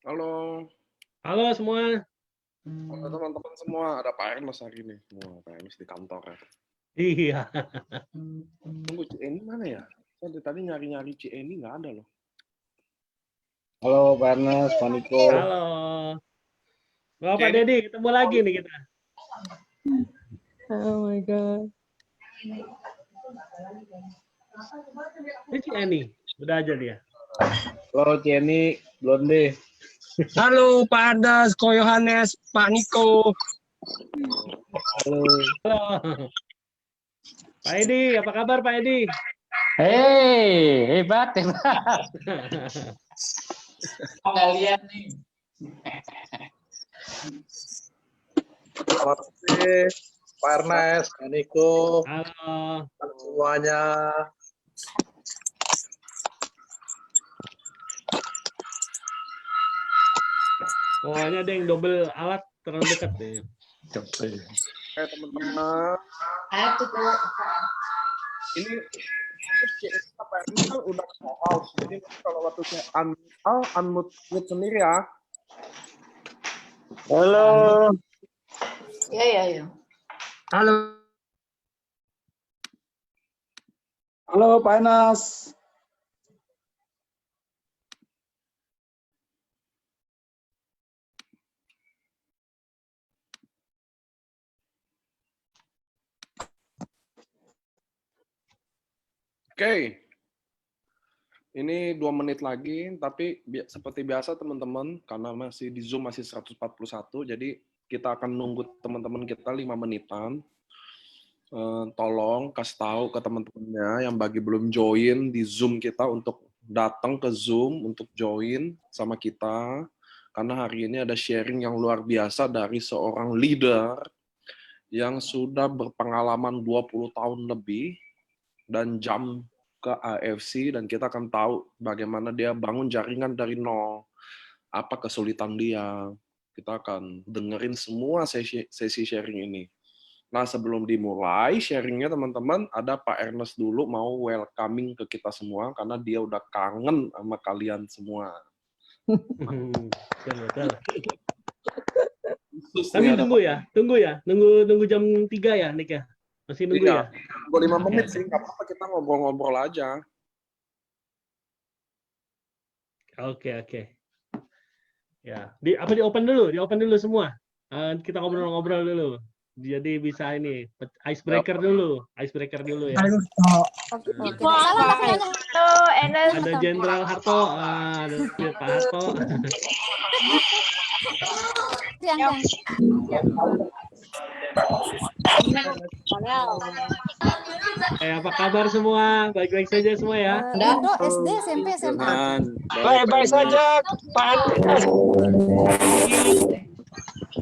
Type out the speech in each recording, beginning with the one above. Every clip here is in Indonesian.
Halo, Halo semua. halo teman-teman semua. Ada Pak Ernest hari ini. Wah, Pak Ernest di kantor ya. Iya. Tunggu, Ci Eni mana ya? Saya dari tadi nyari-nyari Ci Eni nggak ada loh. Halo Pak Ernest, Pak Niko. Halo. Bapak Dedi, ketemu lagi nih kita. Oh my god. Ini si Eni, udah aja dia. Halo Cieni, Blonde. Halo Pak Adas, Ko Yohanes, Pak Niko. Halo. Halo. Pak Edi, apa kabar Pak Edi? Hei, hebat, hebat. Nggak lihat nih. Selamat sore, Pak Ernest, Pak Niko, Halo. semuanya. Pokoknya ada yang double alat terlalu dekat deh. Teman-teman. Ini Pak Ernest kan udah house. Jadi kalau waktu saya unmute sendiri ya. Halo. Ya. Halo. Halo Pak Ernest. Oke. Ini 2 menit lagi, tapi seperti biasa teman-teman, karena masih di Zoom masih 141, jadi kita akan nunggu teman-teman kita 5 menitan. Tolong kasih tahu ke teman-temannya yang bagi belum join di Zoom kita untuk datang ke Zoom untuk join sama kita, karena hari ini ada sharing yang luar biasa dari seorang leader yang sudah berpengalaman 20 tahun lebih dan jam ke AFC, dan kita akan tahu bagaimana dia bangun jaringan dari nol, apa kesulitan dia. Kita akan dengerin semua sesi sharing ini. Nah, sebelum dimulai sharingnya teman-teman, ada Pak Ernest dulu mau welcoming ke kita semua, karena dia udah kangen sama kalian semua. Betul. Tapi tunggu jam 3 ya, Nick ya? Masih nunggu ya? Tunggu 5 menit sih, nggak apa-apa, kita ngobrol-ngobrol aja. Oke. Ya, di open dulu semua. Kita ngobrol-ngobrol dulu. Jadi bisa ini icebreaker dulu ya. Ada Jenderal Harto, ada Pak Harto. Apa kabar semua? Baik-baik saja semua ya? Udah SD, SMP, SMA. Baik-baik saja, Pak Adas.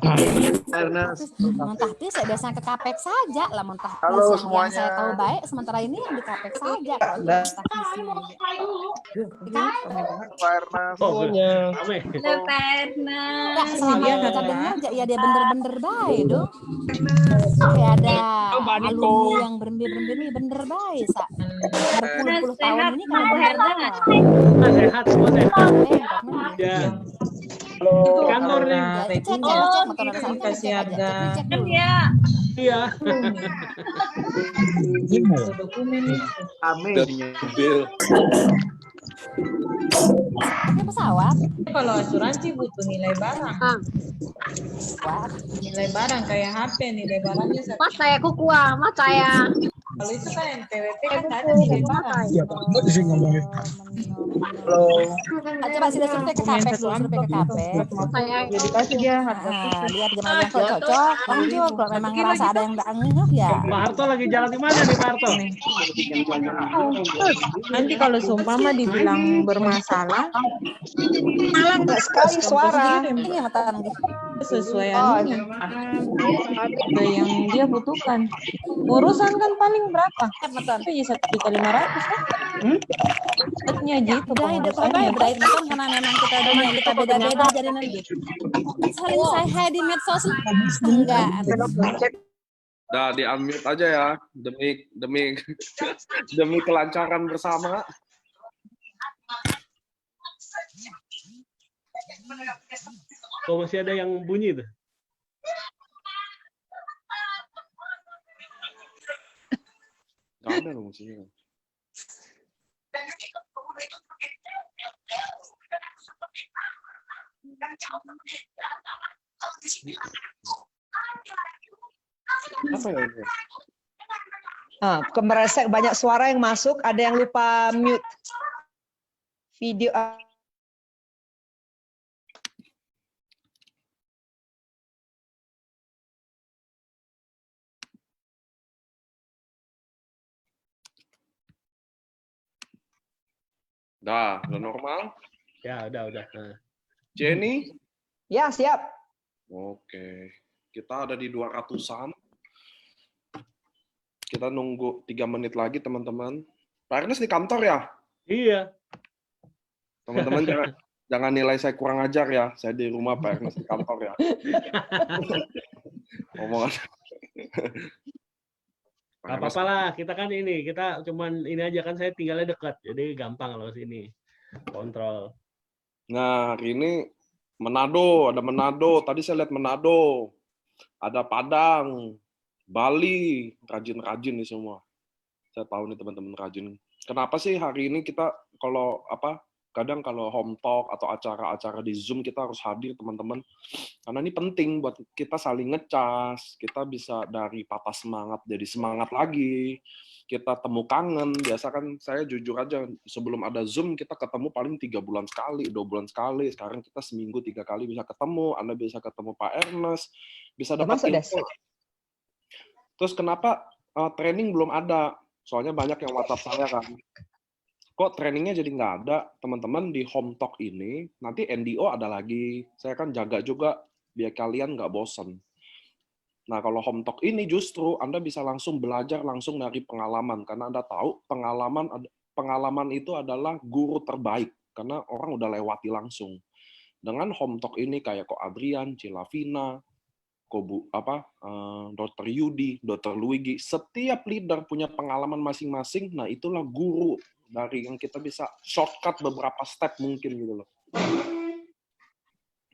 Mentah saya biasanya ke KPK saja lah mentah. Halo yang semuanya. saya tahu baik, sementara ini yang di KPK saja. Kalau Pak Ernest. Semuanya. ya, selama kita dengar ya dia bener-bener baik dong. Kayak ada alumni yang berembi-berembi nih bener baik, Sa. Berpuluh-puluh tahun ini kan bener baik. Sehat semua sehat. Ya. Halo. Kantor nih. Cek motor kasih harga. Iya. Amin. Pakai pesawat. Kalau asuransi butuh nilai barang. Nilai barang kayak HP, nilai barangnya satu. Mas saya kukuah, mas saya. Kalau itu kan NPWP kan ada nilai barang. Halo. Coba sih survei ke KPK dulu, survei ke KPK. Saya Jadi kasih dia harga. Lihat gimana yang cocok, lanjut. Kalau memang ngerasa ada yang nggak ngeh ya. Pak Harto lagi jalan di mana nih Pak Harto? Nanti kalau seumpama dibilang bermasalah, Malah nggak sekali suara. Ini Ini matan sesuai anunya. Sesuai yang dia butuhkan. Urusan kan paling berapa? Itu 1.500.000 kan? Setnya gitu pengurusannya. Berarti kan karena memang kita dunia kita beda-beda jadi nanti. Saling saya di medsos enggak. Nah, di unmute aja ya, demi kelancaran bersama. Oh, masih ada yang bunyi tuh. Nggak ada loh musiknya. Apa ya ini? Kemeresek banyak suara yang masuk, ada yang lupa mute video. Udah normal. Ya, udah. Nah. Jenny? Ya, siap. Oke. Kita ada di 200-an. Kita nunggu 3 menit lagi, teman-teman. Pak Ernest di kantor ya? Iya. Teman-teman jangan nilai saya kurang ajar ya. Saya di rumah, Pak Ernest di kantor ya. Omongan. Gak apa-apa lah, kita kan ini, kita cuman ini aja kan saya tinggalnya dekat, jadi gampang kalau sini kontrol. Nah, hari ini Manado, ada Manado. Tadi saya lihat Manado. Ada Padang, Bali, rajin-rajin nih semua. Saya tahu nih teman-teman rajin. Kenapa sih hari ini kita kadang kalau home talk atau acara-acara di Zoom kita harus hadir teman-teman. Karena ini penting buat kita saling ngecas, kita bisa dari patah semangat jadi semangat lagi. Kita temu kangen, biasa kan saya jujur aja sebelum ada Zoom kita ketemu paling 3 bulan sekali, 2 bulan sekali. Sekarang kita seminggu 3 kali bisa ketemu, Anda bisa ketemu Pak Ernest, bisa dapat info. Terus kenapa training belum ada? Soalnya banyak yang WhatsApp saya kan. Kok trainingnya jadi nggak ada, teman-teman. Di home talk ini nanti NDO ada lagi, saya kan jaga juga biar kalian nggak bosen. Nah kalau home talk ini justru Anda bisa langsung belajar langsung dari pengalaman, karena Anda tahu pengalaman itu adalah guru terbaik, karena orang udah lewati langsung. Dengan home talk ini kayak Ko Adrian, Cilavina, Dr. Yudi, Dr. Luigi, setiap leader punya pengalaman masing-masing. Nah itulah guru dari yang kita bisa shortcut beberapa step mungkin gitu loh.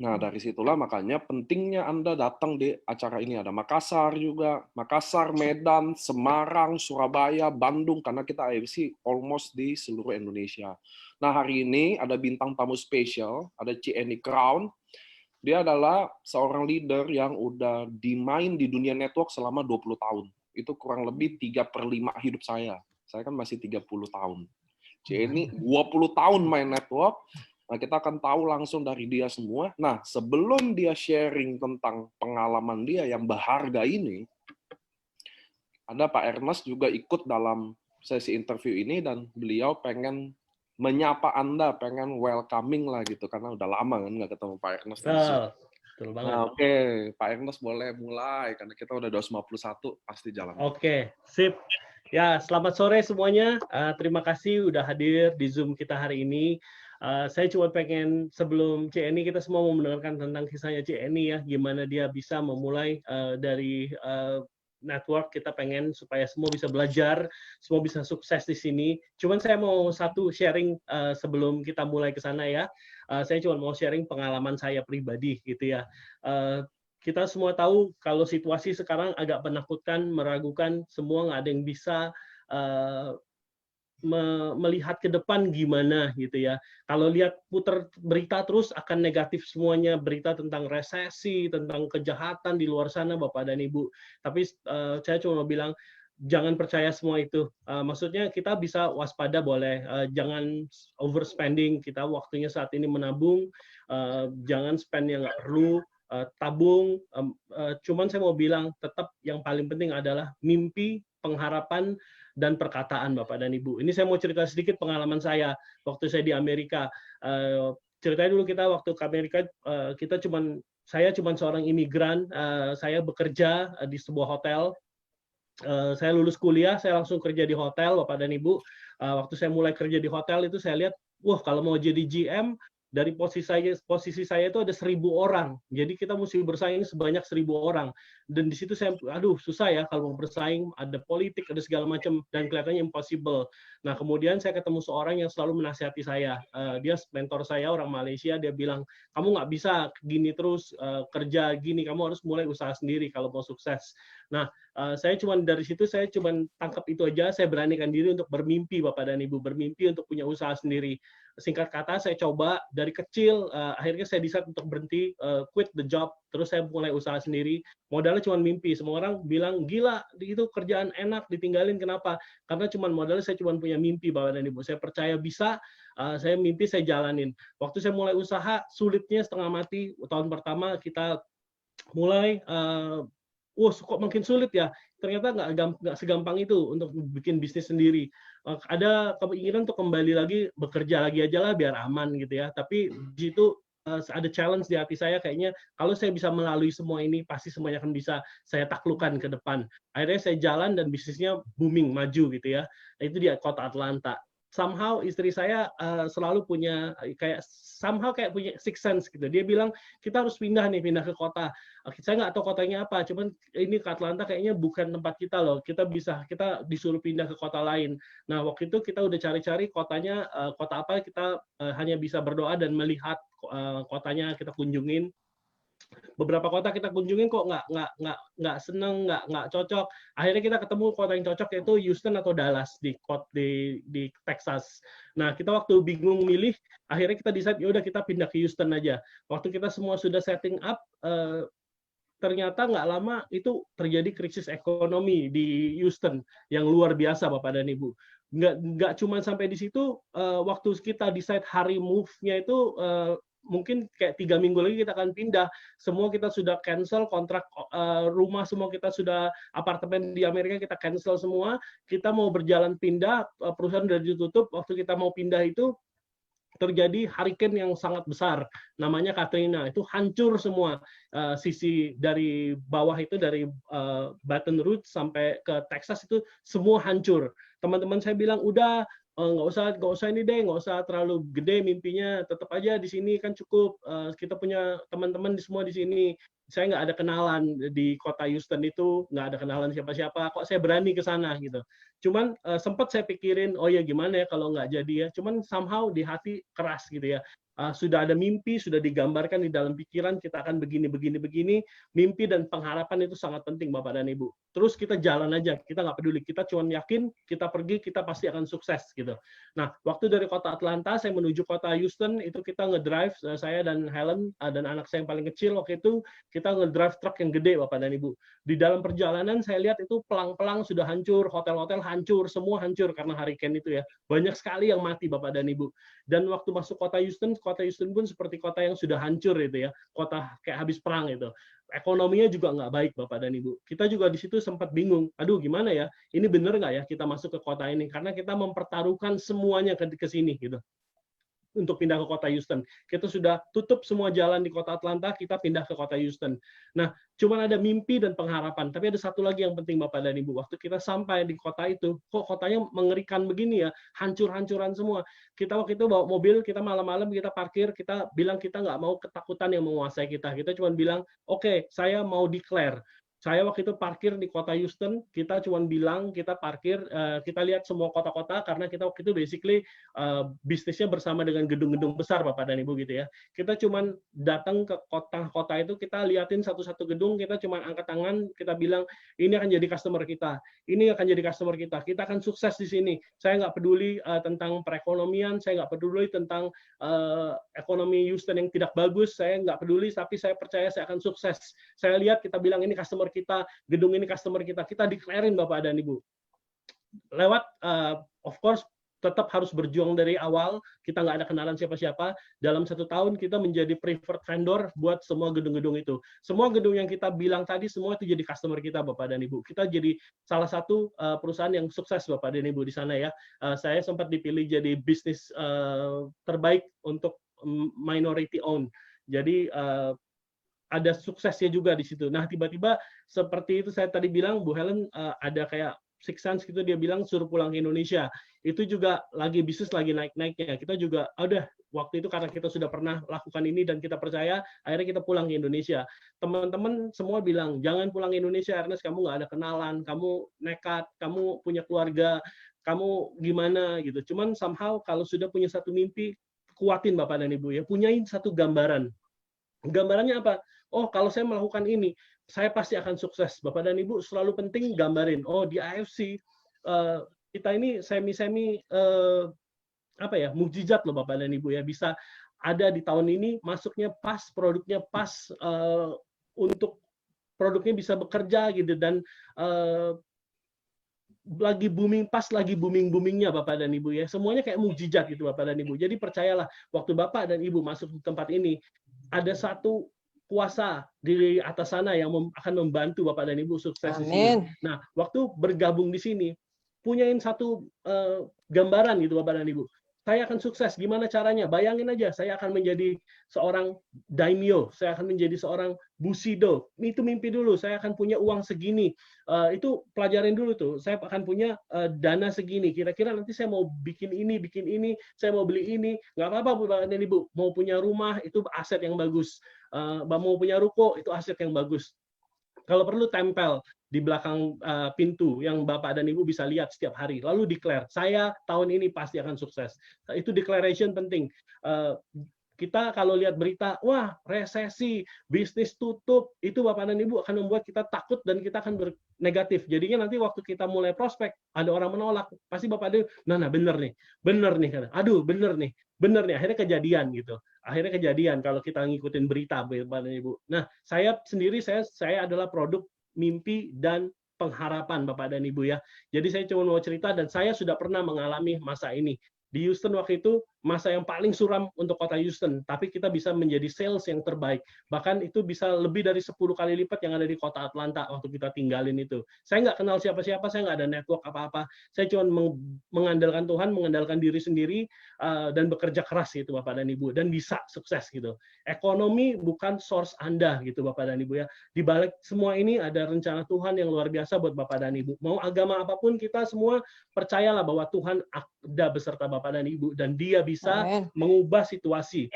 Nah dari situlah makanya pentingnya Anda datang di acara ini. Ada Makassar juga, Makassar, Medan, Semarang, Surabaya, Bandung, karena kita AFC almost di seluruh Indonesia. Nah hari ini ada bintang tamu spesial, ada Cieni Crown. Dia adalah seorang leader yang udah dimain di dunia network selama 20 tahun. Itu kurang lebih 3/5 hidup saya. Saya kan masih 30 tahun. Cieni 20 tahun main network. Nah, kita akan tahu langsung dari dia semua. Nah, sebelum dia sharing tentang pengalaman dia yang berharga ini, ada Pak Ernest juga ikut dalam sesi interview ini dan beliau pengen menyapa Anda, pengen welcoming lah gitu, karena udah lama kan nggak ketemu Pak Ernest. Betul banget. Nah, oke. Pak Ernest boleh mulai, karena kita udah 251, pasti jalan. Oke, sip. Ya, selamat sore semuanya. Terima kasih udah hadir di Zoom kita hari ini. Saya cuma pengen sebelum Cieni, kita semua mau mendengarkan tentang kisahnya Cieni ya, gimana dia bisa memulai dari network. Kita pengen supaya semua bisa belajar, semua bisa sukses di sini. Cuman saya mau satu sharing sebelum kita mulai ke sana ya. Saya cuma mau sharing pengalaman saya pribadi gitu ya. Kita semua tahu kalau situasi sekarang agak menakutkan, meragukan, semua nggak ada yang bisa melihat ke depan gimana gitu ya. Kalau lihat putar berita terus akan negatif semuanya, berita tentang resesi, tentang kejahatan di luar sana Bapak dan Ibu. Tapi saya cuma mau bilang jangan percaya semua itu. Maksudnya kita bisa waspada boleh, jangan overspending. Kita waktunya saat ini menabung, jangan spend yang nggak perlu. Tabung, cuman saya mau bilang tetap yang paling penting adalah mimpi, pengharapan, dan perkataan Bapak dan Ibu. Ini saya mau cerita sedikit pengalaman saya waktu saya di Amerika. Ceritanya dulu kita waktu ke Amerika, saya cuman seorang imigran, saya bekerja di sebuah hotel. Saya lulus kuliah, saya langsung kerja di hotel Bapak dan Ibu. Waktu saya mulai kerja di hotel itu saya lihat, wah kalau mau jadi GM dari posisi saya itu ada 1.000 orang. Jadi kita mesti bersaing sebanyak 1.000 orang. Dan di situ saya, aduh susah ya kalau mau bersaing, ada politik, ada segala macam, dan kelihatannya impossible. Nah kemudian saya ketemu seorang yang selalu menasihati saya. Dia mentor saya, orang Malaysia, dia bilang, kamu nggak bisa gini terus, kerja gini, kamu harus mulai usaha sendiri kalau mau sukses. Nah saya dari situ saya cuma tangkap itu aja, saya beranikan diri untuk bermimpi Bapak dan Ibu, bermimpi untuk punya usaha sendiri. Singkat kata saya coba dari kecil, akhirnya saya decide untuk berhenti, quit the job, terus saya mulai usaha sendiri. Modalnya cuma mimpi. Semua orang bilang gila, itu kerjaan enak ditinggalin, kenapa? Karena modalnya saya cuma punya mimpi Bapak dan Ibu. Saya percaya bisa, saya mimpi saya jalanin. Waktu saya mulai usaha sulitnya setengah mati. Tahun pertama kita mulai, kok makin sulit ya. Ternyata nggak segampang itu untuk bikin bisnis sendiri. Ada keinginan untuk kembali lagi bekerja lagi aja lah biar aman gitu ya. Tapi di situ ada challenge di hati saya, kayaknya kalau saya bisa melalui semua ini pasti semuanya akan bisa saya taklukkan ke depan. Akhirnya saya jalan dan bisnisnya booming, maju gitu ya. Itu di kota Atlanta. Somehow istri saya selalu punya kayak punya sixth sense gitu. Dia bilang kita harus pindah ke kota. Saya nggak tahu kotanya apa, cuman ini ke Atlanta kayaknya bukan tempat kita loh. Kita disuruh pindah ke kota lain. Nah waktu itu kita udah cari-cari kotanya, kota apa, kita hanya bisa berdoa dan melihat kotanya kita kunjungin. Beberapa kota kita kunjungin kok nggak seneng, nggak cocok. Akhirnya kita ketemu kota yang cocok, yaitu Houston atau Dallas di Texas. Nah kita waktu bingung milih, akhirnya kita decide ya udah kita pindah ke Houston aja. Waktu kita semua sudah setting up, ternyata nggak lama itu terjadi krisis ekonomi di Houston yang luar biasa Bapak dan Ibu. Nggak cuma sampai di situ, waktu kita decide hari move-nya itu mungkin kayak 3 minggu lagi kita akan pindah. Semua kita sudah cancel kontrak rumah, semua kita sudah apartemen di Amerika kita cancel semua. Kita mau berjalan pindah, perusahaan sudah ditutup. Waktu kita mau pindah itu terjadi hurricane yang sangat besar, namanya Katrina. Itu hancur semua, sisi dari bawah itu, dari Baton Rouge sampai ke Texas itu semua hancur. Teman-teman saya bilang udah nggak usah ini deh, nggak usah terlalu gede mimpinya, tetap aja di sini kan cukup, kita punya teman-teman semua di sini. Saya nggak ada kenalan di kota Houston itu, nggak ada kenalan siapa-siapa, kok saya berani ke sana gitu. Cuman sempat saya pikirin, oh ya gimana ya kalau nggak jadi ya, cuman somehow di hati keras gitu ya. Sudah ada mimpi, sudah digambarkan di dalam pikiran, kita akan begini. Mimpi dan pengharapan itu sangat penting Bapak dan Ibu. Terus kita jalan aja, kita nggak peduli, kita cuma yakin, kita pergi, kita pasti akan sukses gitu. Nah, waktu dari kota Atlanta, saya menuju kota Houston, itu kita ngedrive, saya dan Helen, dan anak saya yang paling kecil waktu itu, kita ngedrive truk yang gede Bapak dan Ibu. Di dalam perjalanan saya lihat itu pelang-pelang sudah hancur, hotel-hotel hancur, semua hancur karena hurricane itu ya. Banyak sekali yang mati Bapak dan Ibu. Dan waktu masuk kota Houston pun seperti kota yang sudah hancur itu ya, kota kayak habis perang itu. Ekonominya juga nggak baik Bapak dan Ibu. Kita juga di situ sempat bingung, aduh gimana ya, ini bener nggak ya kita masuk ke kota ini, karena kita mempertaruhkan semuanya ke sini gitu. Untuk pindah ke kota Houston. Kita sudah tutup semua jalan di kota Atlanta, kita pindah ke kota Houston. Nah, cuma ada mimpi dan pengharapan. Tapi ada satu lagi yang penting Bapak dan Ibu. Waktu kita sampai di kota itu, kok kotanya mengerikan begini ya, hancur-hancuran semua. Kita waktu itu bawa mobil, kita malam-malam kita parkir, kita bilang kita nggak mau ketakutan yang menguasai kita. Kita cuma bilang, oke, saya mau declare. Saya waktu itu parkir di kota Houston, kita cuma bilang kita parkir, kita lihat semua kota-kota karena kita waktu itu basically bisnisnya bersama dengan gedung-gedung besar Bapak dan Ibu gitu ya. Kita cuma datang ke kota-kota itu, kita liatin satu-satu gedung, kita cuma angkat tangan, kita bilang ini akan jadi customer kita, ini akan jadi customer kita akan sukses di sini. Saya nggak peduli tentang perekonomian, saya nggak peduli tentang ekonomi Houston yang tidak bagus, saya nggak peduli, tapi saya percaya saya akan sukses. Saya lihat, kita bilang ini customer kita, gedung ini customer kita declarein Bapak dan Ibu. Lewat, of course, tetap harus berjuang dari awal, kita nggak ada kenalan siapa-siapa, dalam 1 tahun kita menjadi preferred vendor buat semua gedung-gedung itu. Semua gedung yang kita bilang tadi, semua itu jadi customer kita Bapak dan Ibu. Kita jadi salah satu perusahaan yang sukses Bapak dan Ibu di sana ya. Saya sempat dipilih jadi bisnis terbaik untuk minority owned. Jadi, ada suksesnya juga di situ. Nah, tiba-tiba seperti itu saya tadi bilang, Bu Helen ada kayak six sense gitu, dia bilang suruh pulang ke Indonesia. Itu juga lagi bisnis lagi naik-naiknya. Kita juga udah waktu itu karena kita sudah pernah lakukan ini dan kita percaya, akhirnya kita pulang ke Indonesia. Teman-teman semua bilang, jangan pulang ke Indonesia, Ernest, kamu nggak ada kenalan, kamu nekat, kamu punya keluarga, kamu gimana gitu. Cuman somehow kalau sudah punya satu mimpi, kuatin Bapak dan Ibu ya, punyain satu gambaran. Gambarannya apa? Oh, kalau saya melakukan ini, saya pasti akan sukses. Bapak dan Ibu selalu penting gambarin. Oh, di AFC kita ini semi-semi apa ya, mukjizat loh Bapak dan Ibu ya, bisa ada di tahun ini, masuknya pas, produknya pas, untuk produknya bisa bekerja gitu, dan lagi booming, pas lagi boomingnya Bapak dan Ibu ya, semuanya kayak mukjizat gitu Bapak dan Ibu. Jadi percayalah, waktu Bapak dan Ibu masuk di tempat ini, ada satu kuasa di atas sana yang akan membantu Bapak dan Ibu sukses di sini. Nah, waktu bergabung di sini, punyain satu gambaran gitu Bapak dan Ibu. Saya akan sukses, gimana caranya? Bayangin aja, saya akan menjadi seorang daimyo, saya akan menjadi seorang bushido. Itu mimpi dulu, saya akan punya uang segini. Itu pelajarin dulu tuh, saya akan punya dana segini. Kira-kira nanti saya mau bikin ini, saya mau beli ini. Nggak apa-apa Bapak dan Ibu, mau punya rumah, itu aset yang bagus. Mau punya ruko, itu aset yang bagus. Kalau perlu tempel di belakang pintu yang Bapak dan Ibu bisa lihat setiap hari. Lalu declare, saya tahun ini pasti akan sukses. Itu declaration penting. Kita kalau lihat berita, wah resesi, bisnis tutup, itu Bapak dan Ibu akan membuat kita takut dan kita akan bernegatif. Jadinya nanti waktu kita mulai prospek, ada orang menolak, pasti Bapak dan Ibu, nah bener nih, aduh bener nih, akhirnya kejadian gitu. Akhirnya kejadian kalau kita ngikutin berita Bapak dan Ibu. Nah, saya sendiri, saya adalah produk mimpi dan pengharapan Bapak dan Ibu ya. Jadi saya cuma mau cerita, dan saya sudah pernah mengalami masa ini. Di Houston waktu itu, masa yang paling suram untuk kota Houston, tapi kita bisa menjadi sales yang terbaik. Bahkan itu bisa lebih dari 10 kali lipat yang ada di kota Atlanta waktu kita tinggalin itu. Saya nggak kenal siapa-siapa, saya nggak ada network apa-apa. Saya cuma mengandalkan Tuhan, mengandalkan diri sendiri, dan bekerja keras gitu Bapak dan Ibu, dan bisa sukses gitu. Ekonomi bukan source Anda gitu Bapak dan Ibu ya. Di balik semua ini ada rencana Tuhan yang luar biasa buat Bapak dan Ibu. Mau agama apapun, kita semua percayalah bahwa Tuhan ada beserta Bapak dan Ibu, dan Dia bisa mengubah situasi.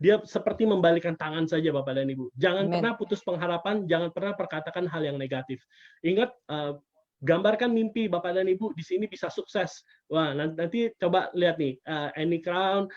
Dia seperti membalikkan tangan saja Bapak dan Ibu. Jangan pernah putus pengharapan, jangan pernah perkatakan hal yang negatif. Ingat, gambarkan mimpi Bapak dan Ibu di sini bisa sukses. Wah, nanti coba lihat nih, Annie Crown,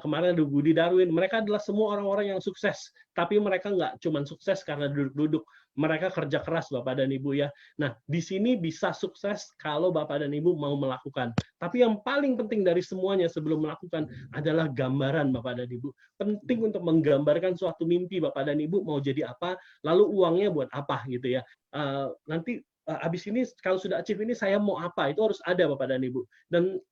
kemarin ada Budi Darwin, mereka adalah semua orang-orang yang sukses. Tapi mereka nggak cuma sukses karena duduk-duduk, mereka kerja keras Bapak dan Ibu ya. Nah, di sini bisa sukses kalau Bapak dan Ibu mau melakukan. Tapi yang paling penting dari semuanya sebelum melakukan adalah gambaran Bapak dan Ibu. Penting untuk menggambarkan suatu mimpi Bapak dan Ibu mau jadi apa, lalu uangnya buat apa gitu ya. Nanti habis ini kalau sudah achieve ini saya mau apa, itu harus ada Bapak dan Ibu. Dan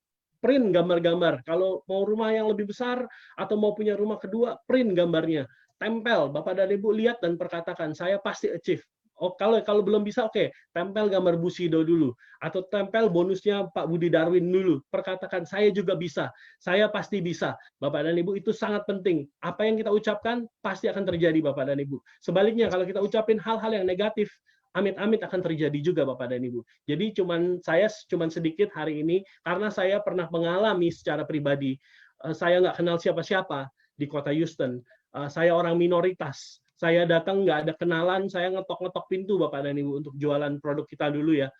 print gambar-gambar. Kalau mau rumah yang lebih besar atau mau punya rumah kedua, print gambarnya. Tempel, Bapak dan Ibu lihat dan perkatakan, saya pasti achieve. Oh, kalau belum bisa, oke, tempel gambar Bushido dulu. Atau tempel bonusnya Pak Budi Darwin dulu. Perkatakan, saya juga bisa. Saya pasti bisa. Bapak dan Ibu, itu sangat penting. Apa yang kita ucapkan, pasti akan terjadi Bapak dan Ibu. Sebaliknya, kalau kita ucapin hal-hal yang negatif, amit-amit akan terjadi juga Bapak dan Ibu. Jadi saya cuman sedikit hari ini, karena saya pernah mengalami secara pribadi. Saya nggak kenal siapa-siapa di kota Houston. Saya orang minoritas. Saya datang nggak ada kenalan, saya ngetok-ngetok pintu Bapak dan Ibu untuk jualan produk kita dulu ya.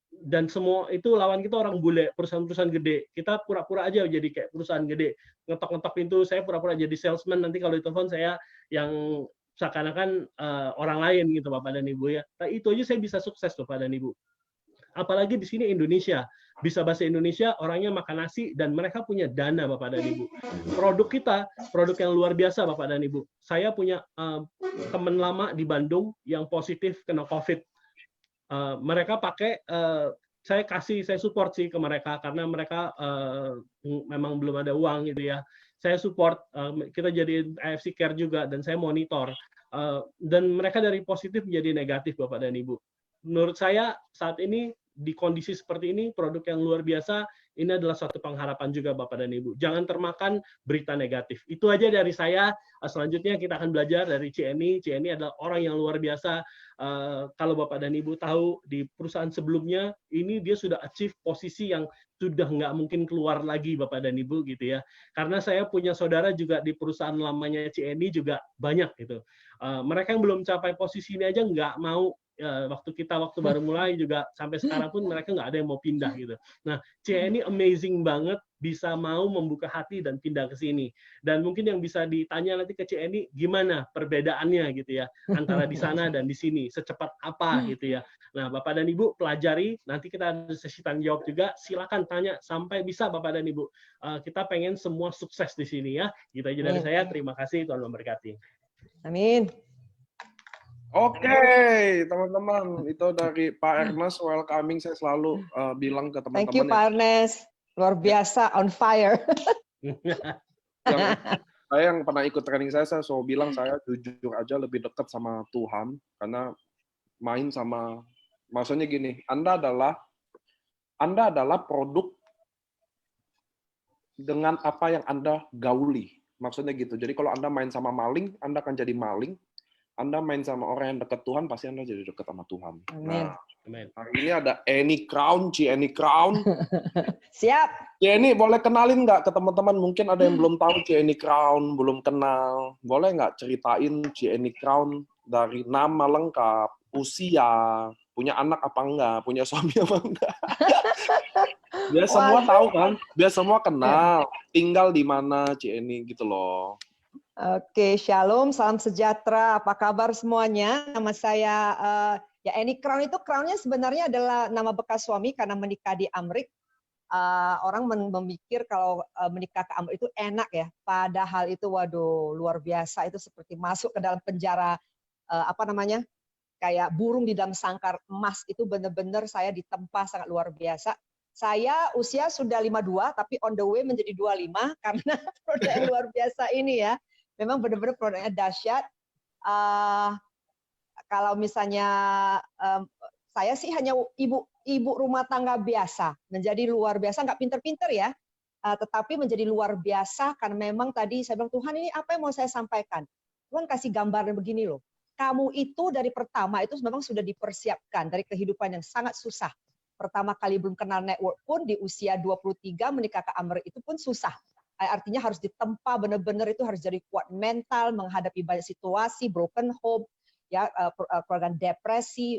Dan semua itu lawan kita orang bule, perusahaan-perusahaan gede. Kita pura-pura aja jadi kayak perusahaan gede. Ngetok-ngetok pintu, saya pura-pura jadi salesman, nanti kalau ditelepon saya yang seakan-akan orang lain gitu Bapak dan Ibu ya. Nah, itu aja saya bisa sukses Bapak dan Ibu. Apalagi di sini Indonesia, bisa bahasa Indonesia, orangnya makan nasi, dan mereka punya dana Bapak dan Ibu. Produk kita, produk yang luar biasa Bapak dan Ibu. Saya punya teman lama di Bandung yang positif kena COVID. Mereka pakai, saya support sih ke mereka, karena mereka memang belum ada uang gitu ya. Saya support, kita jadi AFC Care juga, dan saya monitor. Dan mereka dari positif menjadi negatif Bapak dan Ibu. Menurut saya saat ini di kondisi seperti ini, produk yang luar biasa ini adalah suatu pengharapan juga Bapak dan Ibu. Jangan termakan berita negatif. Itu aja dari saya. Selanjutnya kita akan belajar dari Cieni. Cieni adalah orang yang luar biasa. Kalau Bapak dan Ibu tahu di perusahaan sebelumnya, ini dia sudah achieve posisi yang sudah nggak mungkin keluar lagi Bapak dan Ibu gitu ya. Karena saya punya saudara juga di perusahaan lamanya Cieni juga banyak gitu. Mereka yang belum capai posisi ini aja nggak mau. Waktu baru mulai juga sampai sekarang pun mereka nggak ada yang mau pindah gitu. Nah, Cieni amazing banget bisa mau membuka hati dan pindah ke sini. Dan mungkin yang bisa ditanya nanti ke Cieni gimana perbedaannya gitu ya antara di sana dan di sini, secepat apa gitu ya. Nah, Bapak dan Ibu pelajari, nanti kita ada sesi tanya jawab juga. Silakan tanya sampai bisa Bapak dan Ibu. Kita pengen semua sukses di sini ya. Gitu aja dari saya. Terima kasih, Tuhan memberkati. Amin. Oke, teman-teman, itu dari Pak Ernest welcoming. Saya selalu bilang ke Thank you, teman-teman Pak Ernest. Luar biasa, on fire. saya yang pernah ikut training saya selalu bilang saya jujur aja lebih dekat sama Tuhan karena main sama, maksudnya gini, Anda adalah produk dengan apa yang Anda gauli. Maksudnya gitu. Jadi kalau Anda main sama maling, Anda akan jadi maling. Anda main sama orang yang dekat Tuhan, pasti Anda jadi dekat sama Tuhan. Amin. Nah, hari ini ada Annie Crown, Cieni Crown. Siap. Cieni, boleh kenalin nggak ke teman-teman? Mungkin ada yang belum tahu Cieni Crown, belum kenal. Boleh nggak ceritain Cieni Crown dari nama lengkap, usia, punya anak apa enggak, punya suami apa enggak? Biar semua tahu kan, biar semua kenal. Tinggal di mana Cieni gitu loh. Oke, shalom, salam sejahtera. Apa kabar semuanya? Nama saya ya Annie Crown itu crownnya sebenarnya adalah nama bekas suami karena menikah di Amrik. Orang memikir kalau menikah ke Amrik itu enak ya. Padahal itu waduh luar biasa, itu seperti masuk ke dalam penjara apa namanya? Kayak burung di dalam sangkar emas. Itu benar-benar saya ditempa sangat luar biasa. Saya usia sudah 52 tapi on the way menjadi 25 karena produk yang luar biasa ini ya. Memang benar-benar produknya dahsyat. Kalau misalnya saya sih hanya ibu rumah tangga biasa, menjadi luar biasa, nggak pinter-pinter ya, tetapi menjadi luar biasa karena memang tadi saya bilang Tuhan ini apa yang mau saya sampaikan. Tuhan kasih gambarnya begini loh. Kamu itu dari pertama itu memang sudah dipersiapkan dari kehidupan yang sangat susah. Pertama kali belum kenal network pun di usia 23 menikah ke Amrik itu pun susah. Artinya harus ditempa benar-benar, itu harus jadi kuat mental menghadapi banyak situasi, broken home, ya program depresi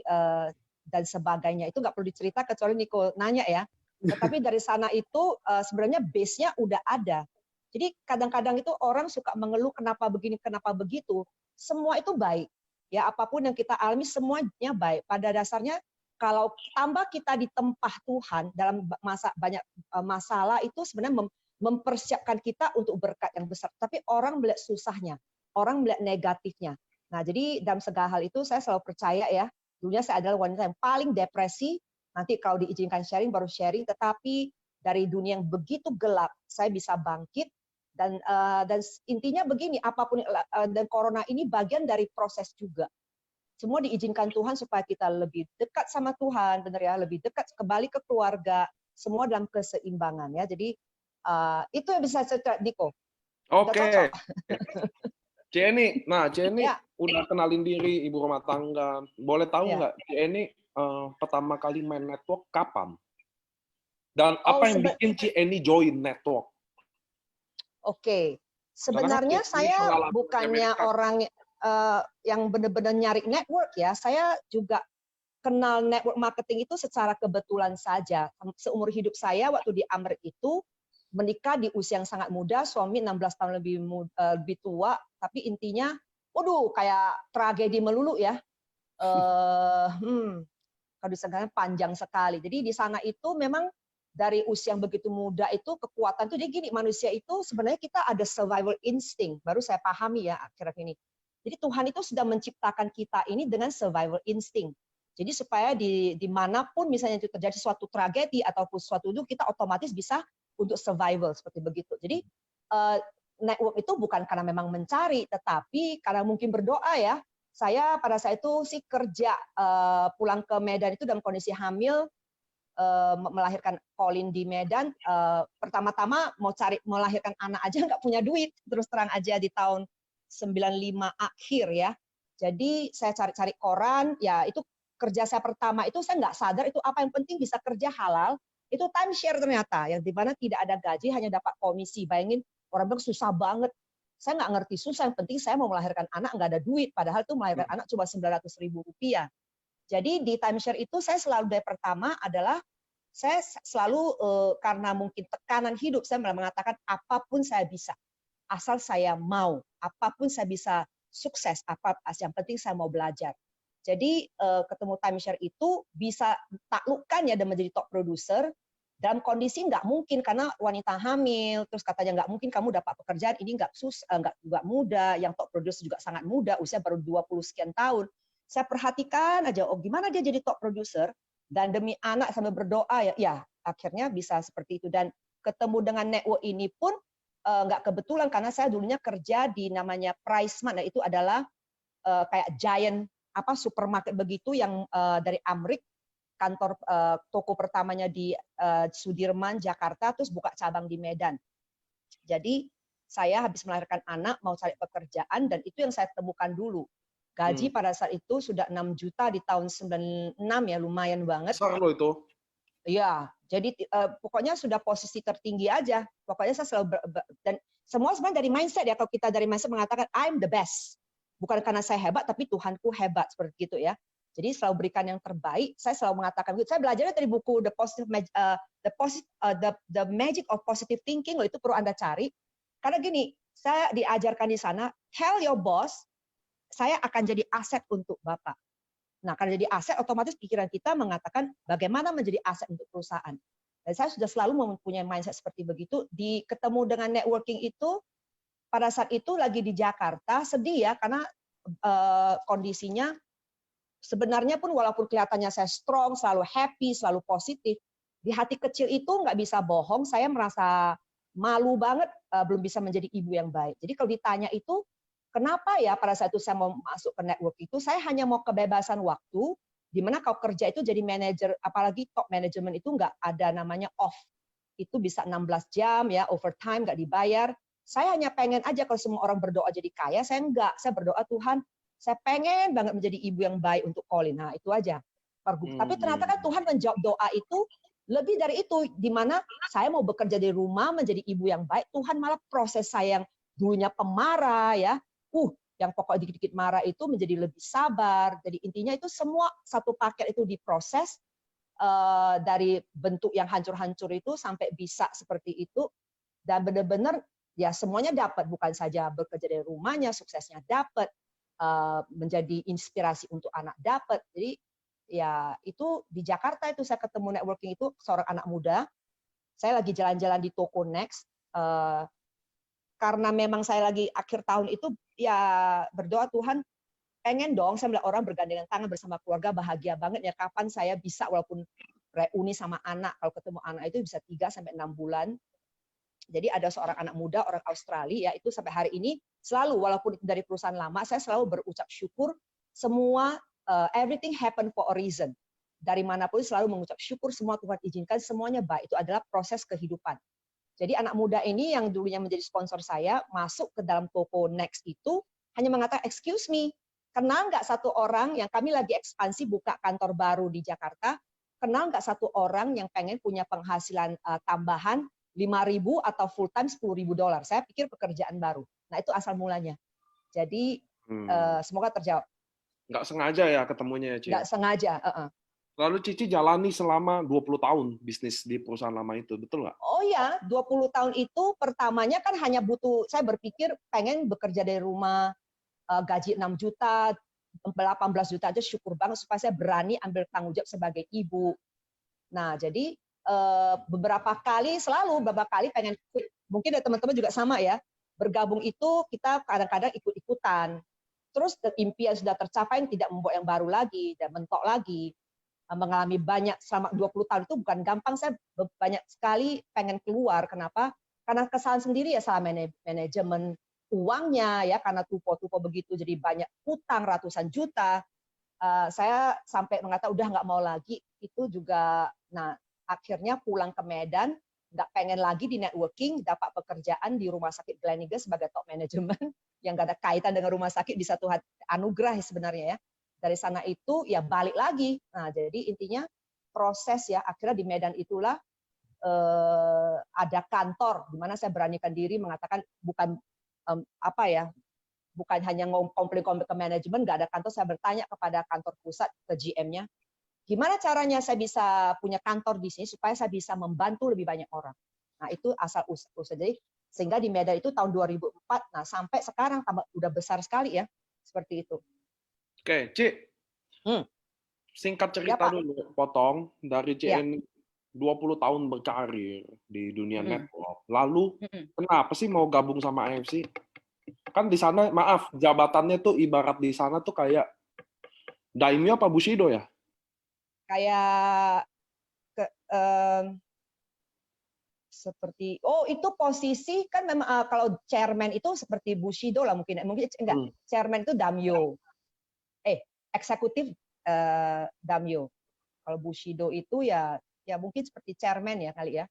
dan sebagainya. Itu nggak perlu dicerita kecuali Niko nanya ya. Tetapi dari sana itu sebenarnya base-nya udah ada. Jadi kadang-kadang itu orang suka mengeluh kenapa begini, kenapa begitu. Semua itu baik. Ya apapun yang kita alami semuanya baik. Pada dasarnya kalau tambah kita ditempah Tuhan dalam banyak masalah itu sebenarnya mempersiapkan kita untuk berkat yang besar. Tapi orang melihat susahnya, orang melihat negatifnya. Nah, jadi dalam segala hal itu saya selalu percaya ya, dulunya saya adalah wanita yang paling depresi, nanti kalau diizinkan sharing baru sharing, tetapi dari dunia yang begitu gelap, saya bisa bangkit, dan intinya begini, apapun, dan corona ini bagian dari proses juga. Semua diizinkan Tuhan supaya kita lebih dekat sama Tuhan, benar ya, lebih dekat kembali ke keluarga, semua dalam keseimbangan ya. Jadi itu yang bisa saya cerita, Diko. Oke. Cieni, Ya. udah kenalin diri, ibu rumah tangga. Boleh tahu nggak, Cieni pertama kali main network kapan? Dan apa yang bikin Cieni join network? Oke, sebenarnya saya bukannya orang yang benar-benar nyari network ya. Saya juga kenal network marketing itu secara kebetulan saja. Seumur hidup saya waktu di Amrik itu menikah di usia yang sangat muda, suami 16 tahun lebih tua, tapi intinya, waduh, kayak tragedi melulu ya. Kalau disangkakan panjang sekali. Jadi di sana itu memang dari usia yang begitu muda itu kekuatan itu, jadi gini, manusia itu sebenarnya kita ada survival instinct, baru saya pahami ya akhir-akhir ini. Jadi Tuhan itu sudah menciptakan kita ini dengan survival instinct. Jadi supaya dimanapun misalnya itu terjadi suatu tragedi ataupun suatu itu, kita otomatis bisa untuk survival seperti begitu. Jadi network itu bukan karena memang mencari, tetapi karena mungkin berdoa ya. Saya pada saat itu sih kerja pulang ke Medan itu dalam kondisi hamil, melahirkan Colin di Medan, pertama-tama mau melahirkan anak aja nggak punya duit, terus terang aja di tahun 95 akhir ya. Jadi saya cari-cari koran, ya itu kerja saya pertama itu saya nggak sadar itu apa, yang penting bisa kerja halal, itu timeshare ternyata, yang dimana tidak ada gaji, hanya dapat komisi. Bayangin, orang bilang susah banget. Saya nggak ngerti susah, yang penting saya mau melahirkan anak nggak ada duit, padahal itu melahirkan anak cuma 900.000 rupiah. Jadi di timeshare itu saya selalu dari pertama adalah saya selalu karena mungkin tekanan hidup saya mengatakan apapun saya bisa, asal saya mau, apapun saya bisa sukses, yang penting saya mau belajar. Jadi ketemu timeshare itu bisa taklukkan ya dan menjadi top producer dalam kondisi nggak mungkin karena wanita hamil, terus katanya nggak mungkin kamu dapat pekerjaan ini, nggak mudah, yang top producer juga sangat muda, usia baru 20 sekian tahun. Saya perhatikan aja, oh gimana dia jadi top producer, dan demi anak sambil berdoa ya akhirnya bisa seperti itu. Dan ketemu dengan network ini pun nggak kebetulan karena saya dulunya kerja di namanya PriceMart, nah itu adalah kayak giant supermarket begitu yang dari Amrik, kantor toko pertamanya di Sudirman Jakarta, terus buka cabang di Medan. Jadi saya habis melahirkan anak mau cari pekerjaan dan itu yang saya temukan dulu. Gaji pada saat itu sudah 6 juta di tahun 96 ya, lumayan banget. Besar loh itu. Iya, jadi pokoknya sudah posisi tertinggi aja. Pokoknya saya selalu dan semua sebenarnya dari mindset ya. Kalau kita dari mindset mengatakan I'm the best, bukan karena saya hebat, tapi Tuhanku hebat seperti itu ya. Jadi selalu berikan yang terbaik. Saya selalu mengatakan gitu. Saya belajarnya dari buku The Magic of Positive Thinking. Loh, itu perlu Anda cari. Karena gini, saya diajarkan di sana, tell your boss, saya akan jadi aset untuk Bapak. Nah, karena jadi aset, otomatis pikiran kita mengatakan bagaimana menjadi aset untuk perusahaan. Dan saya sudah selalu mempunyai mindset seperti begitu. Ketemu dengan networking itu, pada saat itu lagi di Jakarta, sedih ya, karena kondisinya sebenarnya pun walaupun kelihatannya saya strong, selalu happy, selalu positif, di hati kecil itu nggak bisa bohong, saya merasa malu banget belum bisa menjadi ibu yang baik. Jadi kalau ditanya itu, kenapa ya pada saat itu saya mau masuk ke network itu, saya hanya mau kebebasan waktu, di mana kalau kerja itu jadi manajer, apalagi top management itu nggak ada namanya off. Itu bisa 16 jam ya, overtime nggak dibayar. Saya hanya pengen aja kalau semua orang berdoa jadi kaya, saya enggak. Saya berdoa, Tuhan, saya pengen banget menjadi ibu yang baik untuk Colin. Nah, itu aja. Tapi ternyata kan Tuhan menjawab doa itu lebih dari itu, di mana saya mau bekerja di rumah menjadi ibu yang baik, Tuhan malah proses saya yang dulunya pemarah ya, yang pokoknya dikit-dikit marah itu menjadi lebih sabar. Jadi intinya itu semua satu paket itu diproses dari bentuk yang hancur-hancur itu sampai bisa seperti itu, dan benar-benar ya semuanya dapat, bukan saja bekerja dari rumahnya, suksesnya dapat, menjadi inspirasi untuk anak dapat. Jadi ya itu di Jakarta itu saya ketemu networking itu seorang anak muda. Saya lagi jalan-jalan di toko Next. Karena memang saya lagi akhir tahun itu ya berdoa, Tuhan pengen dong saya melihat orang bergandengan tangan bersama keluarga, bahagia banget ya, kapan saya bisa walaupun reuni sama anak, kalau ketemu anak itu bisa 3-6 bulan. Jadi ada seorang anak muda orang Australia ya, itu sampai hari ini selalu walaupun dari perusahaan lama saya selalu berucap syukur, semua everything happen for a reason. Dari manapun selalu mengucap syukur, semua Tuhan izinkan, semuanya baik, itu adalah proses kehidupan. Jadi anak muda ini yang dulunya menjadi sponsor saya, masuk ke dalam toko Next itu, hanya mengatakan, excuse me, kenal nggak satu orang yang kami lagi ekspansi buka kantor baru di Jakarta, kenal nggak satu orang yang pengen punya penghasilan tambahan 5.000 atau full time $10.000. Saya pikir pekerjaan baru. Nah itu asal mulanya. Jadi semoga terjawab. Nggak sengaja ya ketemunya ya, Ci? Nggak sengaja. Lalu Cici jalani selama 20 tahun bisnis di perusahaan lama itu, betul nggak? Oh ya, 20 tahun itu pertamanya kan hanya butuh, saya berpikir pengen bekerja dari rumah, gaji 6 juta, 18 juta aja syukur banget supaya saya berani ambil tanggung jawab sebagai ibu. Nah, jadi beberapa kali pengen quit. Mungkin ya teman-teman juga sama ya, bergabung itu kita kadang-kadang ikut-ikutan. Terus impian sudah tercapai, tidak membuat yang baru lagi, dan mentok lagi. Mengalami banyak selama 20 tahun itu bukan gampang, saya banyak sekali pengen keluar. Kenapa? Karena kesalahan sendiri ya, salah manajemen uangnya ya, karena tupo-tupo begitu jadi banyak hutang ratusan juta. Saya sampai mengatakan udah nggak mau lagi, itu juga. Nah akhirnya pulang ke Medan, nggak pengen lagi di networking, dapat pekerjaan di rumah sakit Gleneagles sebagai top management yang nggak ada kaitan dengan rumah sakit, bisa Tuhan anugerah sebenarnya ya. Dari sana itu ya balik lagi. Nah, jadi intinya proses ya, akhirnya di Medan itulah ada kantor di mana saya beranikan diri mengatakan bukan bukan hanya komplain ke manajemen, nggak ada kantor, saya bertanya kepada kantor pusat, ke GM-nya, gimana caranya saya bisa punya kantor di sini supaya saya bisa membantu lebih banyak orang. Nah, itu asal usaha. Jadi sehingga di Medan itu tahun 2004, nah sampai sekarang udah besar sekali ya, seperti itu. Oke, Ci. Singkat cerita dulu, potong dari CN 20 tahun berkarir di dunia network. Lalu kenapa sih mau gabung sama AFC? Kan di sana, maaf, jabatannya tuh ibarat di sana tuh kayak daimyo apa bushido ya? Kayak seperti itu posisi kan memang kalau chairman itu seperti bushido lah mungkin enggak. Chairman itu daimyo. Eksekutif daimyo. Kalau bushido itu ya mungkin seperti chairman ya kali ya.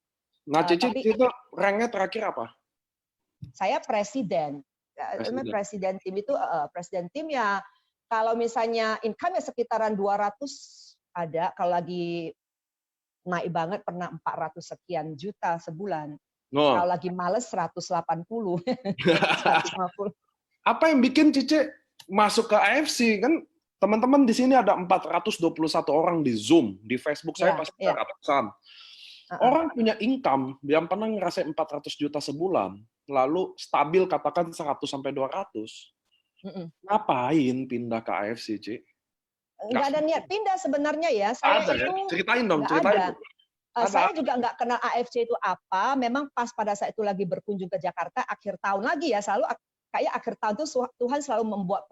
Nah, Cici itu ranknya terakhir apa? Saya presiden. Presiden tim itu presiden tim ya, kalau misalnya income ya sekitaran 200 ada, kalau lagi naik banget pernah 400 sekian juta sebulan. Kalau lagi males 180. 150. Apa yang bikin Cici masuk ke AFC? Kan teman-teman di sini ada 421 orang di Zoom, di Facebook saya pasti ada ratusan. Orang punya income yang pernah ngerasain 400 juta sebulan, lalu stabil katakan 100 sampai 200. Ngapain pindah ke AFC, Ci? Nggak ada niat pindah sebenarnya ya. Saya ada, itu ceritain dong, ceritain. Saya juga nggak kenal AFC itu apa. Memang pas pada saat itu lagi berkunjung ke Jakarta akhir tahun lagi ya, selalu kayak akhir tahun itu Tuhan selalu membuat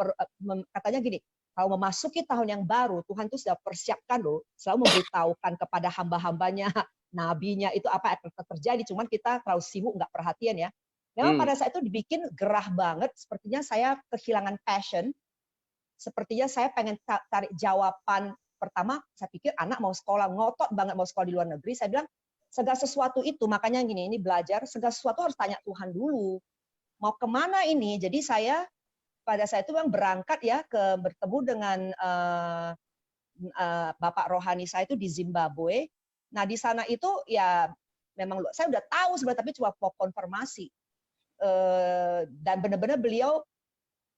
katanya gini, kalau memasuki tahun yang baru, Tuhan tuh sudah persiapkan loh, selalu memberitahukan kepada hamba-hambanya, nabinya itu apa yang akan terjadi. Cuman kita terlalu sibuk nggak perhatian ya. Memang pada saat itu dibikin gerah banget. Sepertinya saya kehilangan passion. Sepertinya saya pengen cari jawaban. Pertama, saya pikir anak mau sekolah, ngotot banget mau sekolah di luar negeri. Saya bilang, segala sesuatu itu, makanya gini, ini belajar, segala sesuatu harus tanya Tuhan dulu. Mau kemana ini? Jadi saya pada saat itu memang berangkat ya bertemu dengan Bapak rohani saya itu di Zimbabwe. Nah di sana itu ya memang saya udah tahu sebenarnya, tapi cuma mau konfirmasi. Dan benar-benar beliau,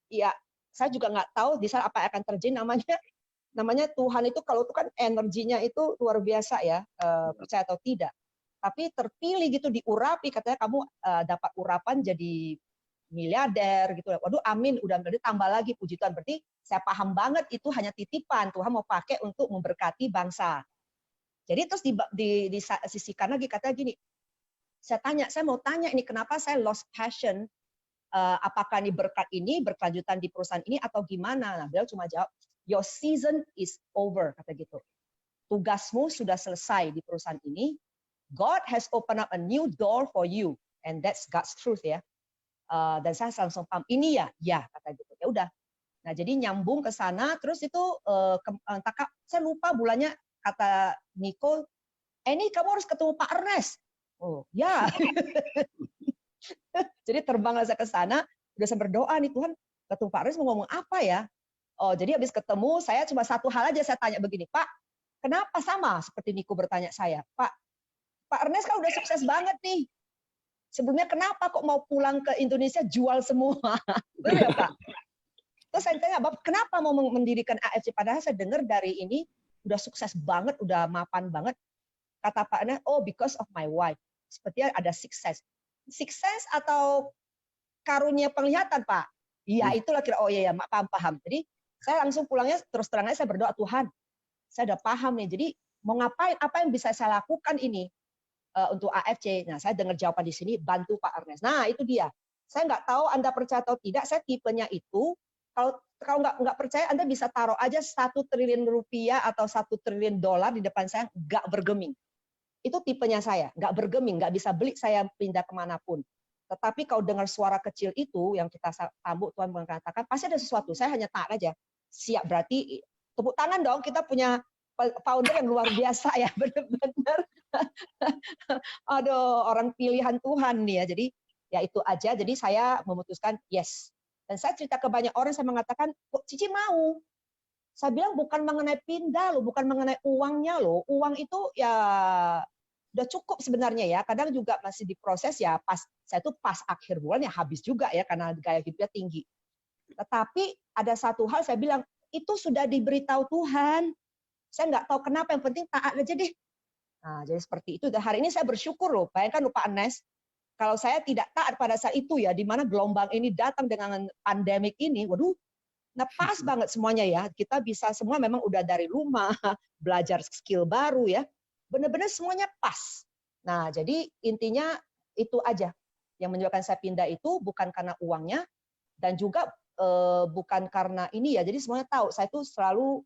ya saya juga nggak tahu di sana apa yang akan terjadi. Namanya Tuhan itu kalau itu kan energinya itu luar biasa ya, percaya atau tidak. Tapi terpilih gitu, diurapi, katanya kamu dapat urapan jadi miliarder gitu. Waduh, amin, udah berarti tambah lagi, puji Tuhan. Berarti saya paham banget itu hanya titipan Tuhan mau pakai untuk memberkati bangsa. Jadi terus disisikan lagi, katanya gini, saya mau tanya ini kenapa saya lost passion, apakah ini berkat ini berkelanjutan di perusahaan ini atau gimana? Nah, beliau cuma jawab, your season is over, kata gitu. Tugasmu sudah selesai di perusahaan ini. God has opened up a new door for you, and that's God's truth ya. Dan saya langsung paham ini ya kata gitu. Ya udah. Nah jadi nyambung ke sana, terus itu saya lupa bulannya, kata Nico, ini kamu harus ketemu Pak Ernest. Oh ya. Jadi terbanglah saya ke sana, udah saya berdoa nih, Tuhan ketemu Pak Ernest mau ngomong apa ya? Oh jadi habis ketemu saya cuma satu hal aja saya tanya begini, Pak, kenapa sama seperti Nico bertanya saya, Pak Ernest kan udah sukses banget nih. Sebelumnya kenapa kok mau pulang ke Indonesia jual semua? Betul ya Pak? Terus saya tanya, Bapak kenapa mau mendirikan AFC? Padahal saya dengar dari ini udah sukses banget, udah mapan banget. Kata Pak Ernest, oh because of my wife. Sepertinya ada sukses. Sukses atau karunia penglihatan Pak? Iya itulah kira, oh iya paham. Jadi saya langsung pulangnya terus terangnya saya berdoa, Tuhan saya udah paham nih. Jadi mau ngapain, apa yang bisa saya lakukan ini untuk AFC. Nah, saya dengar jawaban di sini, bantu Pak Ernest. Nah, itu dia. Saya nggak tahu Anda percaya atau tidak, saya tipenya itu, kalau nggak percaya, Anda bisa taruh aja 1 triliun rupiah atau 1 triliun dolar di depan saya, nggak bergeming. Itu tipenya saya, nggak bergeming, nggak bisa beli saya pindah kemanapun. Tetapi kalau dengar suara kecil itu, yang kita sambut, Tuhan mengatakan, pasti ada sesuatu. Saya hanya taat aja. Siap, berarti tepuk tangan dong, kita punya founder yang luar biasa ya, benar-benar. Aduh, orang pilihan Tuhan nih ya. Jadi ya itu aja. Jadi saya memutuskan yes. Dan saya cerita ke banyak orang, saya mengatakan, kok Cici mau? Saya bilang bukan mengenai pindah loh, bukan mengenai uangnya loh. Uang itu ya udah cukup sebenarnya ya. Kadang juga masih diproses ya. Saya tuh pas akhir bulan ya habis juga ya karena gaya hidupnya tinggi. Tetapi ada satu hal saya bilang, itu sudah diberitahu Tuhan. Saya nggak tahu kenapa, yang penting taat aja deh. Nah, jadi seperti itu. Dan hari ini saya bersyukur loh. Bayangkan lupa Anes, kalau saya tidak taat pada saat itu ya, di mana gelombang ini datang dengan pandemik ini, waduh, nah pas banget semuanya ya. Kita bisa semua memang udah dari rumah, belajar skill baru ya. Benar-benar semuanya pas. Nah, jadi intinya itu aja. Yang menyebabkan saya pindah itu bukan karena uangnya, dan juga bukan karena ini ya. Jadi semuanya tahu, saya itu selalu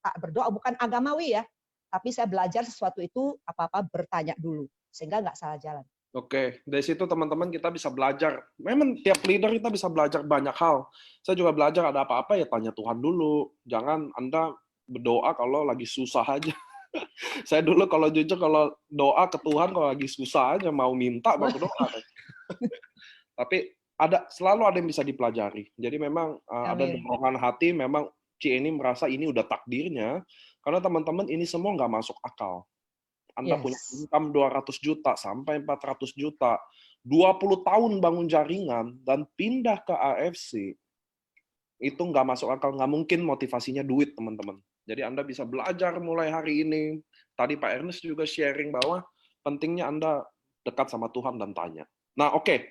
tak berdoa, bukan agamawi ya. Tapi saya belajar sesuatu itu, apa-apa bertanya dulu. Sehingga nggak salah jalan. Oke, dari situ teman-teman kita bisa belajar. Memang tiap leader kita bisa belajar banyak hal. Saya juga belajar ada apa-apa ya tanya Tuhan dulu. Jangan Anda berdoa kalau lagi susah aja. Saya dulu kalau jujur kalau doa ke Tuhan kalau lagi susah aja mau minta baru berdoa. Tapi selalu ada yang bisa dipelajari. Jadi memang ada dorongan hati. Memang Ci ini merasa ini udah takdirnya. Karena teman-teman ini semua nggak masuk akal. Anda punya income 200 juta sampai 400 juta, 20 tahun bangun jaringan, dan pindah ke AFC, itu nggak masuk akal, nggak mungkin motivasinya duit, teman-teman. Jadi Anda bisa belajar mulai hari ini. Tadi Pak Ernest juga sharing bahwa pentingnya Anda dekat sama Tuhan dan tanya. Nah, oke.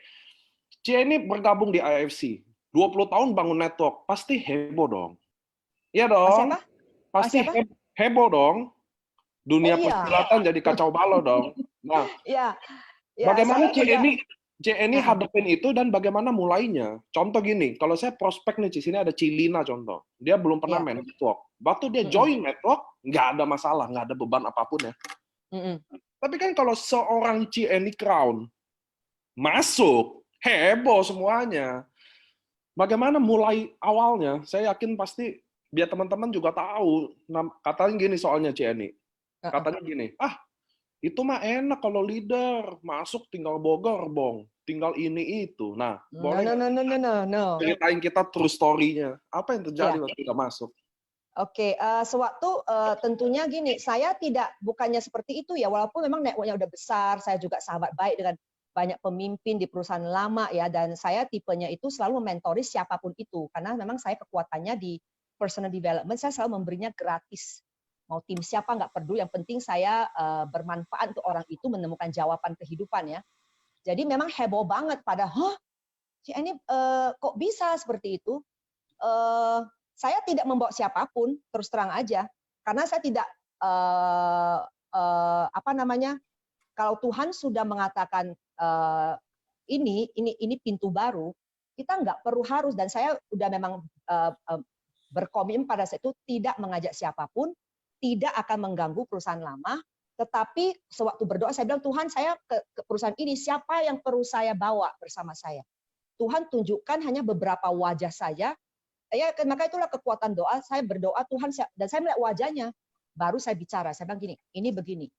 Cie ini bergabung di AFC. 20 tahun bangun network. Pasti heboh dong. Iya dong. Pasti heboh dong. Dunia persilatan jadi kacau balau dong. Nah, bagaimana CNI hadapin itu dan bagaimana mulainya? Contoh gini, kalau saya prospek nih, di sini ada Cilina contoh. Dia belum pernah main network. Waktu dia join network, nggak ada masalah, nggak ada beban apapun ya. Tapi kan kalau seorang CNI Crown masuk, heboh semuanya. Bagaimana mulai awalnya? Saya yakin pasti biar teman-teman juga tahu. Katanya gini soalnya CNI. Katanya gini, itu mah enak kalau leader masuk tinggal bogorbong, tinggal ini itu. Nah, boleh ceritain kita true story-nya. Apa yang terjadi waktu kita masuk? Oke, sewaktu tentunya gini, saya bukannya seperti itu ya, walaupun memang network-nya udah besar, saya juga sahabat baik dengan banyak pemimpin di perusahaan lama ya, dan saya tipenya itu selalu mementori siapapun itu, karena memang saya kekuatannya di personal development, saya selalu memberinya gratis. Mau tim siapa nggak peduli, yang penting saya bermanfaat untuk orang itu menemukan jawaban kehidupan ya. Jadi memang heboh banget pada, ini kok bisa seperti itu? Saya tidak membawa siapapun, terus terang aja, karena saya tidak kalau Tuhan sudah mengatakan ini pintu baru, kita nggak perlu harus, dan saya udah memang berkomitmen pada saat itu tidak mengajak siapapun, tidak akan mengganggu perusahaan lama, tetapi sewaktu berdoa saya bilang, Tuhan, saya ke perusahaan ini, siapa yang perlu saya bawa bersama saya? Tuhan tunjukkan hanya beberapa wajah saja. Ya, maka itulah kekuatan doa. Saya berdoa, Tuhan, dan saya melihat wajahnya, baru saya bicara. Saya bilang gini, ini begini.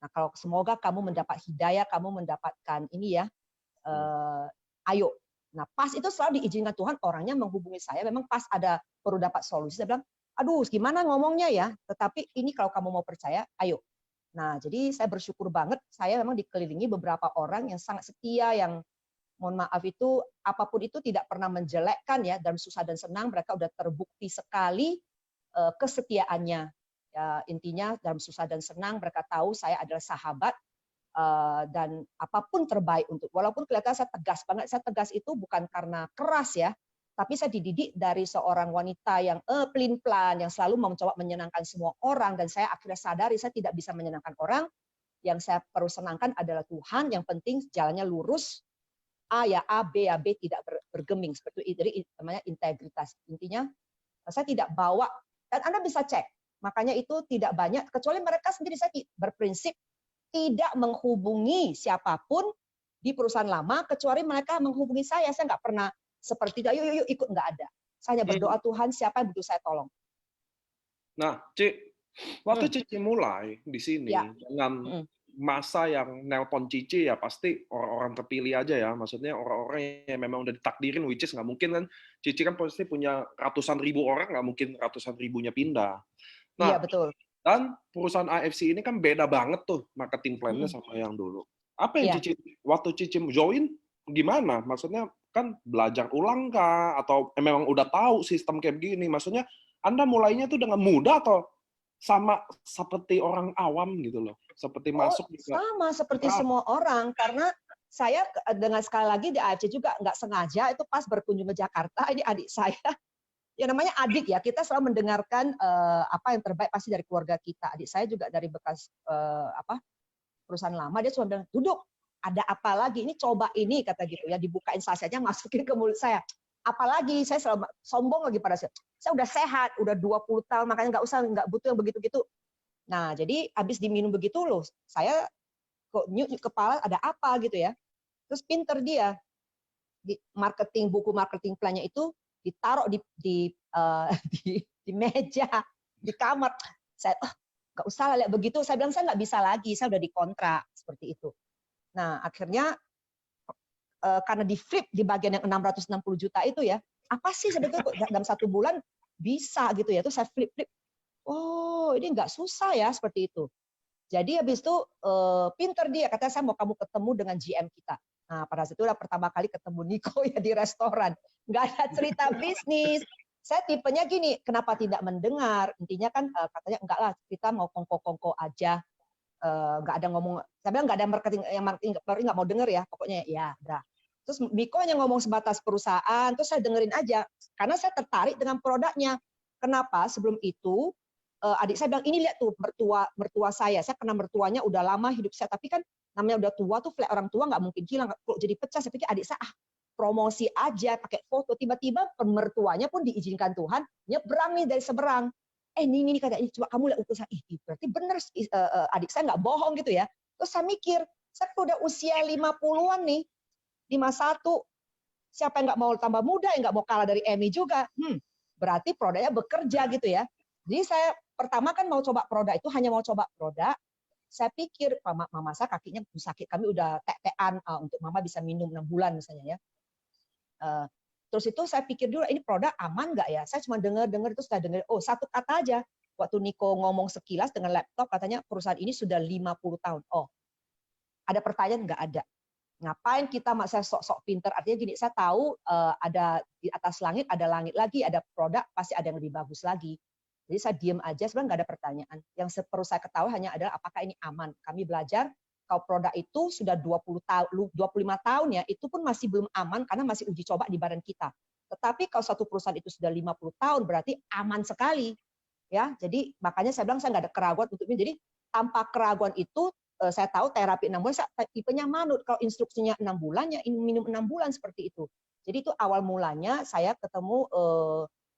Nah, kalau semoga kamu mendapat hidayah, kamu mendapatkan ini ya, ayo. Nah, pas itu selalu diizinkan Tuhan, orangnya menghubungi saya, memang pas ada perlu dapat solusi. Saya bilang, aduh, gimana ngomongnya ya? Tetapi ini kalau kamu mau percaya, ayo. Nah, jadi saya bersyukur banget, saya memang dikelilingi beberapa orang yang sangat setia, yang mohon maaf itu, apapun itu tidak pernah menjelekkan ya, dalam susah dan senang, mereka udah terbukti sekali kesetiaannya. Ya, intinya dalam susah dan senang, mereka tahu saya adalah sahabat, dan apapun terbaik untuk, walaupun kelihatan saya tegas banget, saya tegas itu bukan karena keras ya, tapi saya dididik dari seorang wanita yang pelin-pelan, yang selalu mencoba menyenangkan semua orang, dan saya akhirnya sadari saya tidak bisa menyenangkan orang, yang saya perlu senangkan adalah Tuhan, yang penting jalannya lurus, A ya A, B ya B, tidak bergeming, seperti itu, jadi namanya integritas. Intinya saya tidak bawa, dan Anda bisa cek, makanya itu tidak banyak, kecuali mereka sendiri, saya berprinsip tidak menghubungi siapapun di perusahaan lama, kecuali mereka menghubungi saya nggak pernah seperti itu, yuk ikut, nggak ada. Saya hanya berdoa, Tuhan, siapa yang butuh saya tolong. Nah, Ci, Waktu Cici mulai di sini Ya. dengan masa yang nelpon Cici ya pasti orang-orang terpilih aja ya. Maksudnya orang-orang yang memang udah ditakdirin, which is nggak mungkin kan. Cici kan pasti punya ratusan ribu orang, nggak mungkin ratusan ribunya pindah. Iya, Nah, betul. dan perusahaan AFC ini kan beda banget tuh marketing plan-nya sama yang dulu. Apa yang Iya. Cici, waktu Cici join, gimana? Maksudnya kan belajar ulang kah? Atau memang udah tahu sistem kayak begini? Maksudnya Anda mulainya tuh dengan mudah atau sama seperti orang awam gitu loh? Seperti masuk juga. Sama seperti semua orang, karena saya dengan sekali lagi di AFC juga nggak sengaja itu pas berkunjung ke Jakarta, ini adik saya, ya namanya adik ya, kita selalu mendengarkan apa yang terbaik pasti dari keluarga kita. Adik saya juga dari bekas perusahaan lama, dia cuma bilang, duduk, ada apa lagi? Ini coba ini, kata gitu ya, dibukain sasetnya, masukin ke mulut saya. Apalagi saya selalu sombong lagi pada saya udah sehat, udah 20 tahun, makanya nggak butuh yang begitu-gitu. Nah, jadi habis diminum begitu loh, saya kok nyut kepala ada apa gitu ya. Terus pinter dia di marketing, buku marketing plan-nya itu ditaruh di meja di kamar. Saya nggak usah lihat begitu. Saya bilang saya nggak bisa lagi, saya udah dikontrak seperti itu. Nah, akhirnya karena di flip di bagian yang 660 juta itu ya, apa sih sebetulnya dalam 1 bulan bisa gitu ya. Terus saya flip. Oh, ini nggak susah ya seperti itu. Jadi habis itu pinter dia, katanya saya mau kamu ketemu dengan GM kita. Nah, pada saat itu udah pertama kali ketemu Niko ya di restoran. Nggak ada cerita bisnis. Saya tipenya gini, kenapa tidak mendengar? Intinya kan katanya enggak lah, kita mau kongko-kongko aja. Nggak ada ngomong, saya bilang nggak ada marketing, yang marketing nggak mau denger ya, pokoknya ya udah. Terus Niko hanya ngomong sebatas perusahaan, terus saya dengerin aja. Karena saya tertarik dengan produknya. Kenapa? Sebelum itu, adik saya bilang, ini lihat tuh mertua saya kenal mertuanya udah lama hidup saya, tapi kan namanya udah tua tuh, flag orang tua nggak mungkin hilang, kalau jadi pecah. Saya pikir adik saya promosi aja pakai foto, tiba-tiba mertuanya pun diizinkan Tuhan nyebrang nih dari seberang. Ini katanya, coba kamu lihat ukur saya, berarti bener adik saya nggak bohong gitu ya. Terus saya mikir, saya udah usia 50-an nih, 51, siapa yang nggak mau tambah muda, yang nggak mau kalah dari Emmy juga, berarti produknya bekerja gitu ya. Jadi saya pertama kan mau coba produk itu, hanya mau coba produk. Saya pikir, mama saya kakinya sakit, kami udah tek-tekan untuk mama bisa minum 6 bulan misalnya ya. Terus itu saya pikir dulu, ini produk aman nggak ya? Saya cuma dengar terus saya dengar, oh satu kata aja. Waktu Niko ngomong sekilas dengan laptop, katanya perusahaan ini sudah 50 tahun. Oh, ada pertanyaan? Nggak ada. Ngapain kita saya sok-sok pinter? Artinya gini, saya tahu ada di atas langit, ada langit lagi, ada produk, pasti ada yang lebih bagus lagi. Jadi saya diam aja, sebenarnya nggak ada pertanyaan. Yang perlu saya ketahui hanya adalah apakah ini aman. Kami belajar kalau produk itu sudah 25 tahun ya, itu pun masih belum aman karena masih uji coba di badan kita. Tetapi kalau satu perusahaan itu sudah 50 tahun berarti aman sekali. Ya, jadi makanya saya bilang saya nggak ada keraguan untuk ini. Jadi tanpa keraguan itu saya tahu terapi 6 bulan, saya tipenya manut. Kalau instruksinya 6 bulan ya minum 6 bulan seperti itu. Jadi itu awal mulanya saya ketemu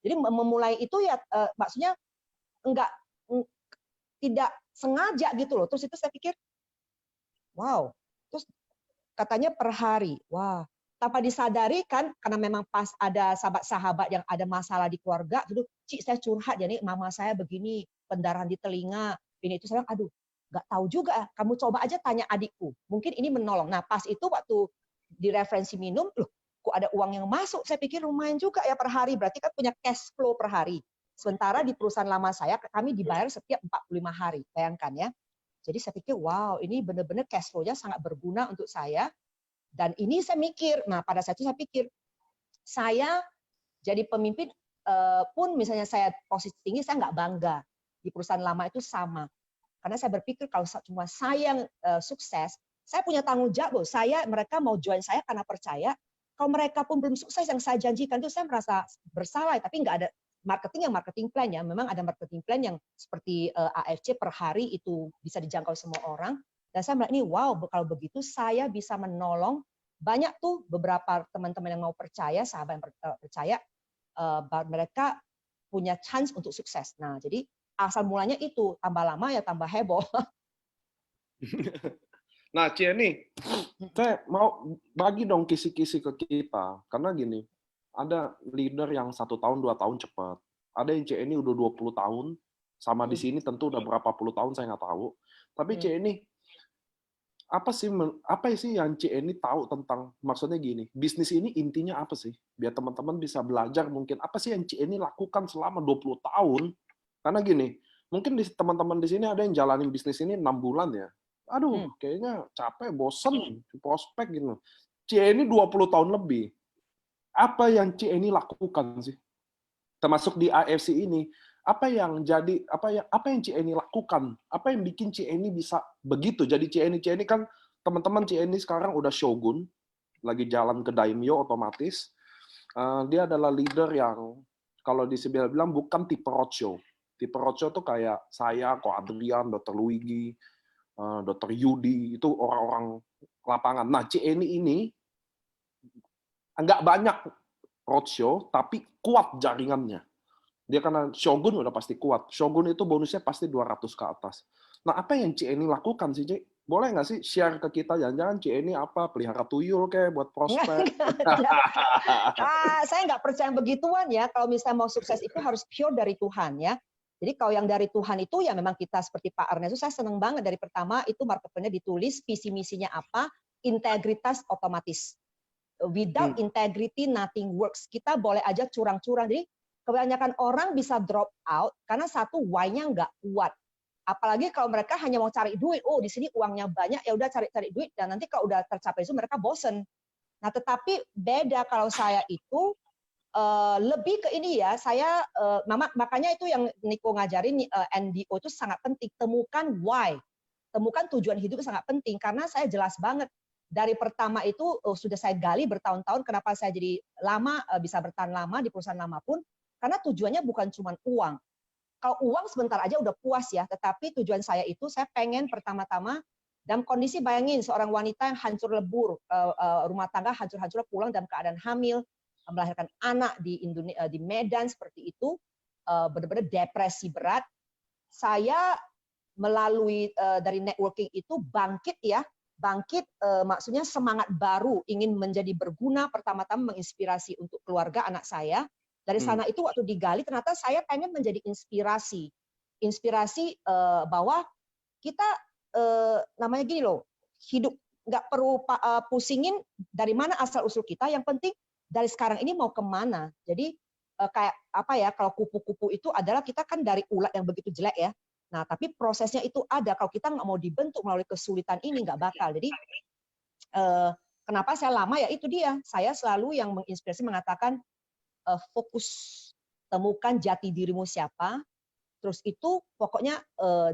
jadi memulai itu ya maksudnya tidak sengaja gitu loh. Terus itu saya pikir wow, terus katanya per hari. Wah, tanpa disadari kan, karena memang pas ada sahabat-sahabat yang ada masalah di keluarga, dulu, Cik saya curhat, jadi mama saya begini, pendarahan di telinga, ini itu saya bilang, aduh, nggak tahu juga, kamu coba aja tanya adikku, mungkin ini menolong. Nah pas itu waktu di referensi minum, loh, kok ada uang yang masuk, saya pikir lumayan juga ya per hari, berarti kan punya cash flow per hari. Sementara di perusahaan lama saya, kami dibayar setiap 45 hari, bayangkan ya. Jadi saya pikir, wow, ini benar-benar cash flow-nya sangat berguna untuk saya. Dan ini saya mikir, nah pada saat itu saya pikir, saya jadi pemimpin pun misalnya saya posisi tinggi, saya nggak bangga. Di perusahaan lama itu sama. Karena saya berpikir kalau cuma saya yang sukses, saya punya tanggung jawab. Mereka mau join saya karena percaya. Kalau mereka pun belum sukses yang saya janjikan itu, saya merasa bersalah. Tapi nggak ada marketing plan ya, memang ada marketing plan yang seperti AFC per hari itu bisa dijangkau semua orang. Dan saya bilang ini wow, kalau begitu saya bisa menolong banyak tuh beberapa teman-teman yang mau percaya, sahabat yang percaya, mereka punya chance untuk sukses. Nah jadi asal mulanya itu, tambah lama ya tambah heboh. Nah Cieni, saya mau bagi dong kisi-kisi ke kita, karena gini, ada leader yang 1 tahun, 2 tahun cepat. Ada yang ini udah 20 tahun, Sama di sini tentu udah berapa puluh tahun saya nggak tahu. Tapi Ci Eni, apa sih yang Ci Eni tahu tentang, maksudnya gini, bisnis ini intinya apa sih? Biar teman-teman bisa belajar mungkin apa sih yang Ci Eni lakukan selama 20 tahun. Karena gini, mungkin teman-teman di sini ada yang jalanin bisnis ini 6 bulan ya. Aduh, kayaknya capek, bosen, prospek gitu. Ci Eni 20 tahun lebih. Apa yang Ci Eni lakukan sih? Termasuk di AFC ini, apa yang Ci Eni lakukan? Apa yang bikin Ci Eni bisa begitu? Jadi Ci Eni kan teman-teman, Ci Eni sekarang udah shogun, lagi jalan ke daimyo otomatis. Dia adalah leader yang kalau bilang bukan tipe roadshow. Tipe roadshow tuh kayak saya, Ko Adrian, Dr. Luigi, Dr. Yudi, itu orang-orang lapangan. Nah, Ci Eni ini nggak banyak roadshow, tapi kuat jaringannya. Dia karena Shogun udah pasti kuat. Shogun itu bonusnya pasti 200 ke atas. Nah, apa yang Ci Eni lakukan sih, Ci? Boleh nggak sih share ke kita? Jangan-jangan Ci Eni apa? Pelihara tuyul kayak buat prospek? Saya nggak percaya begituan ya. Kalau misalnya mau sukses itu harus pure dari Tuhan ya. Jadi kalau yang dari Tuhan itu ya memang kita seperti Pak Ernest, saya senang banget dari pertama itu market plan-nya ditulis, visi misinya apa, integritas otomatis. Without integrity, nothing works. Kita boleh aja curang-curang. Jadi kebanyakan orang bisa drop out karena satu why-nya nggak kuat. Apalagi kalau mereka hanya mau cari duit. Oh, di sini uangnya banyak, ya udah cari duit. Dan nanti kalau udah tercapai itu mereka bosen. Nah, tetapi beda kalau saya itu lebih ke ini ya. Saya makanya itu yang Niko ngajarin NDO itu sangat penting. Temukan why. Temukan tujuan hidup itu sangat penting karena saya jelas banget. Dari pertama itu sudah saya gali bertahun-tahun kenapa saya jadi lama bisa bertahan lama di perusahaan lama pun karena tujuannya bukan cuma uang. Kalau uang sebentar aja udah puas ya, tetapi tujuan saya itu saya pengen pertama-tama dalam kondisi bayangin seorang wanita yang hancur lebur, rumah tangga hancur-hancur pulang dalam keadaan hamil, melahirkan anak di Indonesia di Medan seperti itu, benar-benar depresi berat. Saya melalui dari networking itu bangkit maksudnya semangat baru ingin menjadi berguna, pertama-tama menginspirasi untuk keluarga anak saya. Dari sana itu waktu digali ternyata saya pengen menjadi inspirasi bahwa kita namanya gini loh, hidup nggak perlu pusingin dari mana asal usul kita, yang penting dari sekarang ini mau kemana. Jadi kayak apa ya, kalau kupu-kupu itu adalah kita kan dari ulat yang begitu jelek ya. Nah, tapi prosesnya itu ada. Kalau kita nggak mau dibentuk melalui kesulitan ini, nggak bakal. Jadi, kenapa saya lama ya itu dia. Saya selalu yang menginspirasi mengatakan, fokus, temukan jati dirimu siapa, terus itu pokoknya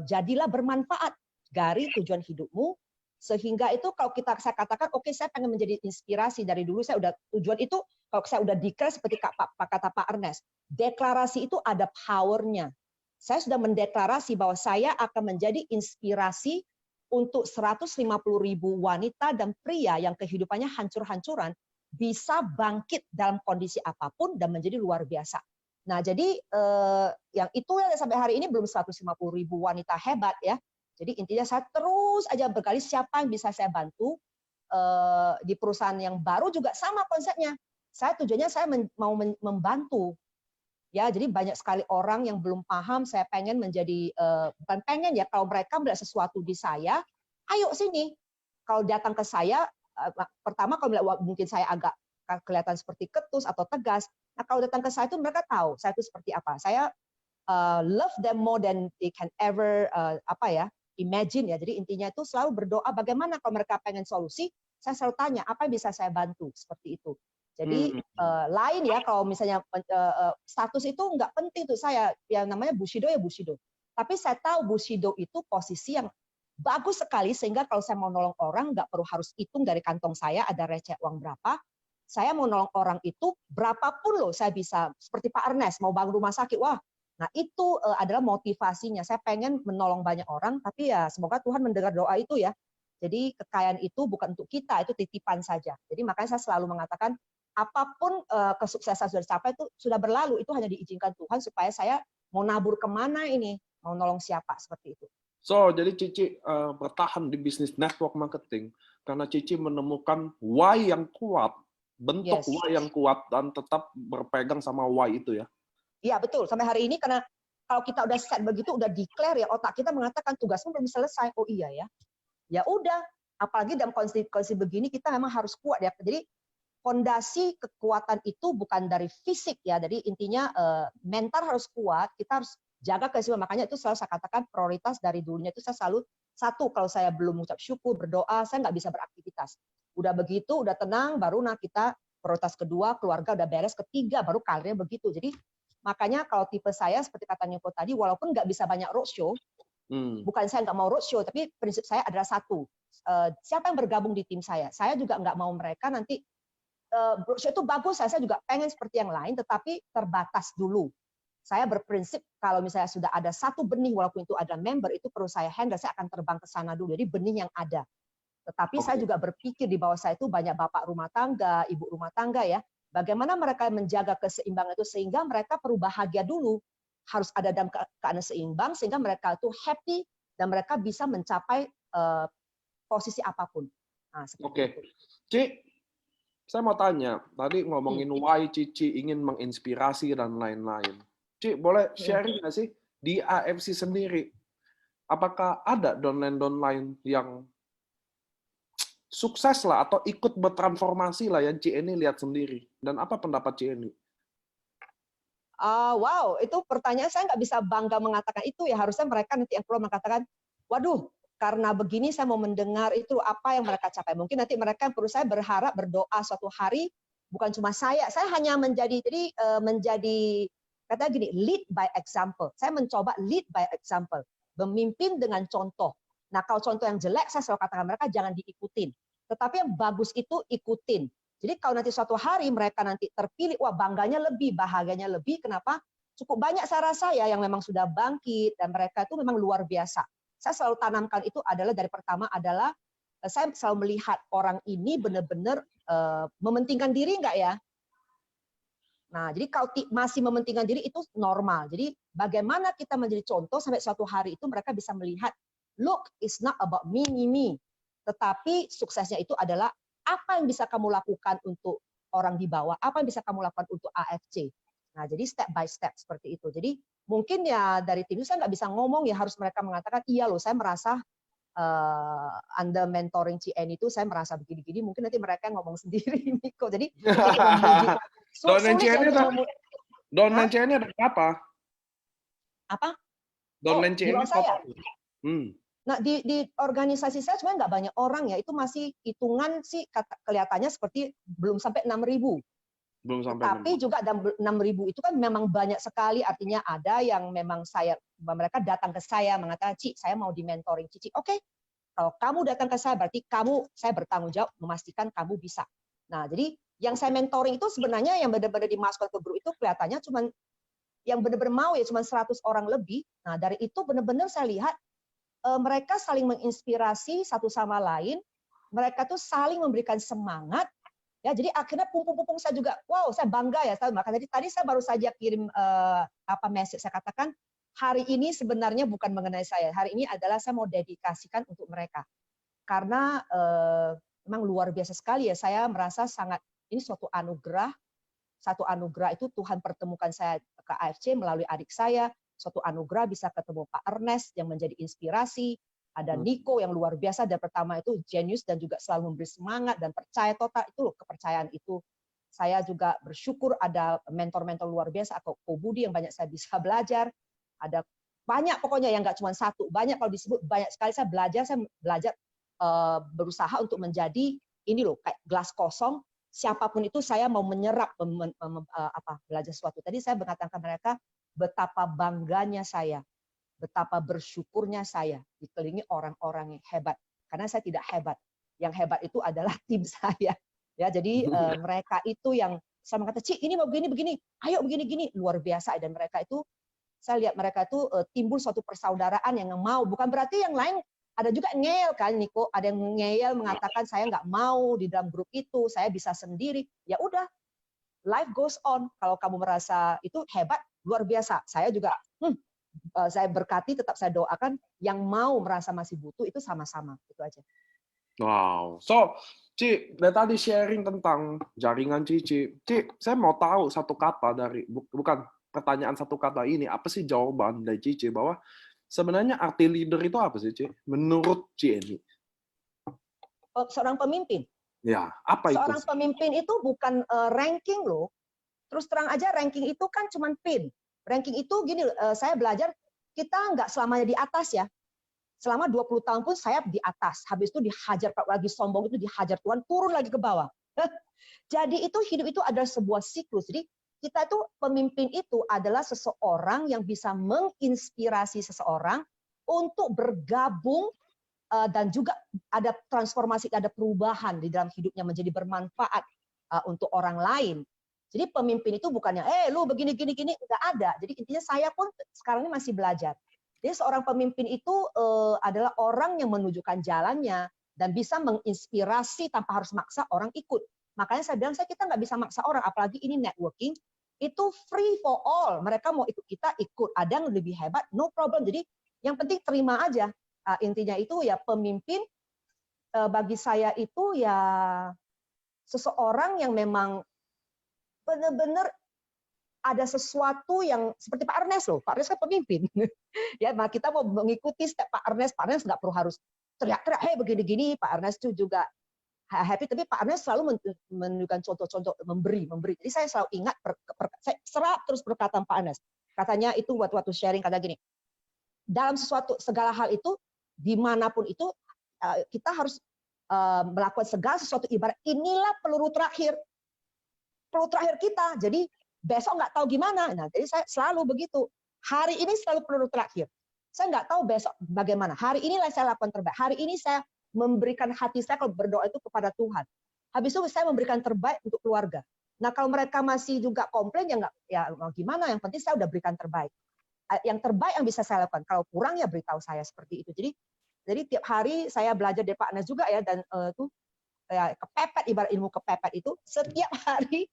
jadilah bermanfaat dari tujuan hidupmu, sehingga itu kalau saya katakan, oke, saya pengen menjadi inspirasi dari dulu, saya udah tujuan itu, kalau saya udah declare seperti kata Pak Ernest, deklarasi itu ada powernya. Saya sudah mendeklarasi bahwa saya akan menjadi inspirasi untuk 150.000 wanita dan pria yang kehidupannya hancur-hancuran bisa bangkit dalam kondisi apapun dan menjadi luar biasa. Nah, jadi yang itu sampai hari ini belum 150.000 wanita hebat ya. Jadi intinya saya terus aja berkali siapa yang bisa saya bantu di perusahaan yang baru juga sama konsepnya. Saya tujuannya saya mau membantu. Ya, jadi banyak sekali orang yang belum paham. Saya pengen menjadi bukan pengen ya, kalau mereka melihat sesuatu di saya, ayo sini. Kalau datang ke saya, pertama kalau mungkin saya agak kelihatan seperti ketus atau tegas. Nah, kalau datang ke saya itu mereka tahu saya itu seperti apa. Saya love them more than they can ever imagine ya. Jadi intinya itu selalu berdoa bagaimana kalau mereka pengen solusi. Saya selalu tanya apa yang bisa saya bantu seperti itu. Jadi lain ya kalau misalnya status itu nggak penting tuh saya, yang namanya Bushido ya Bushido. Tapi saya tahu Bushido itu posisi yang bagus sekali sehingga kalau saya mau nolong orang nggak perlu harus hitung dari kantong saya ada receh uang berapa. Saya mau nolong orang itu berapapun loh saya bisa. Seperti Pak Ernest mau bangun rumah sakit, wah. Nah itu adalah motivasinya. Saya pengen menolong banyak orang, tapi ya semoga Tuhan mendengar doa itu ya. Jadi kekayaan itu bukan untuk kita, itu titipan saja. Jadi makanya saya selalu mengatakan apapun kesuksesan sudah dicapai itu sudah berlalu, itu hanya diizinkan Tuhan supaya saya mau nabur kemana ini, mau nolong siapa, seperti itu. So, jadi Cici bertahan di bisnis network marketing karena Cici menemukan why yang kuat, bentuk why yang kuat, dan tetap berpegang sama why itu ya? Iya, betul. Sampai hari ini karena kalau kita udah set begitu, udah declare ya, otak kita mengatakan tugasmu belum selesai. Oh iya ya. Ya udah, apalagi dalam kondisi begini kita memang harus kuat ya. Jadi fondasi kekuatan itu bukan dari fisik ya. Jadi intinya mental harus kuat, kita harus jaga keseimbangan. Makanya itu selalu saya katakan prioritas dari dulunya itu saya selalu satu, kalau saya belum mengucap syukur, berdoa, saya nggak bisa beraktivitas. Udah begitu, udah tenang, baru kita prioritas kedua, keluarga udah beres, ketiga baru karirnya begitu. Jadi makanya kalau tipe saya seperti kata Niko tadi, walaupun nggak bisa banyak roadshow, bukan saya nggak mau roadshow, tapi prinsip saya adalah satu, siapa yang bergabung di tim saya juga nggak mau mereka nanti roadshow itu bagus, saya juga pengen seperti yang lain, tetapi terbatas dulu. Saya berprinsip kalau misalnya sudah ada satu benih, walaupun itu ada member, itu perlu saya handle, saya akan terbang ke sana dulu. Jadi benih yang ada. Tetapi saya juga berpikir di bawah saya itu banyak bapak rumah tangga, ibu rumah tangga ya. Bagaimana mereka menjaga keseimbangan itu sehingga mereka perlu bahagia dulu. Harus ada dalam keadaan seimbang sehingga mereka itu happy dan mereka bisa mencapai posisi apapun. Nah, Oke. Ci, saya mau tanya. Tadi ngomongin why Cici ingin menginspirasi dan lain-lain. Ci, boleh sharing nggak sih di AFC sendiri? Apakah ada downline yang sukses lah atau ikut bertransformasi lah yang Ci ini lihat sendiri? Dan apa pendapat Ci ini? Wow, itu pertanyaan saya nggak bisa bangga mengatakan itu ya. Harusnya mereka nanti yang perlu mengatakan, waduh, karena begini saya mau mendengar itu apa yang mereka capai. Mungkin nanti mereka yang perlu saya berharap berdoa suatu hari, bukan cuma saya hanya menjadi katanya gini, lead by example. Saya mencoba lead by example, memimpin dengan contoh. Nah, kalau contoh yang jelek, saya selalu katakan mereka jangan diikutin. Tetapi yang bagus itu ikutin. Jadi kalau nanti suatu hari mereka nanti terpilih, wah bangganya lebih, bahagianya lebih. Kenapa? Cukup banyak saya rasa ya yang memang sudah bangkit dan mereka itu memang luar biasa. Saya selalu tanamkan itu adalah dari pertama adalah saya selalu melihat orang ini benar-benar mementingkan diri enggak ya? Nah, jadi kalau masih mementingkan diri itu normal. Jadi bagaimana kita menjadi contoh sampai suatu hari itu mereka bisa melihat, look, it's not about me. Tetapi suksesnya itu adalah apa yang bisa kamu lakukan untuk orang di bawah, apa yang bisa kamu lakukan untuk AFC. Nah, jadi step by step seperti itu. Jadi mungkin ya dari tim itu saya nggak bisa ngomong ya, harus mereka mengatakan, iya loh saya merasa under mentoring CN itu saya merasa begini-gini, mungkin nanti mereka ngomong sendiri Niko. Jadi Downline CN ada berapa? Apa? Downline di CN bawah saya. Nah, di organisasi saya sebenarnya nggak banyak orang ya, itu masih hitungan sih kelihatannya seperti belum sampai 6.000. Belum sampai. Tapi juga 6.000 itu kan memang banyak sekali, artinya ada yang memang mereka datang ke saya mengatakan, Ci, saya mau di mentoring Cici. Oke, kalau kamu datang ke saya berarti saya bertanggung jawab memastikan kamu bisa. Nah, jadi yang saya mentoring itu sebenarnya yang benar-benar dimasukkan ke grup itu kelihatannya cuma yang benar-benar mau ya cuma 100 orang lebih. Nah, dari itu benar-benar saya lihat mereka saling menginspirasi satu sama lain, mereka tuh saling memberikan semangat, ya. Jadi akhirnya pung saya juga, wow, saya bangga ya. Maka tadi saya baru saja kirim message, saya katakan hari ini sebenarnya bukan mengenai saya, hari ini adalah saya mau dedikasikan untuk mereka, karena memang luar biasa sekali ya. Saya merasa sangat ini suatu anugerah itu Tuhan pertemukan saya ke AFC melalui adik saya. Suatu anugerah bisa ketemu Pak Ernest yang menjadi inspirasi, ada Niko yang luar biasa, dan pertama itu genius dan juga selalu memberi semangat dan percaya total, itu loh kepercayaan itu. Saya juga bersyukur ada mentor-mentor luar biasa, atau Ko Budi yang banyak saya bisa belajar, ada banyak pokoknya yang nggak cuma satu, banyak kalau disebut banyak sekali. Saya belajar berusaha untuk menjadi ini loh kayak gelas kosong, siapapun itu saya mau menyerap belajar sesuatu. Tadi saya mengatakan mereka betapa bangganya saya, betapa bersyukurnya saya dikelilingi orang-orang yang hebat. Karena saya tidak hebat. Yang hebat itu adalah tim saya. Ya, jadi mereka itu yang saya mengatakan, Ci, ini mau begini, ayo begini, luar biasa. Dan mereka itu, saya lihat mereka itu timbul suatu persaudaraan yang mau. Bukan berarti yang lain, ada juga ngeyel kan, Niko. Ada yang ngeyel mengatakan, saya nggak mau di dalam grup itu, saya bisa sendiri. Ya udah, life goes on. Kalau kamu merasa itu hebat, luar biasa. Saya juga, saya berkati, tetap saya doakan yang mau merasa masih butuh itu sama-sama. Itu aja. Wow. So, Ci, dari tadi sharing tentang jaringan Cici. Ci, saya mau tahu satu kata dari, bukan pertanyaan satu kata ini, apa sih jawaban dari Cici bahwa sebenarnya arti leader itu apa sih, Ci? Menurut Cici? Seorang pemimpin. Ya, apa itu? Seorang pemimpin itu bukan ranking loh. Terus terang aja ranking itu kan cuma pin. Ranking itu gini, saya belajar kita nggak selamanya di atas ya. Selama 20 tahun pun saya di atas. Habis itu dihajar, lagi sombong itu dihajar Tuhan, turun lagi ke bawah. Jadi itu hidup itu adalah sebuah siklus. Jadi kita itu pemimpin itu adalah seseorang yang bisa menginspirasi seseorang untuk bergabung dan juga ada transformasi, ada perubahan di dalam hidupnya menjadi bermanfaat untuk orang lain. Jadi pemimpin itu bukannya, lu begini gini gini, nggak ada. Jadi intinya saya pun sekarang ini masih belajar. Jadi seorang pemimpin itu adalah orang yang menunjukkan jalannya dan bisa menginspirasi tanpa harus maksa orang ikut. Makanya saya bilang kita nggak bisa maksa orang, apalagi ini networking itu free for all. Mereka mau ikut kita ikut, ada yang lebih hebat, no problem. Jadi yang penting terima aja. Intinya itu ya pemimpin bagi saya itu ya seseorang yang memang benar-benar ada sesuatu yang seperti Pak Ernest loh. Pak Ernest kan pemimpin. Ya, nah kita mau mengikuti step Pak Ernest nggak perlu harus teriak-teriak, hey begini-gini. Pak Ernest itu juga happy, tapi Pak Ernest selalu menunjukkan contoh-contoh memberi. Jadi saya selalu ingat, saya serap terus perkataan Pak Ernest. Katanya itu waktu sharing kata gini, dalam sesuatu segala hal itu dimanapun itu kita harus melakukan segala sesuatu ibarat inilah peluru terakhir kita. Jadi besok nggak tahu gimana. Nah, jadi saya selalu begitu. Hari ini selalu peluru terakhir. Saya nggak tahu besok bagaimana. Hari inilah saya lakukan terbaik. Hari ini saya memberikan hati saya kalau berdoa itu kepada Tuhan. Habis itu saya memberikan terbaik untuk keluarga. Nah, kalau mereka masih juga komplain ya nggak, ya gimana? Yang penting saya udah berikan terbaik. Yang terbaik yang bisa saya lakukan. Kalau kurang ya beritahu saya seperti itu. Jadi tiap hari saya belajar dari Pak Anas juga ya, dan itu ya, kepepet, ibarat ilmu kepepet itu setiap hari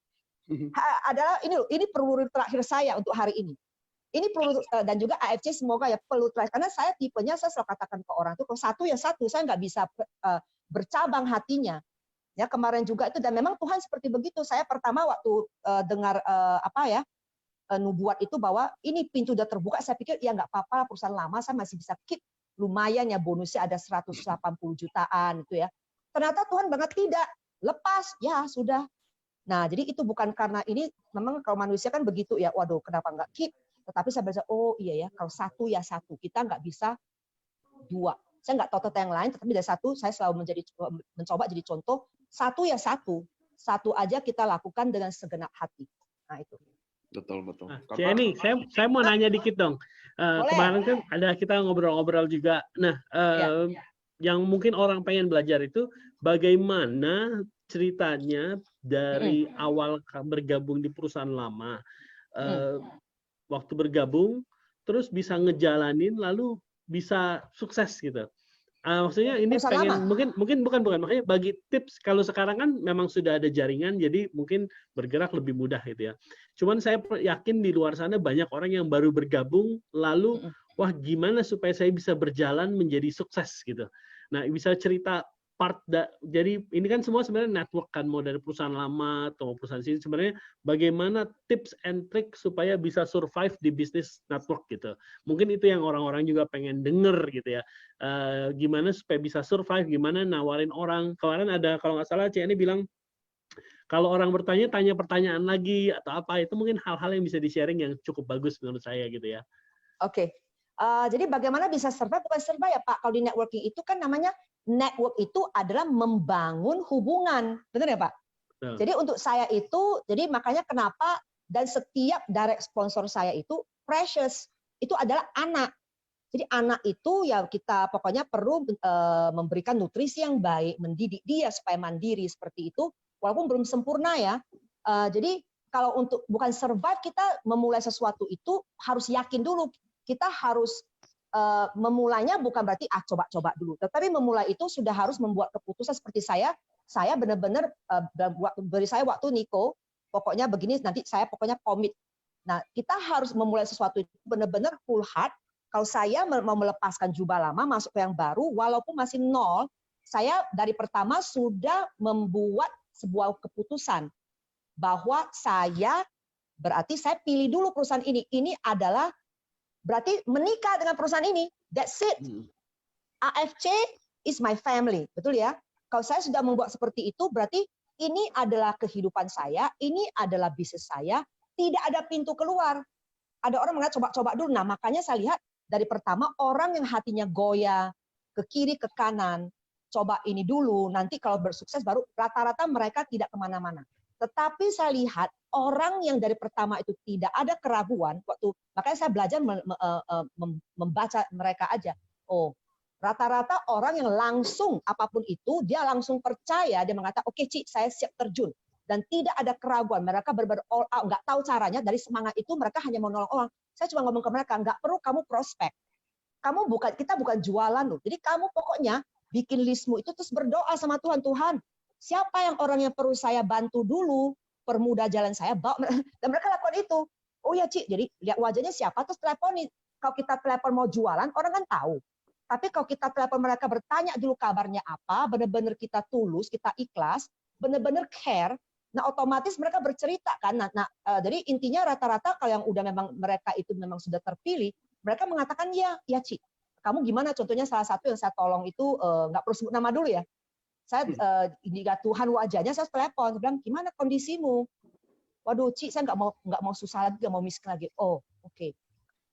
adalah ini peluru terakhir saya untuk hari ini. Ini peluru, dan juga AFC semoga ya peluru terakhir, karena saya tipenya saya selalu katakan ke orang itu kalau satu ya satu, saya nggak bisa bercabang hatinya. Ya kemarin juga itu, dan memang Tuhan seperti begitu. Saya pertama waktu dengar nubuat itu bahwa ini pintu udah terbuka, saya pikir ya nggak apa-apa, perusahaan lama saya masih bisa keep, lumayan ya bonusnya ada 180 jutaan itu ya. Ternyata Tuhan banget tidak, lepas ya sudah. Nah, jadi itu bukan karena ini, memang kalau manusia kan begitu ya, waduh kenapa nggak keep, tetapi saya bisa, oh iya ya, kalau satu ya satu, kita nggak bisa dua. Saya nggak tahu tentang yang lain, tetapi dari satu, saya selalu mencoba jadi contoh, satu ya satu aja kita lakukan dengan segenap hati. Nah itu. Betul. Nah, Jenny, saya mau nanya dikit dong. Kemarin kan kita ngobrol-ngobrol juga. Nah, yang mungkin orang pengen belajar itu bagaimana ceritanya dari awal bergabung di perusahaan lama, waktu bergabung, terus bisa ngejalanin, lalu bisa sukses gitu. Maksudnya ini pengen mungkin bukan makanya bagi tips, kalau sekarang kan memang sudah ada jaringan, jadi mungkin bergerak lebih mudah gitu ya. Cuman saya yakin di luar sana banyak orang yang baru bergabung, lalu wah gimana supaya saya bisa berjalan menjadi sukses gitu. Nah bisa cerita jadi ini kan semua sebenarnya network kan, mau dari perusahaan lama atau perusahaan sini, sebenarnya bagaimana tips and trick supaya bisa survive di bisnis network gitu. Mungkin itu yang orang-orang juga pengen denger gitu ya. Gimana supaya bisa survive, gimana nawarin orang. Kemarin ada kalau nggak salah Ciani bilang kalau orang bertanya, tanya pertanyaan lagi atau apa, itu mungkin hal-hal yang bisa di-sharing yang cukup bagus menurut saya gitu ya. Oke. Jadi bagaimana bisa survive, bukan survive ya Pak, kalau di networking itu kan namanya network itu adalah membangun hubungan, benar ya Pak? Jadi untuk saya itu, jadi makanya kenapa, dan setiap direct sponsor saya itu precious, itu adalah anak. Jadi anak itu ya kita pokoknya perlu memberikan nutrisi yang baik, mendidik dia supaya mandiri seperti itu, walaupun belum sempurna ya. Jadi kalau untuk bukan survive, kita memulai sesuatu itu harus yakin dulu. Kita harus memulainya bukan berarti coba-coba dulu, tetapi memulai itu sudah harus membuat keputusan seperti saya benar-benar beri saya waktu Niko, pokoknya begini nanti saya pokoknya komit. Nah kita harus memulai sesuatu itu benar-benar full heart. Kalau saya mau melepaskan jubah lama masuk ke yang baru, walaupun masih nol, saya dari pertama sudah membuat sebuah keputusan bahwa saya berarti saya pilih dulu perusahaan ini. Ini adalah berarti menikah dengan perusahaan ini. That's it. AFC is my family, betul ya? Kalau saya sudah membuat seperti itu, berarti ini adalah kehidupan saya, ini adalah bisnis saya, tidak ada pintu keluar. Ada orang mengatakan coba-coba dulu. Nah, makanya saya lihat dari pertama orang yang hatinya goyah ke kiri ke kanan, coba ini dulu, nanti kalau bersukses baru rata-rata mereka tidak kemana-mana. Tetapi saya lihat orang yang dari pertama itu tidak ada keraguan, makanya saya belajar membaca mereka aja. Oh, rata-rata orang yang langsung apapun itu, dia langsung percaya, dia mengatakan, oke Ci, saya siap terjun. Dan tidak ada keraguan, mereka benar-benar all out, nggak tahu caranya, dari semangat itu mereka hanya mau nolong orang. Saya cuma ngomong ke mereka, nggak perlu kamu prospek. Kita bukan jualan loh. Jadi kamu pokoknya bikin listmu itu terus berdoa sama Tuhan. Tuhan, siapa yang orang yang perlu saya bantu dulu, permudah jalan saya, bawa. Dan mereka lakukan itu. Oh ya Ci, jadi lihat wajahnya siapa, terus teleponin. Kalau kita telepon mau jualan, orang kan tahu. Tapi kalau kita telepon mereka bertanya dulu kabarnya apa, benar-benar kita tulus, kita ikhlas, benar-benar care, nah otomatis mereka bercerita kan. Jadi intinya rata-rata kalau yang udah memang mereka itu memang sudah terpilih, mereka mengatakan ya Ci. Kamu gimana? Contohnya salah satu yang saya tolong itu nggak perlu sebut nama dulu ya. Saya jika Tuhan wajahnya saya telepon, saya bilang gimana kondisimu? Waduh Ci, saya nggak mau susah lagi, nggak mau miskin lagi. Oh oke.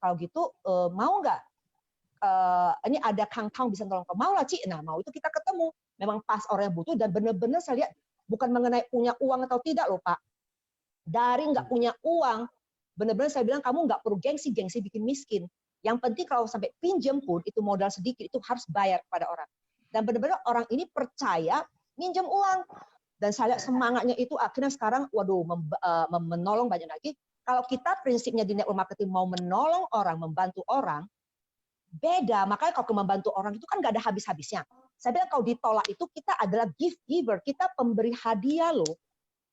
Kalau gitu mau nggak? Ini ada Kang bisa tolong kamu. Mau lah Ci. Nah mau itu kita ketemu. Memang pas orang yang butuh dan benar-benar saya lihat bukan mengenai punya uang atau tidak loh Pak. Dari nggak punya uang, benar-benar saya bilang kamu nggak perlu gengsi bikin miskin. Yang penting kalau sampai pinjam pun itu modal sedikit itu harus bayar kepada orang. Dan benar-benar orang ini percaya minjem uang. Dan saya lihat semangatnya itu akhirnya sekarang, waduh, menolong banyak lagi. Kalau kita prinsipnya di network marketing mau menolong orang, membantu orang, beda. Makanya kalau membantu orang itu kan nggak ada habis-habisnya. Saya bilang kalau ditolak itu kita adalah gift giver, kita pemberi hadiah loh.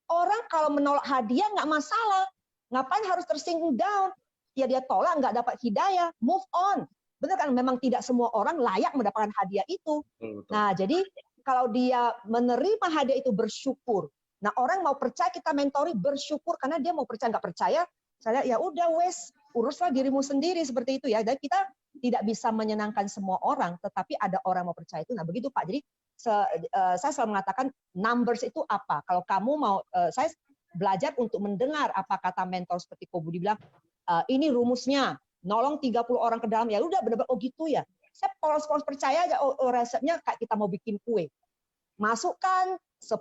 Orang kalau menolak hadiah nggak masalah. Ngapain harus tersinggung down? Ya dia tolak, nggak dapat hidayah, move on. Benar kan, memang tidak semua orang layak mendapatkan hadiah itu. Betul. Nah, jadi kalau dia menerima hadiah itu bersyukur. Nah, orang mau percaya kita mentori bersyukur karena dia mau percaya, nggak percaya, saya ya udah wes, uruslah dirimu sendiri seperti itu ya. Dan kita tidak bisa menyenangkan semua orang, tetapi ada orang mau percaya itu. Nah, begitu Pak. Jadi saya selalu mengatakan numbers itu apa? Kalau kamu mau, saya belajar untuk mendengar apa kata mentor seperti Ko Budi bilang, ini rumusnya. Nolong 30 orang ke dalam, ya udah benar-benar oh gitu ya. Saya polos-polos percaya aja, oh resepnya kayak kita mau bikin kue. Masukkan 10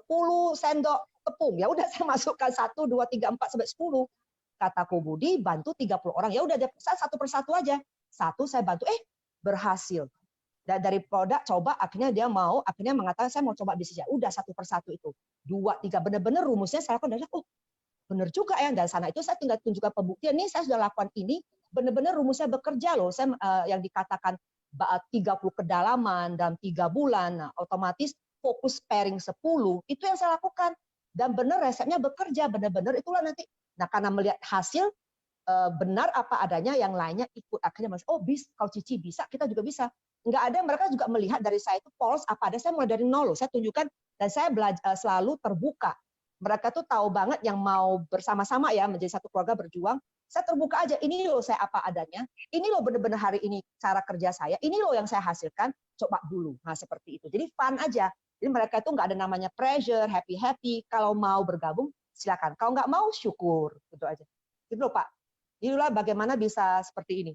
sendok tepung, ya udah saya masukkan 1, 2, 3, 4 sampai 10. Kata Ko Budi bantu 30 orang, ya udah saya satu persatu aja. Satu saya bantu, berhasil. Dan dari produk coba akhirnya dia mau, akhirnya mengatakan saya mau coba bisnis ya. Udah satu persatu itu. 2, 3 benar-benar rumusnya saya lakukan dan oh benar juga ya. Dan sana itu saya tinggal tunjukkan pembuktian nih saya sudah lakukan ini. Benar-benar rumusnya bekerja loh. Saya yang dikatakan 30 kedalaman dalam 3 bulan, nah, otomatis fokus pairing 10 itu yang saya lakukan dan benar resepnya bekerja, benar-benar itulah nanti. Nah karena melihat hasil benar apa adanya, yang lainnya ikut akhirnya mas. Oh kalau Cici bisa, kita juga bisa. Nggak ada, mereka juga melihat dari saya itu polos apa ada. Saya mulai dari nol loh. Saya tunjukkan dan saya selalu terbuka. Mereka tuh tahu banget yang mau bersama-sama ya menjadi satu keluarga berjuang. Saya terbuka aja, ini loh saya apa adanya, ini loh benar-benar hari ini cara kerja saya, ini loh yang saya hasilkan, coba dulu. Nah seperti itu, jadi fun aja. Jadi mereka itu nggak ada namanya pressure, happy-happy, kalau mau bergabung silakan, kalau nggak mau syukur, gitu aja. Gitu loh Pak, inilah bagaimana bisa seperti ini.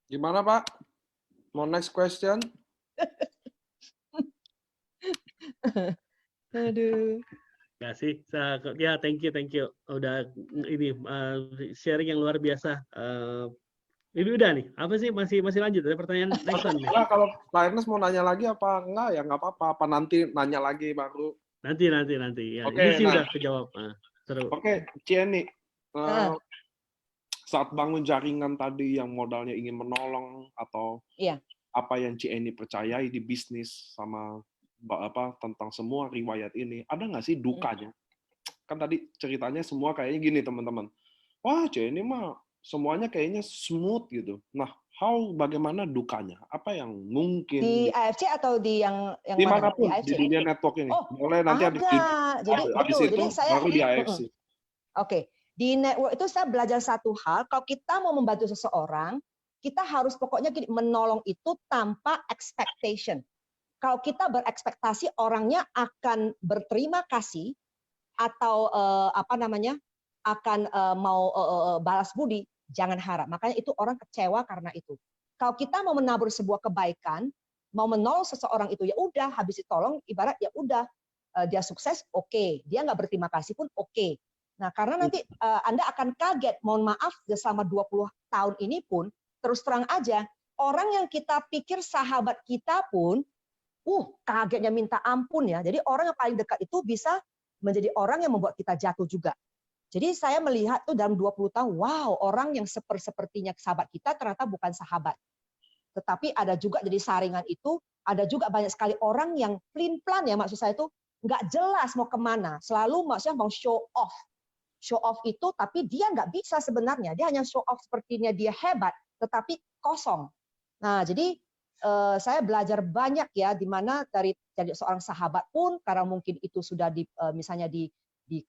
Gimana Pak? Mau next question? Aduh. Ya sih, ya thank you. Udah ini sharing yang luar biasa. Ini udah nih, apa sih masih lanjut? Ada pertanyaan next one nih. Nah, kalau Pak Ernest mau nanya lagi apa enggak ya nggak apa-apa. Apa nanti nanya lagi baru? Nanti ya. Oke, Ini sih udah kejawab. Seru. Oke, Cieni. Saat bangun jaringan tadi yang modalnya ingin menolong atau apa yang Cieni percayai di bisnis sama tentang semua riwayat ini, ada nggak sih dukanya? Kan tadi ceritanya semua kayaknya gini teman-teman. Wah, Cieni mah semuanya kayaknya smooth gitu. Nah, bagaimana dukanya? Apa yang mungkin di AFC atau di yang dimanapun di dunia network ini? Boleh nanti jadi habis itu saya, baru di AFC. Oke, di network itu saya belajar satu hal, kalau kita mau membantu seseorang, kita harus pokoknya gini, menolong itu tanpa expectation. Kalau kita berekspektasi orangnya akan berterima kasih atau akan mau balas budi, jangan harap. Makanya itu orang kecewa karena itu. Kalau kita mau menabur sebuah kebaikan, mau menolong seseorang itu, ya udah habis ditolong, ibarat ya udah dia sukses, oke. Dia nggak berterima kasih pun oke. Nah, karena nanti Anda akan kaget, mohon maaf, selama 20 tahun ini pun, terus terang aja, orang yang kita pikir sahabat kita pun, kagetnya minta ampun ya. Jadi orang yang paling dekat itu bisa menjadi orang yang membuat kita jatuh juga. Jadi saya melihat tuh dalam 20 tahun, wow, orang yang sepertinya sahabat kita ternyata bukan sahabat. Tetapi ada juga jadi saringan itu, ada juga banyak sekali orang yang plin-plan ya, maksud saya itu nggak jelas mau kemana. Selalu maksudnya mau show off. Show off itu, tapi dia nggak bisa sebenarnya. Dia hanya show off sepertinya dia hebat, tetapi kosong. Nah, jadi saya belajar banyak ya, di mana dari seorang sahabat pun, karena mungkin itu sudah misalnya di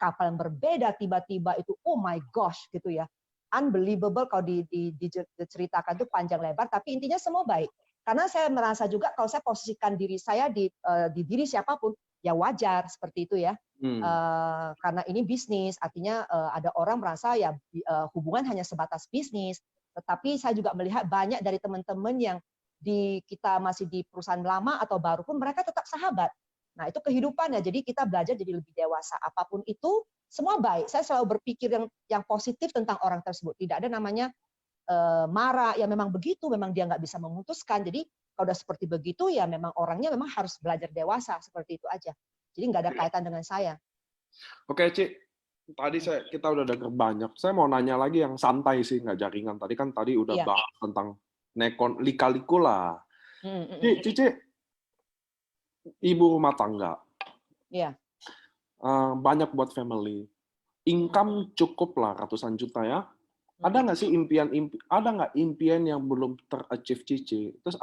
kapal yang berbeda, tiba-tiba itu, oh my gosh, gitu ya. Unbelievable kalau diceritakan itu panjang lebar, tapi intinya semua baik. Karena saya merasa juga kalau saya posisikan diri saya di diri siapapun, ya wajar seperti itu ya. Karena ini bisnis, artinya ada orang merasa ya hubungan hanya sebatas bisnis. Tetapi saya juga melihat banyak dari teman-teman yang kita masih di perusahaan lama atau baru pun mereka tetap sahabat. Nah, itu kehidupannya. Jadi kita belajar jadi lebih dewasa. Apapun itu, semua baik. Saya selalu berpikir yang positif tentang orang tersebut. Tidak ada namanya marah. Ya memang begitu, memang dia nggak bisa memutuskan. Jadi kalau udah seperti begitu, ya memang orangnya memang harus belajar dewasa. Seperti itu aja. Jadi nggak ada kaitan dengan saya. Oke, Ci. Tadi kita udah dengar banyak. Saya mau nanya lagi yang santai sih, nggak jaringan. Tadi udah bahas tentang nekon lika-liku lah. Cici, ibu rumah tangga. Iya. Banyak buat family. Income cukup lah ratusan juta ya. Ada nggak sih impian yang belum ter-achieve Cici? Terus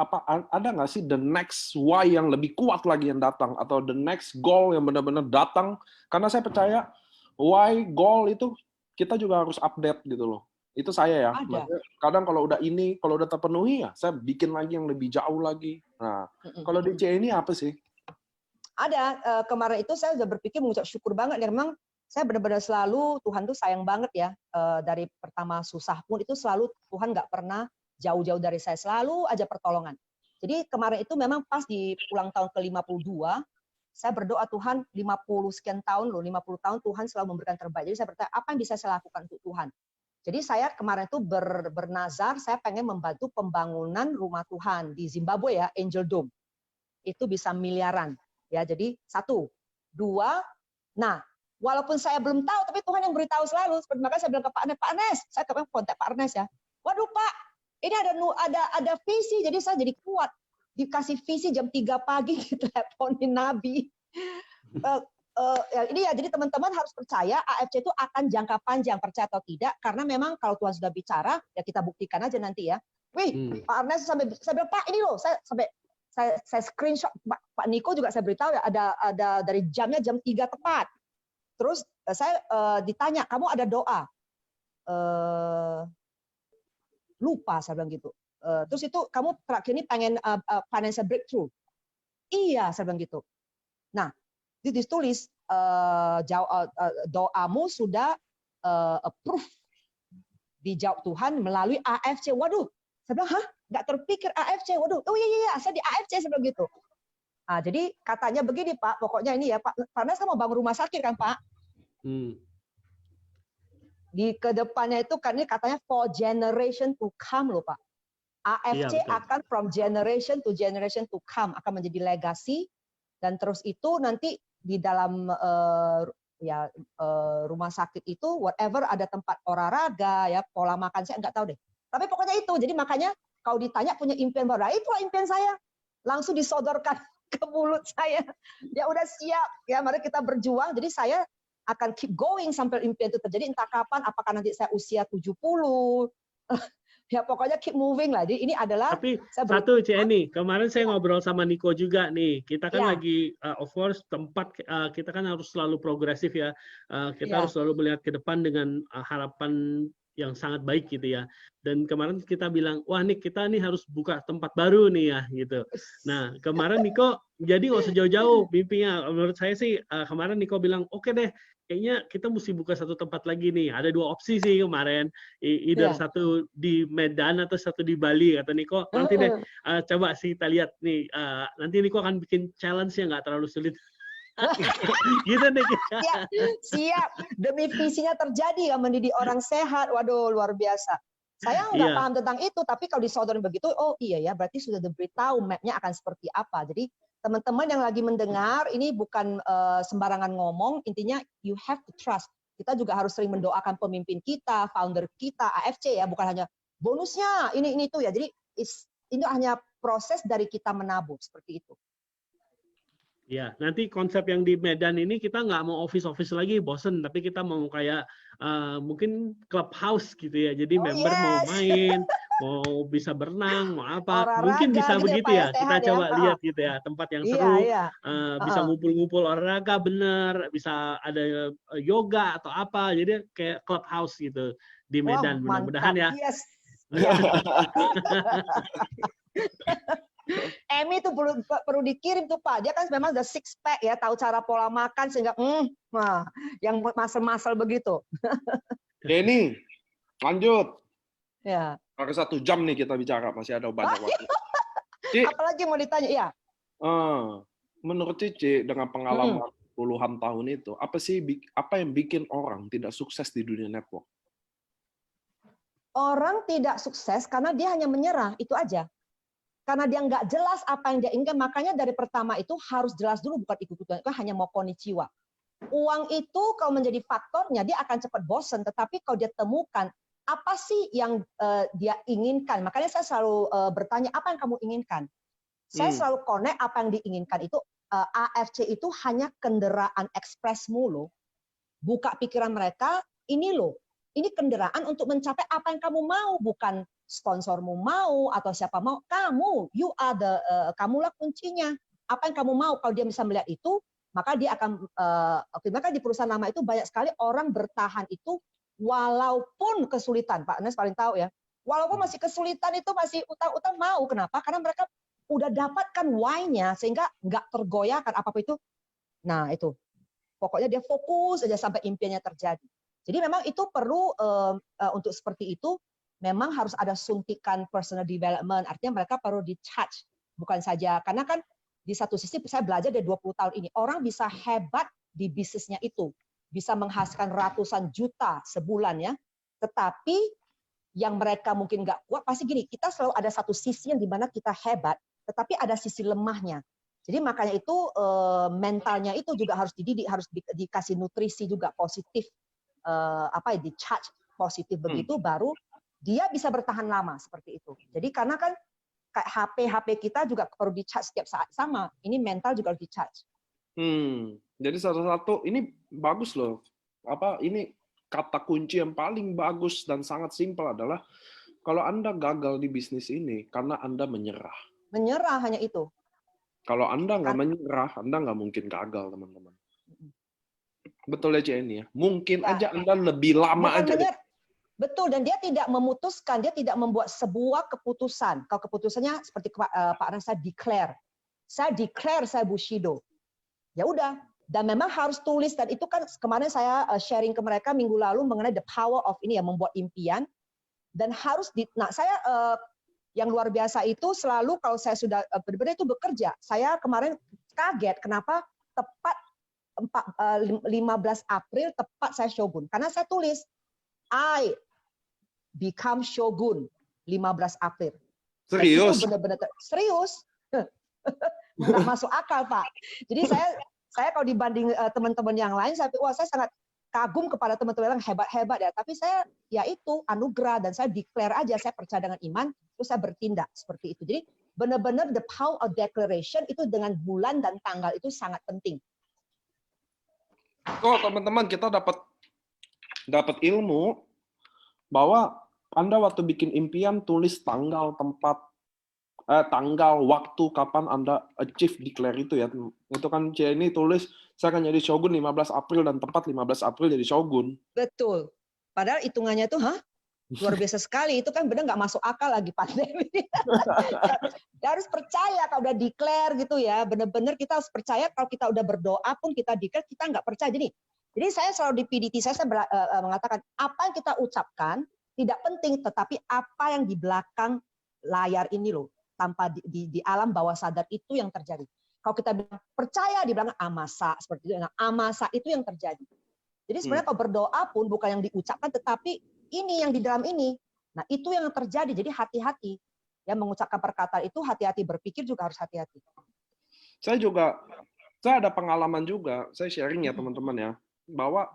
ada nggak sih the next why yang lebih kuat lagi yang datang, atau the next goal yang benar-benar datang? Karena saya percaya why goal itu kita juga harus update gitu loh. Itu saya ya. Kadang kalau udah terpenuhi ya, saya bikin lagi yang lebih jauh lagi. Nah, kalau di C ini apa sih? Ada, kemarin itu saya sudah berpikir mengucap syukur banget. Ya, memang saya benar-benar selalu, Tuhan tuh sayang banget ya. Dari pertama susah pun itu selalu Tuhan nggak pernah jauh-jauh dari saya. Selalu aja pertolongan. Jadi kemarin itu memang pas di ulang tahun ke-52, saya berdoa Tuhan 50 sekian tahun loh, 50 tahun Tuhan selalu memberikan terbaik. Jadi saya bertanya, apa yang bisa saya lakukan untuk Tuhan? Jadi saya kemarin itu bernazar, saya pengen membantu pembangunan rumah Tuhan di Zimbabwe ya, Angel Dome. Itu bisa miliaran. Ya, jadi 1, 2. Nah, walaupun saya belum tahu, tapi Tuhan yang beritahu selalu. Seperti makanya saya bilang ke Pak Ernest, saya kemarin kontak Pak Ernest ya. Waduh Pak, ini ada visi, jadi saya jadi kuat. Dikasih visi jam 3 pagi, diteleponin Nabi. Ini ya, jadi teman-teman harus percaya AFC itu akan jangka panjang, percaya atau tidak, karena memang kalau Tuhan sudah bicara, ya kita buktikan aja nanti ya. Pak Ernest saya bilang, Pak ini loh, saya screenshot, Pak Niko juga saya beritahu ya, ada dari jamnya jam 3 tepat. Terus saya ditanya, kamu ada doa? Lupa saya bilang gitu. Terus itu kamu terakhir ini pengen financial breakthrough? Iya, saya bilang gitu. Nah, ditulis doamu sudah approve, dijawab Tuhan melalui AFC. Waduh, saya bilang, hah? Nggak terpikir AFC. Waduh, oh iya, saya di AFC sebelum gitu. Nah, jadi katanya begini Pak, pokoknya ini ya Pak, karena saya mau bangun rumah sakit kan Pak. Di kedepannya itu kan ini katanya for generation to come loh Pak. AFC akan from generation to come, akan menjadi legacy, dan terus itu nanti di dalam rumah sakit itu whatever ada tempat olahraga ya, pola makan saya nggak tahu deh. Tapi pokoknya itu. Jadi makanya kalau ditanya punya impian baru, itulah impian saya. Langsung disodorkan ke mulut saya. Ya udah siap ya, mari kita berjuang. Jadi saya akan keep going sampai impian itu terjadi, entah kapan, apakah nanti saya usia 70, Ya pokoknya keep moving lah. Jadi ini adalah Tapi saya satu Eni, kemarin saya ngobrol sama Niko juga nih. Kita kan Ya. lagi, of course, kita kan harus selalu progresif ya. Kita Ya. harus selalu melihat ke depan dengan harapan yang sangat baik gitu ya. Dan kemarin kita bilang, wah nih kita nih harus buka tempat baru nih ya gitu. Nah kemarin Niko, jadi nggak usah jauh-jauh mimpinya. Menurut saya sih kemarin Niko bilang, oke deh, kayaknya kita mesti buka satu tempat lagi nih. Ada 2 opsi sih kemarin, either Ya. satu di Medan atau satu di Bali. Kata Niko, nanti deh coba sih kita lihat nih. Nanti Niko akan bikin challenge yang nggak terlalu sulit. Gitu deh. Siap. Demi visinya terjadi ya, mendidik orang sehat. Waduh, luar biasa. Saya nggak Iya. paham tentang itu, tapi kalau disodorkan begitu, oh iya ya, berarti sudah diberitahu mapnya akan seperti apa. Jadi teman-teman yang lagi mendengar, ini bukan sembarangan ngomong, intinya you have to trust. Kita juga harus sering mendoakan pemimpin kita, founder kita, AFC ya, bukan hanya bonusnya, ini itu ya. Jadi ini hanya proses dari kita menabung, seperti itu. Ya, nanti konsep yang di Medan ini kita nggak mau office lagi, bosen. Tapi kita mau kayak mungkin clubhouse gitu ya. Jadi member mau Yes. main, mau bisa berenang, mau apa. Olahraga Mungkin bisa gitu ya, begitu Pak, ya, ya. Kita sehat ya. coba lihat gitu ya. Tempat yang seru, Iya. bisa ngumpul-ngumpul olahraga bener, bisa ada yoga atau apa. Jadi kayak clubhouse gitu di Medan. Wah, Mudah-mudahan ya. mantap. Yes. Ya. Emi tuh perlu dikirim tuh Pak. Dia kan memang udah 6 pack ya, tahu cara pola makan sehingga yang masal-masal begitu. Denny, lanjut. Ya. Harus 1 jam nih kita bicara, masih ada banyak waktu. Ci, Apalagi mau ditanya? Ya. menurut Cici dengan pengalaman puluhan tahun itu, apa yang bikin orang tidak sukses di dunia network? Orang tidak sukses karena dia hanya menyerah, itu aja. Karena dia nggak jelas apa yang dia inginkan, makanya dari pertama itu harus jelas dulu, bukan ikut-ikutan, itu hanya mau konnichiwa. Uang itu kalau menjadi faktornya, dia akan cepat bosen, tetapi kalau dia temukan, apa sih yang dia inginkan? Makanya saya selalu bertanya, apa yang kamu inginkan? Saya selalu connect apa yang diinginkan itu, AFC itu hanya kendaraan ekspresmu loh. Buka pikiran mereka, ini loh, ini kendaraan untuk mencapai apa yang kamu mau, bukan sponsormu mau atau siapa mau. Kamu, you are the, kamulah kuncinya. Apa yang kamu mau, kalau dia bisa melihat itu, maka dia akan, maka di perusahaan lama itu banyak sekali orang bertahan itu walaupun kesulitan. Pak Nes paling tahu ya, walaupun masih kesulitan itu masih utang-utang mau. Kenapa? Karena mereka udah dapatkan why-nya sehingga nggak tergoyahkan apapun itu. Nah itu, pokoknya dia fokus aja sampai impiannya terjadi. Jadi memang itu perlu untuk seperti itu. Memang harus ada suntikan personal development, artinya mereka perlu di-charge, bukan saja, karena kan di satu sisi saya belajar dari 20 tahun ini, orang bisa hebat di bisnisnya itu, bisa menghasilkan ratusan juta sebulan ya, tetapi yang mereka mungkin nggak kuat, pasti gini, kita selalu ada satu sisi yang dimana kita hebat, tetapi ada sisi lemahnya. Jadi makanya itu mentalnya itu juga harus dididik, harus dikasih nutrisi juga positif, di-charge positif begitu, baru dia bisa bertahan lama seperti itu. Jadi karena kan kayak HP kita juga perlu di-charge setiap saat, sama. Ini mental juga harus di-charge. Jadi satu-satu ini bagus loh. Ini kata kunci yang paling bagus dan sangat simpel adalah kalau Anda gagal di bisnis ini karena Anda menyerah. Menyerah hanya itu. Kalau Anda nggak menyerah, Anda nggak mungkin gagal, teman-teman. Betul aja ini ya. Mungkin aja Anda lebih lama aja. Betul, dan dia tidak memutuskan, dia tidak membuat sebuah keputusan. Kalau keputusannya seperti Pak Rasa declare. Saya declare saya Bushido. Ya udah, dan memang harus tulis, dan itu kan kemarin saya sharing ke mereka minggu lalu mengenai the power of ini ya, membuat impian. Dan harus saya yang luar biasa itu selalu kalau saya sudah benar-benar itu bekerja. Saya kemarin kaget kenapa tepat 15 April tepat saya shogun. Karena saya tulis I become shogun 15 April. Serius? Benar-benar serius. Nggak masuk akal, Pak. Jadi saya kalau dibanding teman-teman yang lain, saya sangat kagum kepada teman-teman yang hebat-hebat ya. Tapi saya ya itu anugerah, dan saya declare aja, saya percaya dengan iman, terus saya bertindak seperti itu. Jadi benar-benar the power of declaration itu dengan bulan dan tanggal itu sangat penting. Kok teman-teman kita dapat ilmu bahwa Anda waktu bikin impian tulis tanggal, tempat, tanggal, waktu kapan Anda achieve declare itu ya. Itu kan ini tulis saya akan jadi shogun 15 April dan tepat 15 April jadi shogun. Betul. Padahal hitungannya tuh, luar biasa sekali. Itu kan benar nggak masuk akal lagi pandemi. Ya harus percaya kalau udah declare gitu ya. Benar-benar kita harus percaya kalau kita udah berdoa pun kita declare, kita nggak percaya. Jadi saya selalu di PDT saya mengatakan apa yang kita ucapkan tidak penting, tetapi apa yang di belakang layar ini loh, tanpa di alam bawah sadar itu yang terjadi. Kalau kita bilang percaya di belakang amasa seperti itu, nah amasa itu yang terjadi. Jadi sebenarnya kalau berdoa pun bukan yang diucapkan, tetapi ini yang di dalam ini. Nah itu yang terjadi. Jadi hati-hati ya mengucapkan perkataan itu, hati-hati berpikir juga harus hati-hati. Saya ada pengalaman juga. Saya sharing ya teman-teman ya, bahwa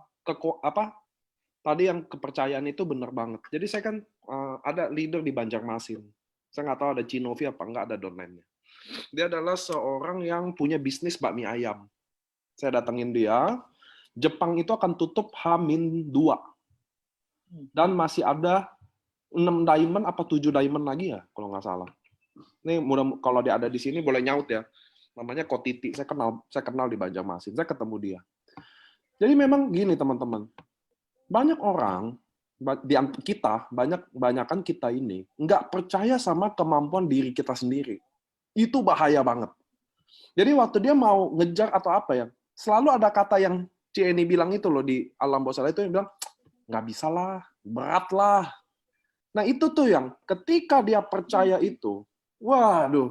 tadi yang kepercayaan itu benar banget. Jadi saya kan ada leader di Banjarmasin. Saya nggak tahu ada Cinovi apa nggak, ada domainnya. Dia adalah seorang yang punya bisnis bakmi ayam. Saya datengin dia. Jepang itu akan tutup H-2. Dan masih ada 6 diamond apa 7 diamond lagi ya, kalau nggak salah. Ini kalau dia ada di sini boleh nyaut ya. Namanya Kotiti. Saya kenal di Banjarmasin. Saya ketemu dia. Jadi memang gini teman-teman. Banyak orang banyakan kita ini nggak percaya sama kemampuan diri kita sendiri. Itu bahaya banget. Jadi waktu dia mau ngejar atau apa ya, selalu ada kata yang Cieni bilang itu loh di alam bawah sadar itu, yang bilang nggak bisa lah, berat lah. Nah itu tuh yang ketika dia percaya itu, waduh,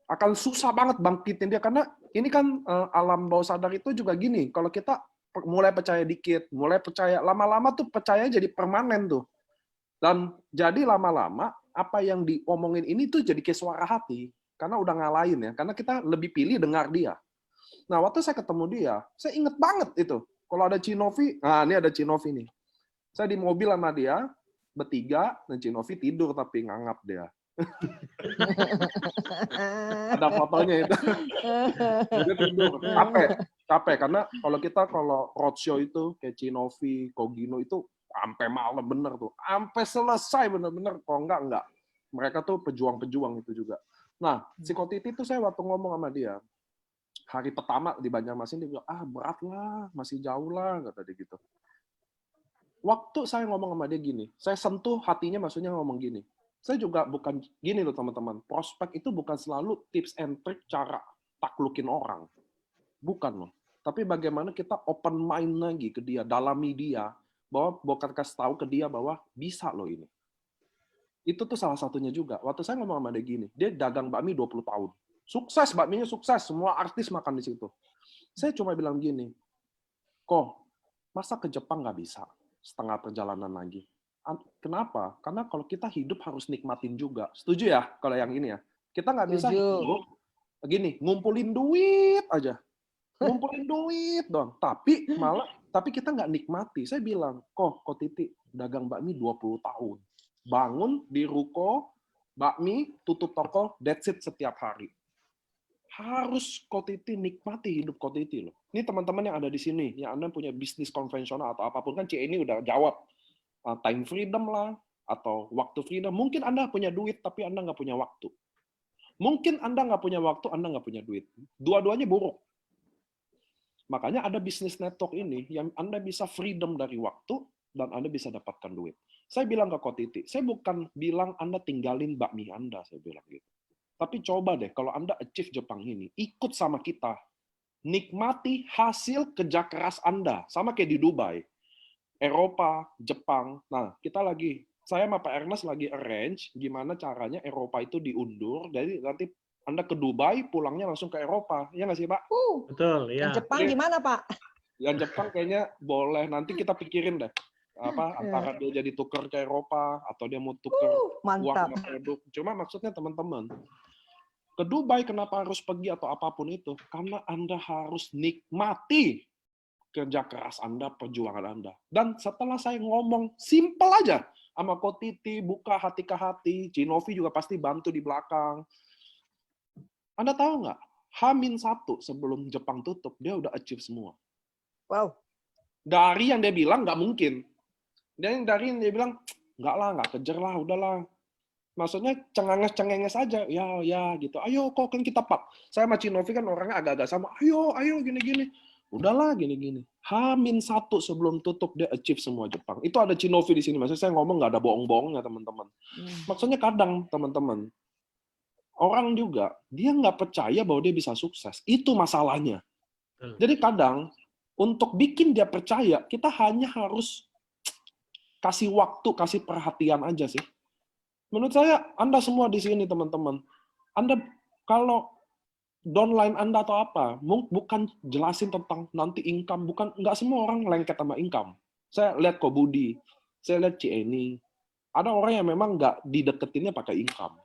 akan susah banget bangkitin dia, karena ini kan alam bawah sadar itu juga gini, kalau kita mulai percaya dikit, mulai percaya, lama-lama tuh percaya jadi permanen tuh. Dan jadi lama-lama apa yang diomongin ini tuh jadi kayak suara hati, karena udah ngalahin ya, karena kita lebih pilih dengar dia. Nah, waktu saya ketemu dia, saya inget banget itu. Kalau ada Cinovi, nah ini ada Cinovi nih. Saya di mobil sama dia, bertiga, dan Cinovi tidur tapi ngangap dia. Ada fotonya itu. Dia tidur, capek karena kalau roadshow itu kayak Cinovi, Kogino itu sampai malam bener tuh, sampai selesai bener-bener. Kalau enggak. Mereka tuh pejuang-pejuang itu juga. Nah, si Kotiti itu saya waktu ngomong sama dia, hari pertama di Banjarmasin dia bilang, berat lah, masih jauh lah, kata dia gitu. Waktu saya ngomong sama dia gini, saya sentuh hatinya, maksudnya ngomong gini. Saya juga bukan gini loh teman-teman, prospek itu bukan selalu tips and trick cara taklukin orang. Bukan loh. Tapi bagaimana kita open mind lagi ke dia, dalami dia, bahwa bukan kasih tahu ke dia bahwa bisa loh ini. Itu tuh salah satunya juga. Waktu saya ngomong sama dia gini, dia dagang bakmi 20 tahun. Sukses, bakminya sukses, semua artis makan di situ. Saya cuma bilang gini, masa ke Jepang nggak bisa? Setengah perjalanan lagi. Kenapa? Karena kalau kita hidup harus nikmatin juga. Setuju ya kalau yang ini ya? Kita nggak bisa hidup gini, ngumpulin duit aja. Ngumpulin duit dong. Tapi kita nggak nikmati. Saya bilang, Kotiti dagang bakmi 20 tahun. Bangun di ruko, bakmi, tutup toko, that's it setiap hari. Harus Kotiti nikmati hidup Kotiti loh. Ini teman-teman yang ada di sini, yang Anda punya bisnis konvensional atau apapun, kan ini udah jawab. Time freedom lah, atau waktu freedom. Mungkin Anda punya duit, tapi Anda nggak punya waktu. Mungkin Anda nggak punya waktu, Anda nggak punya duit. Dua-duanya buruk. Makanya ada bisnis network ini, yang Anda bisa freedom dari waktu, dan Anda bisa dapatkan duit. Saya bilang ke Kotiti, saya bukan bilang Anda tinggalin bakmi Anda, saya bilang gitu. Tapi coba deh, kalau Anda achieve Jepang ini, ikut sama kita. Nikmati hasil kerja keras Anda. Sama kayak di Dubai. Eropa, Jepang. Nah, saya sama Pak Ernest lagi arrange gimana caranya Eropa itu diundur. Jadi nanti Anda ke Dubai, pulangnya langsung ke Eropa. Ya nggak sih, Pak? Betul, ya. Yang Jepang gimana, Pak? Yang Jepang kayaknya boleh. Nanti kita pikirin deh. Antara dia jadi tuker ke Eropa, atau dia mau tuker uang sama produk. Cuma maksudnya teman-teman, ke Dubai kenapa harus pergi atau apapun itu? Karena Anda harus nikmati kerja keras Anda, perjuangan Anda. Dan setelah saya ngomong, simple aja. Sama Kotiti, buka hati ke hati. Cinovi juga pasti bantu di belakang. Anda tahu nggak? H-1 sebelum Jepang tutup, dia udah achieve semua. Wow. Dari yang dia bilang, nggak mungkin. Dan dari yang dia bilang, Enggak lah, enggak kejar lah, udahlah. Maksudnya cengenges aja, ya gitu. Ayo kok kan kita saya sama Cinovi kan orangnya agak-agak sama. Ayo gini-gini. Udahlah gini-gini. H-1 sebelum tutup dia achieve semua Jepang. Itu ada Cinovi di sini. Maksudnya saya ngomong nggak ada bohong-bohongnya teman-teman. Maksudnya kadang teman-teman orang juga dia nggak percaya bahwa dia bisa sukses. Itu masalahnya. Jadi kadang untuk bikin dia percaya kita hanya harus kasih waktu, kasih perhatian aja sih. Menurut saya, Anda semua di sini, teman-teman, Anda kalau downline Anda atau apa, bukan jelasin tentang nanti income, nggak semua orang lengket sama income. Saya lihat Ko Budi, saya lihat Cieni, ada orang yang memang nggak dideketinnya pakai income.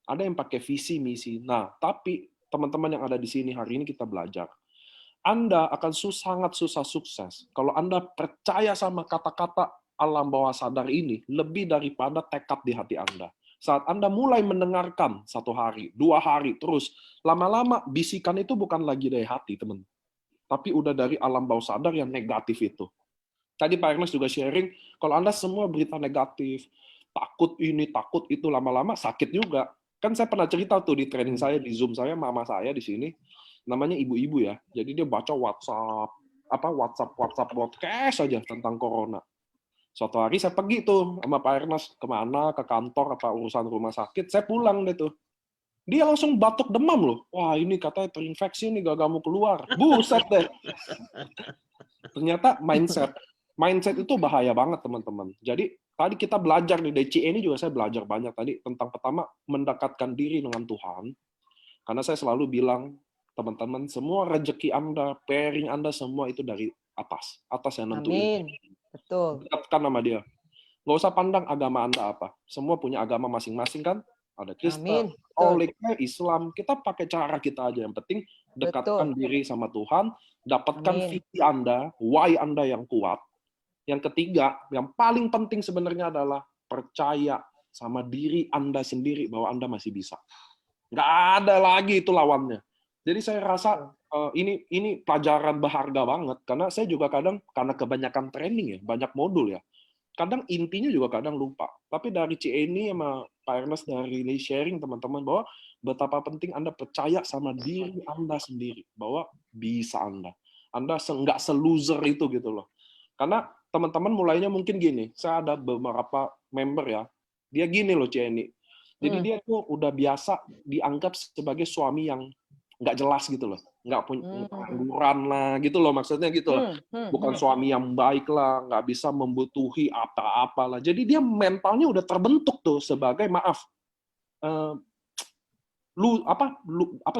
Ada yang pakai visi, misi. Nah, tapi teman-teman yang ada di sini hari ini kita belajar. Anda akan sangat susah sukses kalau Anda percaya sama kata-kata alam bawah sadar ini lebih daripada tekad di hati Anda. Saat Anda mulai mendengarkan 1 hari, 2 hari, terus lama-lama bisikan itu bukan lagi dari hati, teman. Tapi udah dari alam bawah sadar yang negatif itu. Tadi Pak Ernest juga sharing, kalau Anda semua berita negatif, takut ini, takut itu, lama-lama sakit juga. Kan saya pernah cerita tuh di training saya, di Zoom saya, mama saya di sini, namanya ibu-ibu ya. Jadi dia baca WhatsApp podcast aja tentang corona. Suatu hari saya pergi tuh sama Pak Ernest kemana, ke kantor, apa urusan rumah sakit, saya pulang deh tuh. Dia langsung batuk demam loh. Wah ini katanya terinfeksi nih, gak mau keluar. Buset deh. Ternyata mindset itu bahaya banget teman-teman. Jadi tadi kita belajar di DCE ini juga saya belajar banyak tadi tentang pertama mendekatkan diri dengan Tuhan. Karena saya selalu bilang teman-teman semua rezeki Anda, pairing Anda semua itu dari atas yang nentuin. Amin. Betul. Dekatkan sama dia. Nggak usah pandang agama Anda apa. Semua punya agama masing-masing kan. Ada Kristen, Katolik, Islam. Kita pakai cara kita aja. Yang penting dekatkan diri sama Tuhan. Dapatkan visi Anda, why Anda yang kuat. Yang ketiga, yang paling penting sebenarnya adalah percaya sama diri Anda sendiri bahwa Anda masih bisa. Nggak ada lagi itu lawannya. Jadi saya rasa ini pelajaran berharga banget karena saya juga kadang karena kebanyakan training ya, banyak modul ya. Kadang intinya juga kadang lupa. Tapi dari Cieni sama Pak Ernest dari sharing teman-teman bahwa betapa penting Anda percaya sama diri Anda sendiri bahwa bisa Anda. Anda nggak se-loser itu gitu loh. Karena teman-teman mulainya mungkin gini, saya ada beberapa member ya, dia gini loh Cieni. Jadi dia tuh udah biasa dianggap sebagai suami yang nggak jelas gitu loh, nggak punya pengangguran lah gitu loh, maksudnya gitu loh, bukan suami yang baik lah, nggak bisa membutuhi apa-apa lah. Jadi dia mentalnya udah terbentuk tuh sebagai apa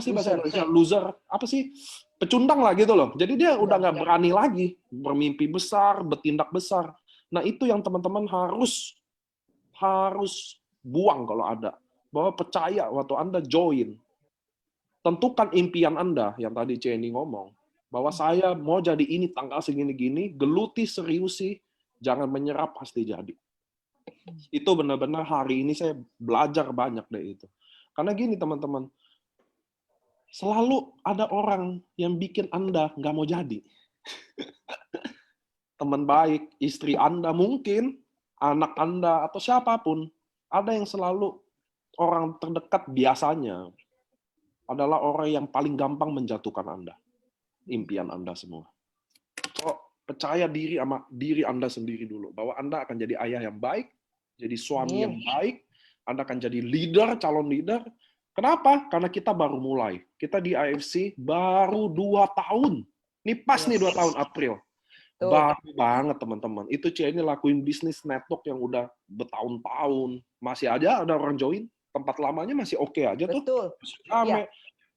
sih bahasa Indonesia loser, apa sih pecundang lah gitu loh. Jadi dia udah nggak berani lagi bermimpi besar, bertindak besar. Nah itu yang teman-teman harus buang kalau ada, bahwa percaya waktu Anda join. Tentukan impian Anda, yang tadi Cieni ngomong, bahwa saya mau jadi ini tanggal segini-gini, geluti seriusi, jangan menyerah pasti jadi. Itu benar-benar hari ini saya belajar banyak deh itu. Karena gini teman-teman, selalu ada orang yang bikin Anda nggak mau jadi. Teman baik, istri Anda mungkin, anak Anda, atau siapapun, ada yang selalu orang terdekat biasanya adalah orang yang paling gampang menjatuhkan Anda, impian Anda semua. So, percaya diri sama diri Anda sendiri dulu, bahwa Anda akan jadi ayah yang baik, jadi suami yang baik, Anda akan jadi leader, calon leader. Kenapa? Karena kita baru mulai. Kita di AFC baru 2 tahun. Ini pas nih 2 tahun April. Baru banget teman-teman. Itu Cieni lakuin bisnis network yang udah bertahun-tahun. Masih aja ada orang join. Tempat lamanya masih oke aja tuh. Betul. Ya.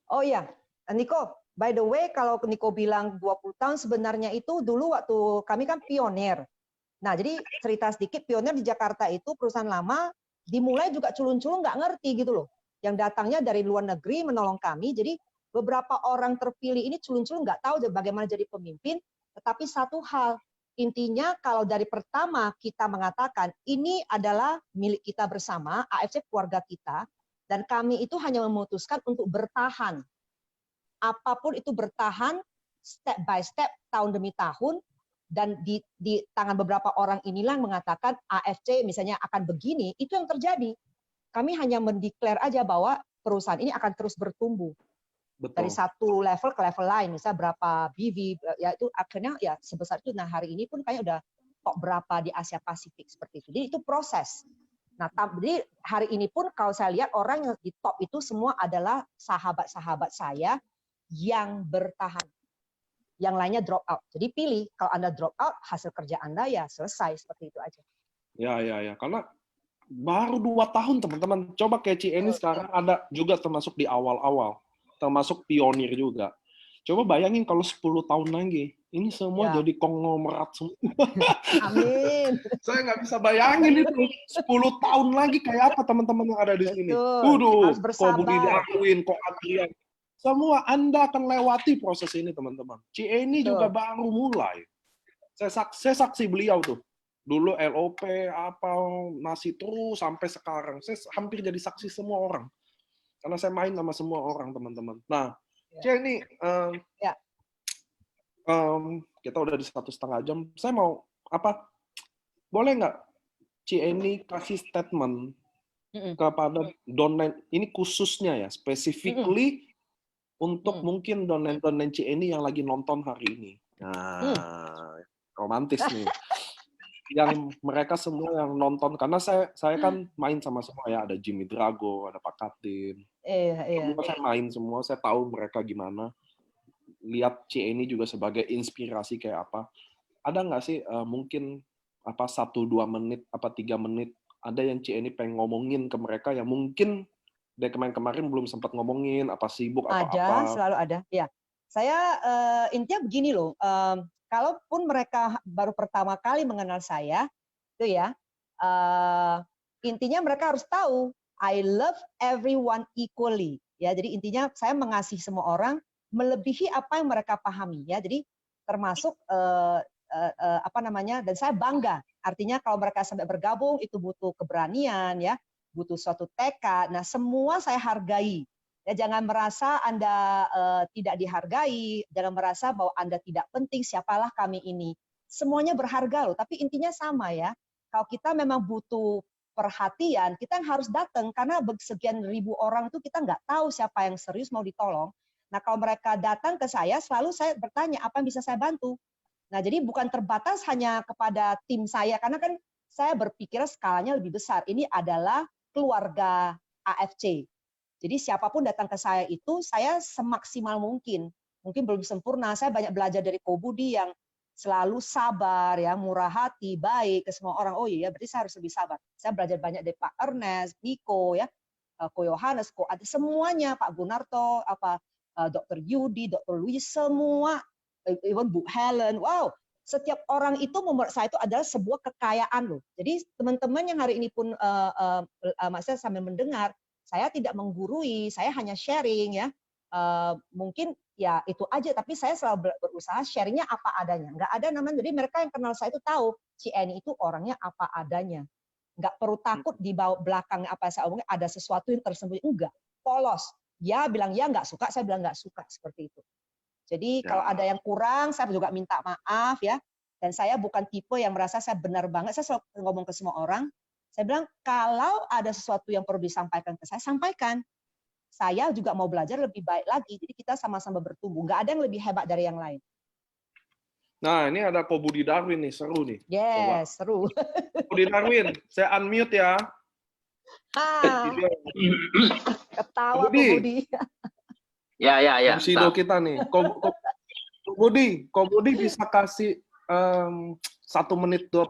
Oh iya, Niko, by the way, kalau Niko bilang 20 tahun, sebenarnya itu dulu waktu kami kan pionir. Nah, jadi cerita sedikit, pionir di Jakarta itu perusahaan lama, dimulai juga culun-culun nggak ngerti gitu loh. Yang datangnya dari luar negeri menolong kami, jadi beberapa orang terpilih ini culun-culun nggak tahu bagaimana jadi pemimpin, tetapi satu hal, intinya kalau dari pertama kita mengatakan, ini adalah milik kita bersama, AFC keluarga kita, dan kami itu hanya memutuskan untuk bertahan. Apapun itu bertahan, step by step, tahun demi tahun. dan di tangan beberapa orang inilah mengatakan AFC misalnya akan begini, itu yang terjadi. Kami hanya mendeklar aja bahwa perusahaan ini akan terus bertumbuh. Dari Betul. satu level ke level lain, misalnya berapa BV, ya itu akhirnya ya sebesar itu. Nah hari ini pun kayaknya udah top berapa di Asia Pasifik seperti itu. Jadi itu proses. Nah jadi hari ini pun kalau saya lihat orang yang di top itu semua adalah sahabat-sahabat saya yang bertahan. Yang lainnya drop out. Jadi pilih, kalau Anda drop out, hasil kerja Anda ya selesai, seperti itu aja. Ya. Karena baru 2 tahun, teman-teman. Coba kayak Cieni sekarang ada juga termasuk di awal-awal. Termasuk pionir juga. Coba bayangin kalau 10 tahun lagi, ini semua Ya. jadi konglomerat semua. Amin. Saya nggak bisa bayangin itu. 10 tahun lagi kayak apa teman-teman yang ada di sini. Betul. Waduh, Harus kok Budi bersabar. Darwin, kok Adrian. Semua Anda akan lewati proses ini, teman-teman. Cieni juga Betul. baru mulai. Saya saksi beliau tuh. Dulu LOP, apa, masih terus sampai sekarang. Saya hampir jadi saksi semua orang. Karena saya main sama semua orang, teman-teman. Nah, Cieni, Ya. kita udah di 1,5 jam. Saya mau, boleh nggak Cieni kasih statement kepada donen, ini khususnya ya, specifically untuk mungkin donen-donen Cieni yang lagi nonton hari ini. Nah, romantis nih. Yang mereka semua yang nonton, karena saya kan main sama semua ya, ada Jimmy Drago, ada Pak Katin. Iya. Semua saya main semua, saya tahu mereka gimana. Lihat Cieni juga sebagai inspirasi kayak apa. Ada nggak sih mungkin 1-2 menit, 3 menit, ada yang Cieni pengen ngomongin ke mereka yang mungkin dari kemarin belum sempat ngomongin, sibuk atau apa? Ada, selalu ada. Ya, saya intinya begini loh. Kalaupun mereka baru pertama kali mengenal saya, itu ya, intinya mereka harus tahu I love everyone equally. Ya, jadi intinya saya mengasihi semua orang melebihi apa yang mereka pahami. Ya, jadi termasuk dan saya bangga. Artinya kalau mereka sampai bergabung itu butuh keberanian, ya, butuh suatu tekad. Nah, semua saya hargai. Ya, jangan merasa Anda tidak dihargai, jangan merasa bahwa Anda tidak penting, siapalah kami ini. Semuanya berharga loh, tapi intinya sama ya. Kalau kita memang butuh perhatian, kita yang harus datang, karena sekian ribu orang itu kita nggak tahu siapa yang serius mau ditolong. Nah, kalau mereka datang ke saya, selalu saya bertanya, apa yang bisa saya bantu? Nah, jadi bukan terbatas hanya kepada tim saya, karena kan saya berpikir skalanya lebih besar. Ini adalah keluarga AFC. Jadi siapapun datang ke saya itu, saya semaksimal mungkin. Mungkin belum sempurna, saya banyak belajar dari Ko Budi yang selalu sabar, ya, murah hati, baik ke semua orang. Oh iya, berarti saya harus lebih sabar. Saya belajar banyak dari Pak Ernest, Niko, ya, Ko Yohanes, Ko ada semuanya, Pak Gunarto, Dr. Yudi, Dr. Louis, semua, even Bu Helen. Wow, setiap orang itu menurut saya itu adalah sebuah kekayaan loh. Jadi teman-teman yang hari ini pun saya sambil mendengar, saya tidak menggurui, saya hanya sharing ya. Mungkin ya itu aja, tapi saya selalu berusaha sharingnya apa adanya. Nggak ada namanya, jadi mereka yang kenal saya itu tahu Cieni itu orangnya apa adanya. Nggak perlu takut di belakang apa saya omongin ada sesuatu yang tersembunyi, enggak, polos. Ya bilang ya, nggak suka, saya bilang nggak suka, seperti itu. Jadi kalau ada yang kurang, saya juga minta maaf ya. Dan saya bukan tipe yang merasa saya benar banget. Saya selalu ngomong ke semua orang. Saya bilang kalau ada sesuatu yang perlu disampaikan ke saya, sampaikan. Saya juga mau belajar lebih baik lagi. Jadi kita sama-sama bertumbuh. Nggak ada yang lebih hebat dari yang lain. Nah, ini ada Ko Budi Darwin nih, seru nih. Yes, seru. Budi Darwin, saya unmute ya. Ketawa Ko Budi. Ya. Sido kita nih. Ko Budi bisa kasih 1 menit, 2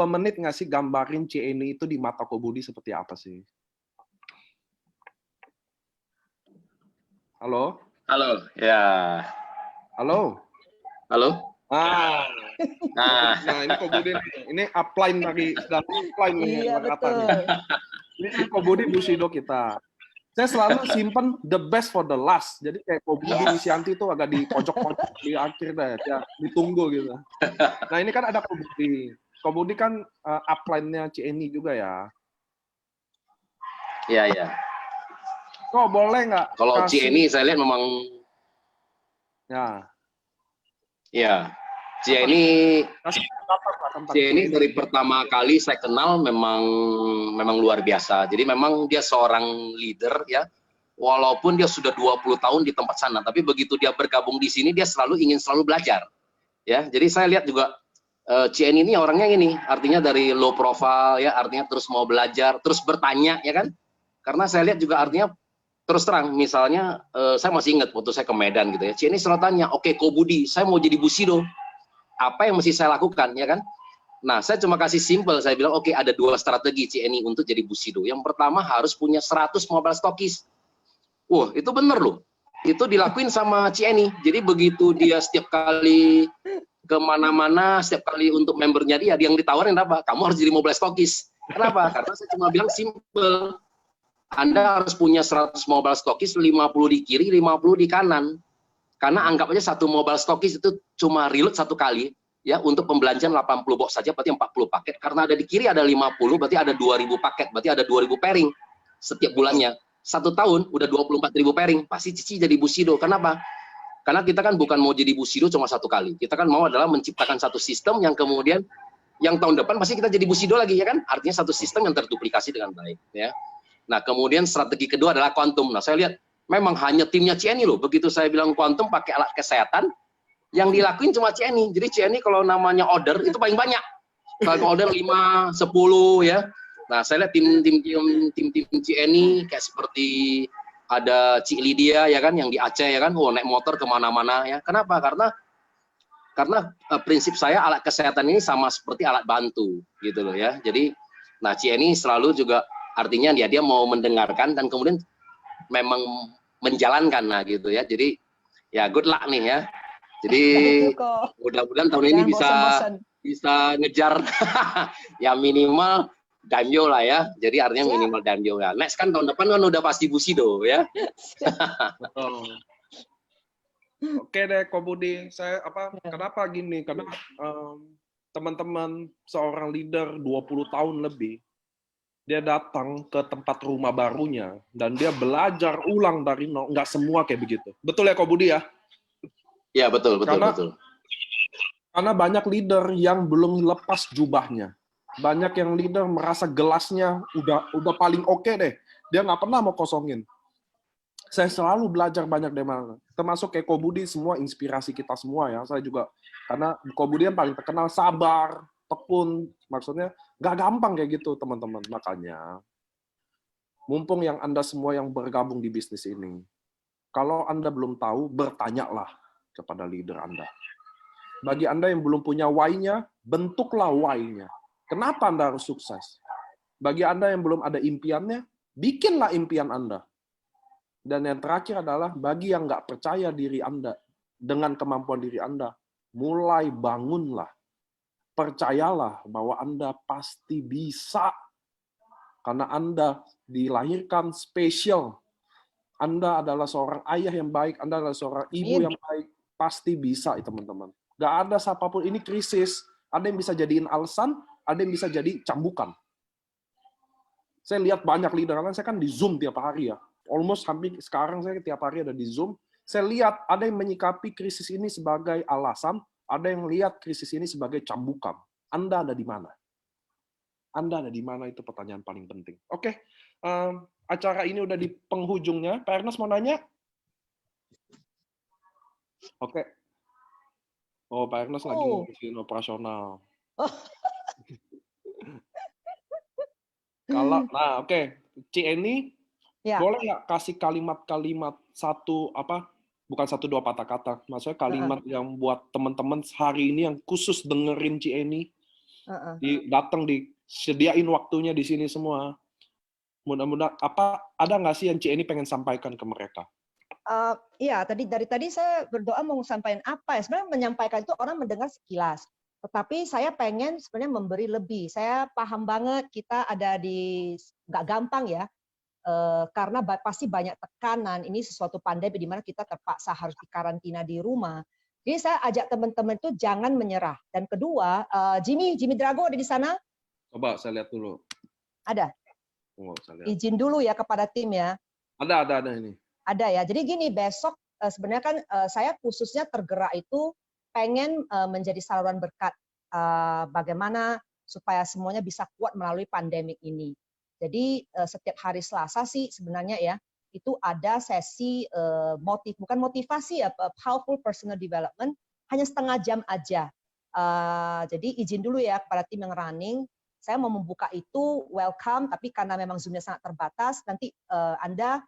menit nggak sih gambarin Cieni itu di mata Ko Budi seperti apa sih? Halo? Halo, ya. Halo? Halo? Nah, ini Ko Budi ini upline sedang upline nih. Iya, betul. Ini Ko Budi Bu Sido kita. Saya selalu simpen the best for the last. Jadi kayak Ko Budi Wisyanti itu agak di pojok-pojok di akhir deh, ya, ditunggu gitu. Nah, ini kan ada Ko Budi. Ko Budi kan upline-nya Cieni juga ya. Iya. Kok boleh nggak? Kalau Cieni saya lihat memang ya. ya. Cieni Kasih pendapat lah tentang Cieni dari pertama kali saya kenal memang luar biasa. Jadi memang dia seorang leader ya. Walaupun dia sudah 20 tahun di tempat sana, tapi begitu dia bergabung di sini dia ingin selalu belajar. Ya, jadi saya lihat juga Cieni ini orangnya ini, artinya dari low profile ya, artinya terus mau belajar, terus bertanya ya kan? Karena saya lihat juga artinya terus terang, misalnya saya masih ingat waktu saya ke Medan gitu ya, Cieni selalu tanya, oke Ko Budi, saya mau jadi Bushido, apa yang mesti saya lakukan ya kan? Nah, saya cuma kasih simple, saya bilang oke, ada 2 strategi Cieni untuk jadi Bushido. Yang pertama harus punya 100 mobile stokis. Wah, itu bener loh. Itu dilakuin sama Cieni. Jadi begitu dia setiap kali kemana-mana, setiap kali untuk membernya dia yang ditawarin apa? Kamu harus jadi mobile stokis. Kenapa? Karena saya cuma bilang simple. Anda harus punya 100 mobile stokis, 50 di kiri, 50 di kanan. Karena anggap aja satu mobile stokis itu cuma reload 1 kali. Ya, untuk pembelanjaan 80 box saja berarti 40 paket. Karena ada di kiri ada 50, berarti ada 2000 paket. Berarti ada 2000 pairing setiap bulannya. 1 tahun udah 24.000 pairing, pasti Cici jadi Bushido. Kenapa? Karena kita kan bukan mau jadi Bushido cuma 1 kali. Kita kan mau adalah menciptakan satu sistem yang kemudian yang tahun depan pasti kita jadi Bushido lagi ya kan? Artinya satu sistem yang terduplikasi dengan baik ya. Nah, kemudian strategi kedua adalah quantum. Nah, saya lihat memang hanya timnya Cieni loh. Begitu saya bilang quantum pakai alat kesehatan, yang dilakuin cuma Cieni. Jadi Cieni kalau namanya order itu paling banyak. Kalau order 5, 10 ya. Nah, saya lihat tim Cieni kayak seperti ada Cik Lydia ya kan yang di Aceh ya kan, naik motor kemana-mana ya. Kenapa? Karena prinsip saya alat kesehatan ini sama seperti alat bantu gitu loh ya. Jadi, nah Cieni selalu juga artinya dia mau mendengarkan dan kemudian memang menjalankan nah gitu ya. Jadi ya good luck nih ya. Jadi mudah-mudahan tahun ini bisa ngejar ya minimal Daimyo lah ya, jadi artinya minimal Daimyo ya. Next kan tahun depan kan udah pasti Bushido ya. Betul. Oke deh, Ko Budi. Kenapa gini? Karena teman-teman seorang leader 20 tahun lebih, dia datang ke tempat rumah barunya dan dia belajar ulang dari nol. Nggak semua kayak begitu. Betul ya, Ko Budi ya? Ya betul. Karena banyak leader yang belum lepas jubahnya. Banyak yang leader merasa gelasnya udah paling oke deh. Dia nggak pernah mau kosongin. Saya selalu belajar banyak dari mana. Termasuk kayak Ko Budi, semua inspirasi kita semua ya. Saya juga, karena Ko Budi yang paling terkenal sabar, tekun. Maksudnya nggak gampang kayak gitu teman-teman. Makanya, mumpung yang Anda semua yang bergabung di bisnis ini, kalau Anda belum tahu, bertanyalah kepada leader Anda. Bagi Anda yang belum punya why-nya, bentuklah why-nya. Kenapa Anda harus sukses? Bagi Anda yang belum ada impiannya, bikinlah impian Anda. Dan yang terakhir adalah bagi yang nggak percaya diri Anda dengan kemampuan diri Anda, mulai bangunlah. Percayalah bahwa Anda pasti bisa. Karena Anda dilahirkan spesial. Anda adalah seorang ayah yang baik, Anda adalah seorang ibu yang baik. Pasti bisa, teman-teman. Nggak ada siapapun, ini krisis. Ada yang bisa jadiin alasan, ada yang bisa jadi cambukan. Saya lihat banyak leader, karena saya kan di Zoom tiap hari ya. Almost hampir sekarang saya tiap hari ada di Zoom. Saya lihat ada yang menyikapi krisis ini sebagai alasan, ada yang lihat krisis ini sebagai cambukan. Anda ada di mana? Anda ada di mana, itu pertanyaan paling penting. Oke, acara ini udah di penghujungnya. Pak Ernest mau nanya? Oke. Oh, Pak Ernest lagi ngurusin operasional. Oke. Cieni, boleh nggak kasih kalimat-kalimat bukan 1-2 patah kata, maksudnya kalimat yang buat teman-teman hari ini yang khusus dengerin Cieni, datang disediain waktunya di sini semua. Mudah-mudahan ada nggak sih yang Cieni pengen sampaikan ke mereka? Iya, dari tadi saya berdoa mau sampaikan apa ya? Sebenarnya menyampaikan itu orang mendengar sekilas. Tetapi saya pengen sebenarnya memberi lebih. Saya paham banget kita ada nggak gampang ya, karena pasti banyak tekanan. Ini sesuatu pandemi di mana kita terpaksa harus dikarantina di rumah. Jadi saya ajak teman-teman itu jangan menyerah. Dan kedua, Jimmy Drago ada di sana? Coba saya lihat dulu. Ada. Saya lihat. Izin dulu ya kepada tim ya. Ada ini. Ada ya. Jadi gini, besok sebenarnya kan saya khususnya tergerak itu pengen menjadi saluran berkat bagaimana supaya semuanya bisa kuat melalui pandemik ini. Jadi setiap hari Selasa sih sebenarnya ya itu ada sesi bukan motivasi ya, powerful personal development, hanya setengah jam aja. Jadi izin dulu ya kepada tim yang running, saya mau membuka itu welcome, tapi karena memang Zoom-nya sangat terbatas, nanti Anda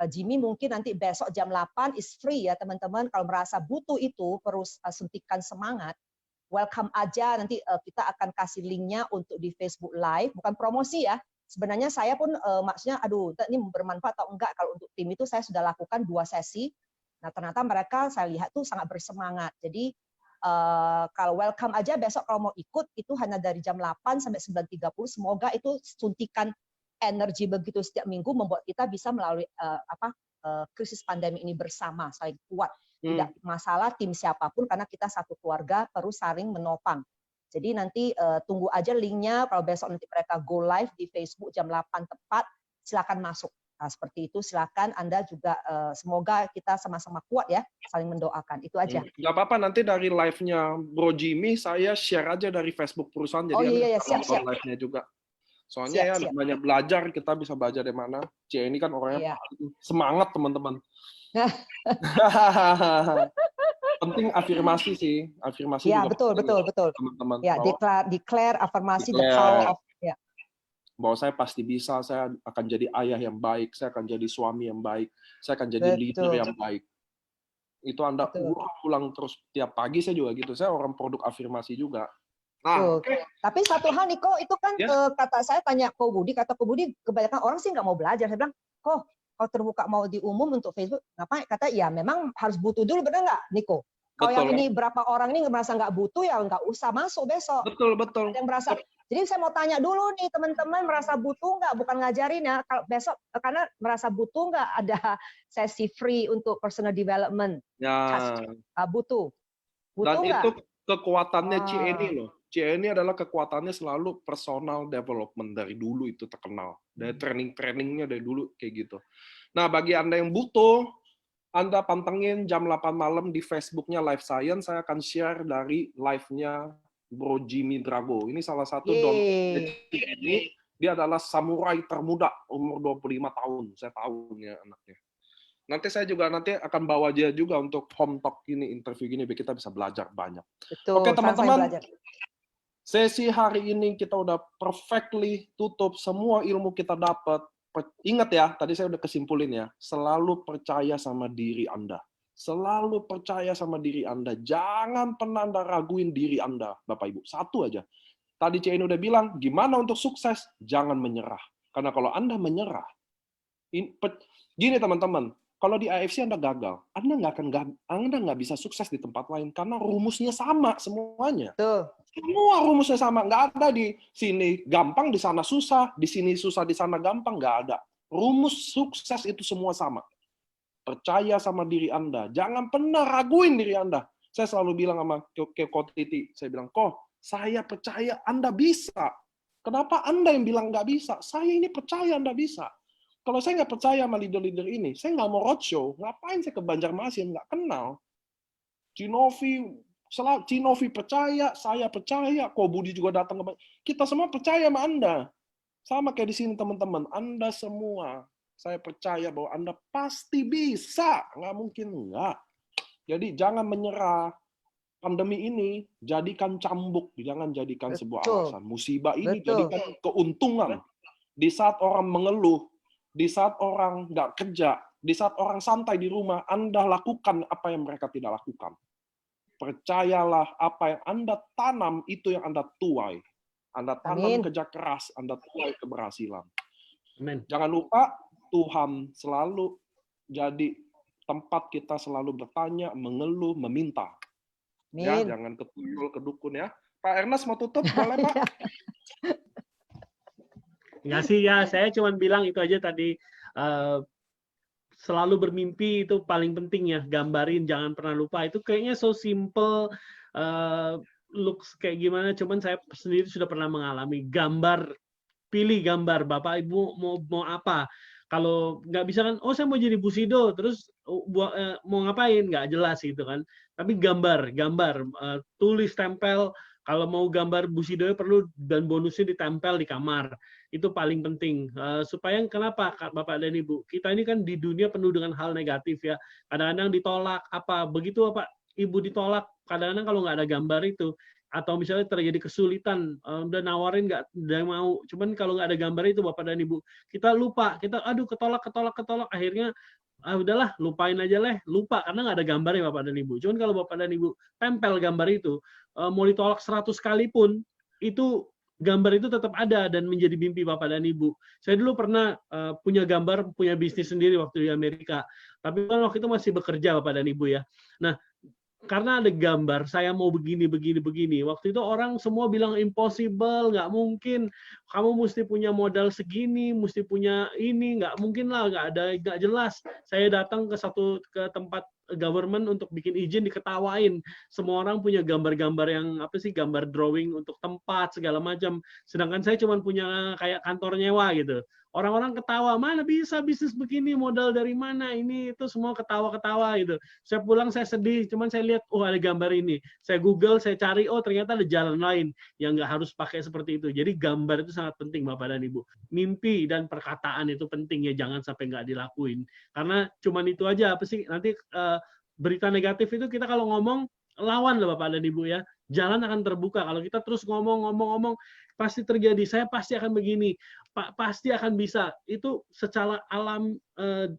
Jimmy mungkin nanti besok jam 8 is free ya teman-teman, kalau merasa butuh itu perlu suntikan semangat, welcome aja, nanti kita akan kasih linknya untuk di Facebook Live, bukan promosi ya. Sebenarnya saya pun maksudnya, aduh, ini bermanfaat atau enggak, kalau untuk tim itu saya sudah lakukan 2 sesi. Nah ternyata mereka saya lihat tuh sangat bersemangat. Jadi kalau welcome aja besok kalau mau ikut itu hanya dari jam 8 sampai 9.30. Semoga itu suntikan energi begitu setiap minggu membuat kita bisa melalui krisis pandemi ini bersama, saling kuat. Tidak masalah tim siapapun karena kita satu keluarga perlu saling menopang. Jadi nanti tunggu aja linknya kalau besok nanti mereka go live di Facebook jam 8 tepat, silakan masuk. Nah, seperti itu silakan Anda juga semoga kita sama-sama kuat ya, saling mendoakan. Itu aja. Nggak apa-apa, nanti dari live-nya Bro Jimmy saya share aja dari Facebook perusahaan, jadi Anda bisa nonton live-nya juga. Soalnya ya namanya belajar, kita bisa belajar dari mana. Ini kan orangnya semangat teman-teman. Penting afirmasi sih, afirmasi ya, juga betul teman-teman. Ya, declare afirmasi the power of bahwa saya pasti bisa, saya akan jadi ayah yang baik, saya akan jadi suami yang baik, saya akan jadi leader yang baik. Itu Anda ulang terus tiap pagi, saya juga gitu. Saya orang produk afirmasi juga. Nah, tapi satu hal Niko, itu kan kata saya tanya Ko Budi, kata Ko Budi kebanyakan orang sih nggak mau belajar. Saya bilang, kok kalau terbuka mau diumum untuk Facebook, ngapain? Kata ya memang harus butuh dulu, benar nggak Niko? Kalau yang ini berapa orang ini merasa nggak butuh ya nggak usah masuk besok. Betul. Ada yang merasa. Jadi saya mau tanya dulu nih teman-teman, merasa butuh nggak? Bukan ngajarin ya. Kalau besok karena merasa butuh nggak ada sesi free untuk personal development? Ya. Butuh. Dan nggak? itu kekuatannya CNI loh. CNI adalah kekuatannya selalu personal development, dari dulu itu terkenal. Dari training-trainingnya dari dulu kayak gitu. Nah, bagi Anda yang butuh, Anda pantengin jam 8 malam di Facebooknya Life Science. Saya akan share dari live-nya Bro Jimmy Drago. Ini salah satu download CNI. Dia adalah samurai termuda, umur 25 tahun. Saya tahu nih anaknya. Nanti saya juga akan bawa dia juga untuk home talk gini, interview gini, biar kita bisa belajar banyak. Oke teman-teman, sesi hari ini kita udah perfectly tutup, semua ilmu kita dapat. Ingat ya, tadi saya udah kesimpulin ya, selalu percaya sama diri Anda. Selalu percaya sama diri Anda. Jangan pernah Anda raguin diri Anda, Bapak Ibu. Satu aja. Tadi Cien udah bilang, gimana untuk sukses? Jangan menyerah. Karena kalau Anda menyerah, gini teman-teman, kalau di AFC Anda gagal, Anda nggak bisa sukses di tempat lain karena rumusnya sama semuanya. Semua rumusnya sama, nggak ada di sini gampang, di sana susah, di sini susah, di sana gampang, nggak ada. Rumus sukses itu semua sama. Percaya sama diri Anda, jangan pernah raguin diri Anda. Saya selalu bilang sama Ko Titi, saya bilang, saya percaya Anda bisa. Kenapa Anda yang bilang nggak bisa? Saya ini percaya Anda bisa. Kalau saya nggak percaya sama leader-leader ini, saya nggak mau roadshow. Ngapain saya ke Banjarmasin? Nggak kenal. Cinovi percaya, saya percaya, Ko Budi juga datang ke kita semua percaya sama Anda. Sama kayak di sini teman-teman, Anda semua, saya percaya bahwa Anda pasti bisa. Nggak mungkin nggak. Jadi jangan menyerah. Pandemi ini jadikan cambuk, jangan jadikan sebuah alasan. Musibah ini jadikan keuntungan. Di saat orang mengeluh, di saat orang nggak kerja, di saat orang santai di rumah, Anda lakukan apa yang mereka tidak lakukan. Percayalah, apa yang Anda tanam, itu yang Anda tuai. Anda tanam kerja keras, Anda tuai keberhasilan. Amen. Jangan lupa, Tuhan selalu jadi tempat kita selalu bertanya, mengeluh, meminta. Ya, jangan ke tuyul, ke dukun ya. Pak Ernest mau tutup, boleh Pak? Enggak sih ya, saya cuma bilang itu aja tadi, selalu bermimpi itu paling penting ya, gambarin, jangan pernah lupa. Itu kayaknya so simple, looks kayak gimana, cuman saya sendiri sudah pernah mengalami. Pilih gambar, Bapak Ibu mau apa. Kalau nggak bisa kan, oh saya mau jadi Bushido, terus mau ngapain? Nggak jelas gitu kan. Tapi gambar, tulis, tempel. Kalau mau gambar Bushido perlu dan bonusnya ditempel di kamar. Itu paling penting. Supaya kenapa Bapak dan Ibu? Kita ini kan di dunia penuh dengan hal negatif ya. Kadang-kadang ditolak apa begitu Bapak Ibu ditolak. Kadang-kadang kalau nggak ada gambar itu, atau misalnya terjadi kesulitan, udah nawarin nggak mau, cuman kalau nggak ada gambar itu Bapak dan Ibu, kita lupa, kita aduh ketolak, akhirnya udahlah lupain aja lupa karena nggak ada gambarnya Bapak dan Ibu. Cuman kalau Bapak dan Ibu tempel gambar itu, mau ditolak 100 kali pun, itu gambar itu tetap ada dan menjadi mimpi Bapak dan Ibu. Saya dulu pernah punya gambar, punya bisnis sendiri waktu di Amerika, tapi kan waktu itu masih bekerja Bapak dan Ibu ya. Nah, karena ada gambar, saya mau begini. Waktu itu orang semua bilang impossible, nggak mungkin. Kamu mesti punya modal segini, mesti punya ini, nggak mungkin lah, nggak jelas. Saya datang ke tempat government untuk bikin izin, diketawain. Semua orang punya gambar-gambar yang gambar drawing untuk tempat segala macam. Sedangkan saya cuma punya kayak kantor nyewa gitu. Orang-orang ketawa, mana bisa bisnis begini, modal dari mana, ini itu semua ketawa-ketawa gitu. Saya pulang saya sedih, cuman saya lihat, oh ada gambar ini. Saya Google, saya cari, oh ternyata ada jalan lain yang nggak harus pakai seperti itu. Jadi gambar itu sangat penting Bapak dan Ibu. Mimpi dan perkataan itu penting ya, jangan sampai nggak dilakuin. Karena cuman itu aja, nanti berita negatif itu kita kalau ngomong, lawan loh Bapak dan Ibu ya. Jalan akan terbuka. Kalau kita terus ngomong, pasti terjadi. Saya pasti akan begini. Pak pasti akan bisa. Itu secara alam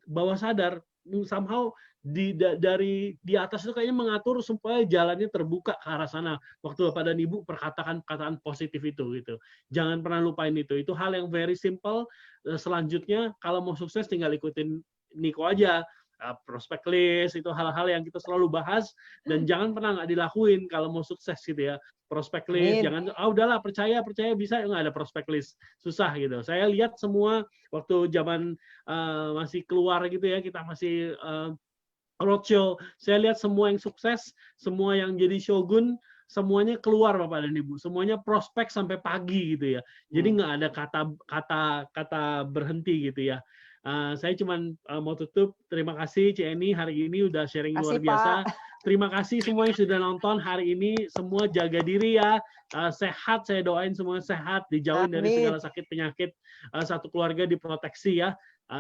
bawah sadar somehow dari di atas itu kayaknya mengatur supaya jalannya terbuka ke arah sana. Waktu Bapak dan Ibu perkataan positif itu gitu. Jangan pernah lupain itu. Itu hal yang very simple. Selanjutnya kalau mau sukses tinggal ikutin Niko aja. Prospect list itu hal-hal yang kita selalu bahas dan jangan pernah nggak dilakuin kalau mau sukses gitu ya. Prospect list, jangan udahlah percaya bisa, nggak ada prospect list, susah gitu. Saya lihat semua waktu zaman masih keluar gitu ya, kita masih roadshow, saya lihat semua yang sukses, semua yang jadi shogun, semuanya keluar Bapak dan Ibu, semuanya prospek sampai pagi gitu ya. Jadi nggak ada kata berhenti gitu ya. Saya cuma mau tutup. Terima kasih Cieni hari ini udah sharing luar biasa. Terima kasih semua yang sudah nonton hari ini. Semua jaga diri ya, sehat. Saya doain semua sehat, dijauhin dari segala sakit penyakit. Satu keluarga diproteksi ya.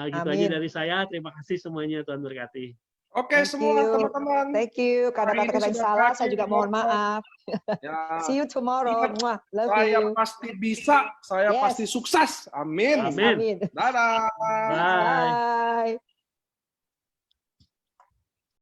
Gitu aja dari saya. Terima kasih semuanya, Tuhan berkati. Oke semua teman-teman. Thank you. Karena kata-kata yang salah, saya juga mohon maaf. Ya. See you tomorrow. Love saya you. pasti bisa, saya pasti sukses. Amin. Amin. Amin. Dadah. Bye.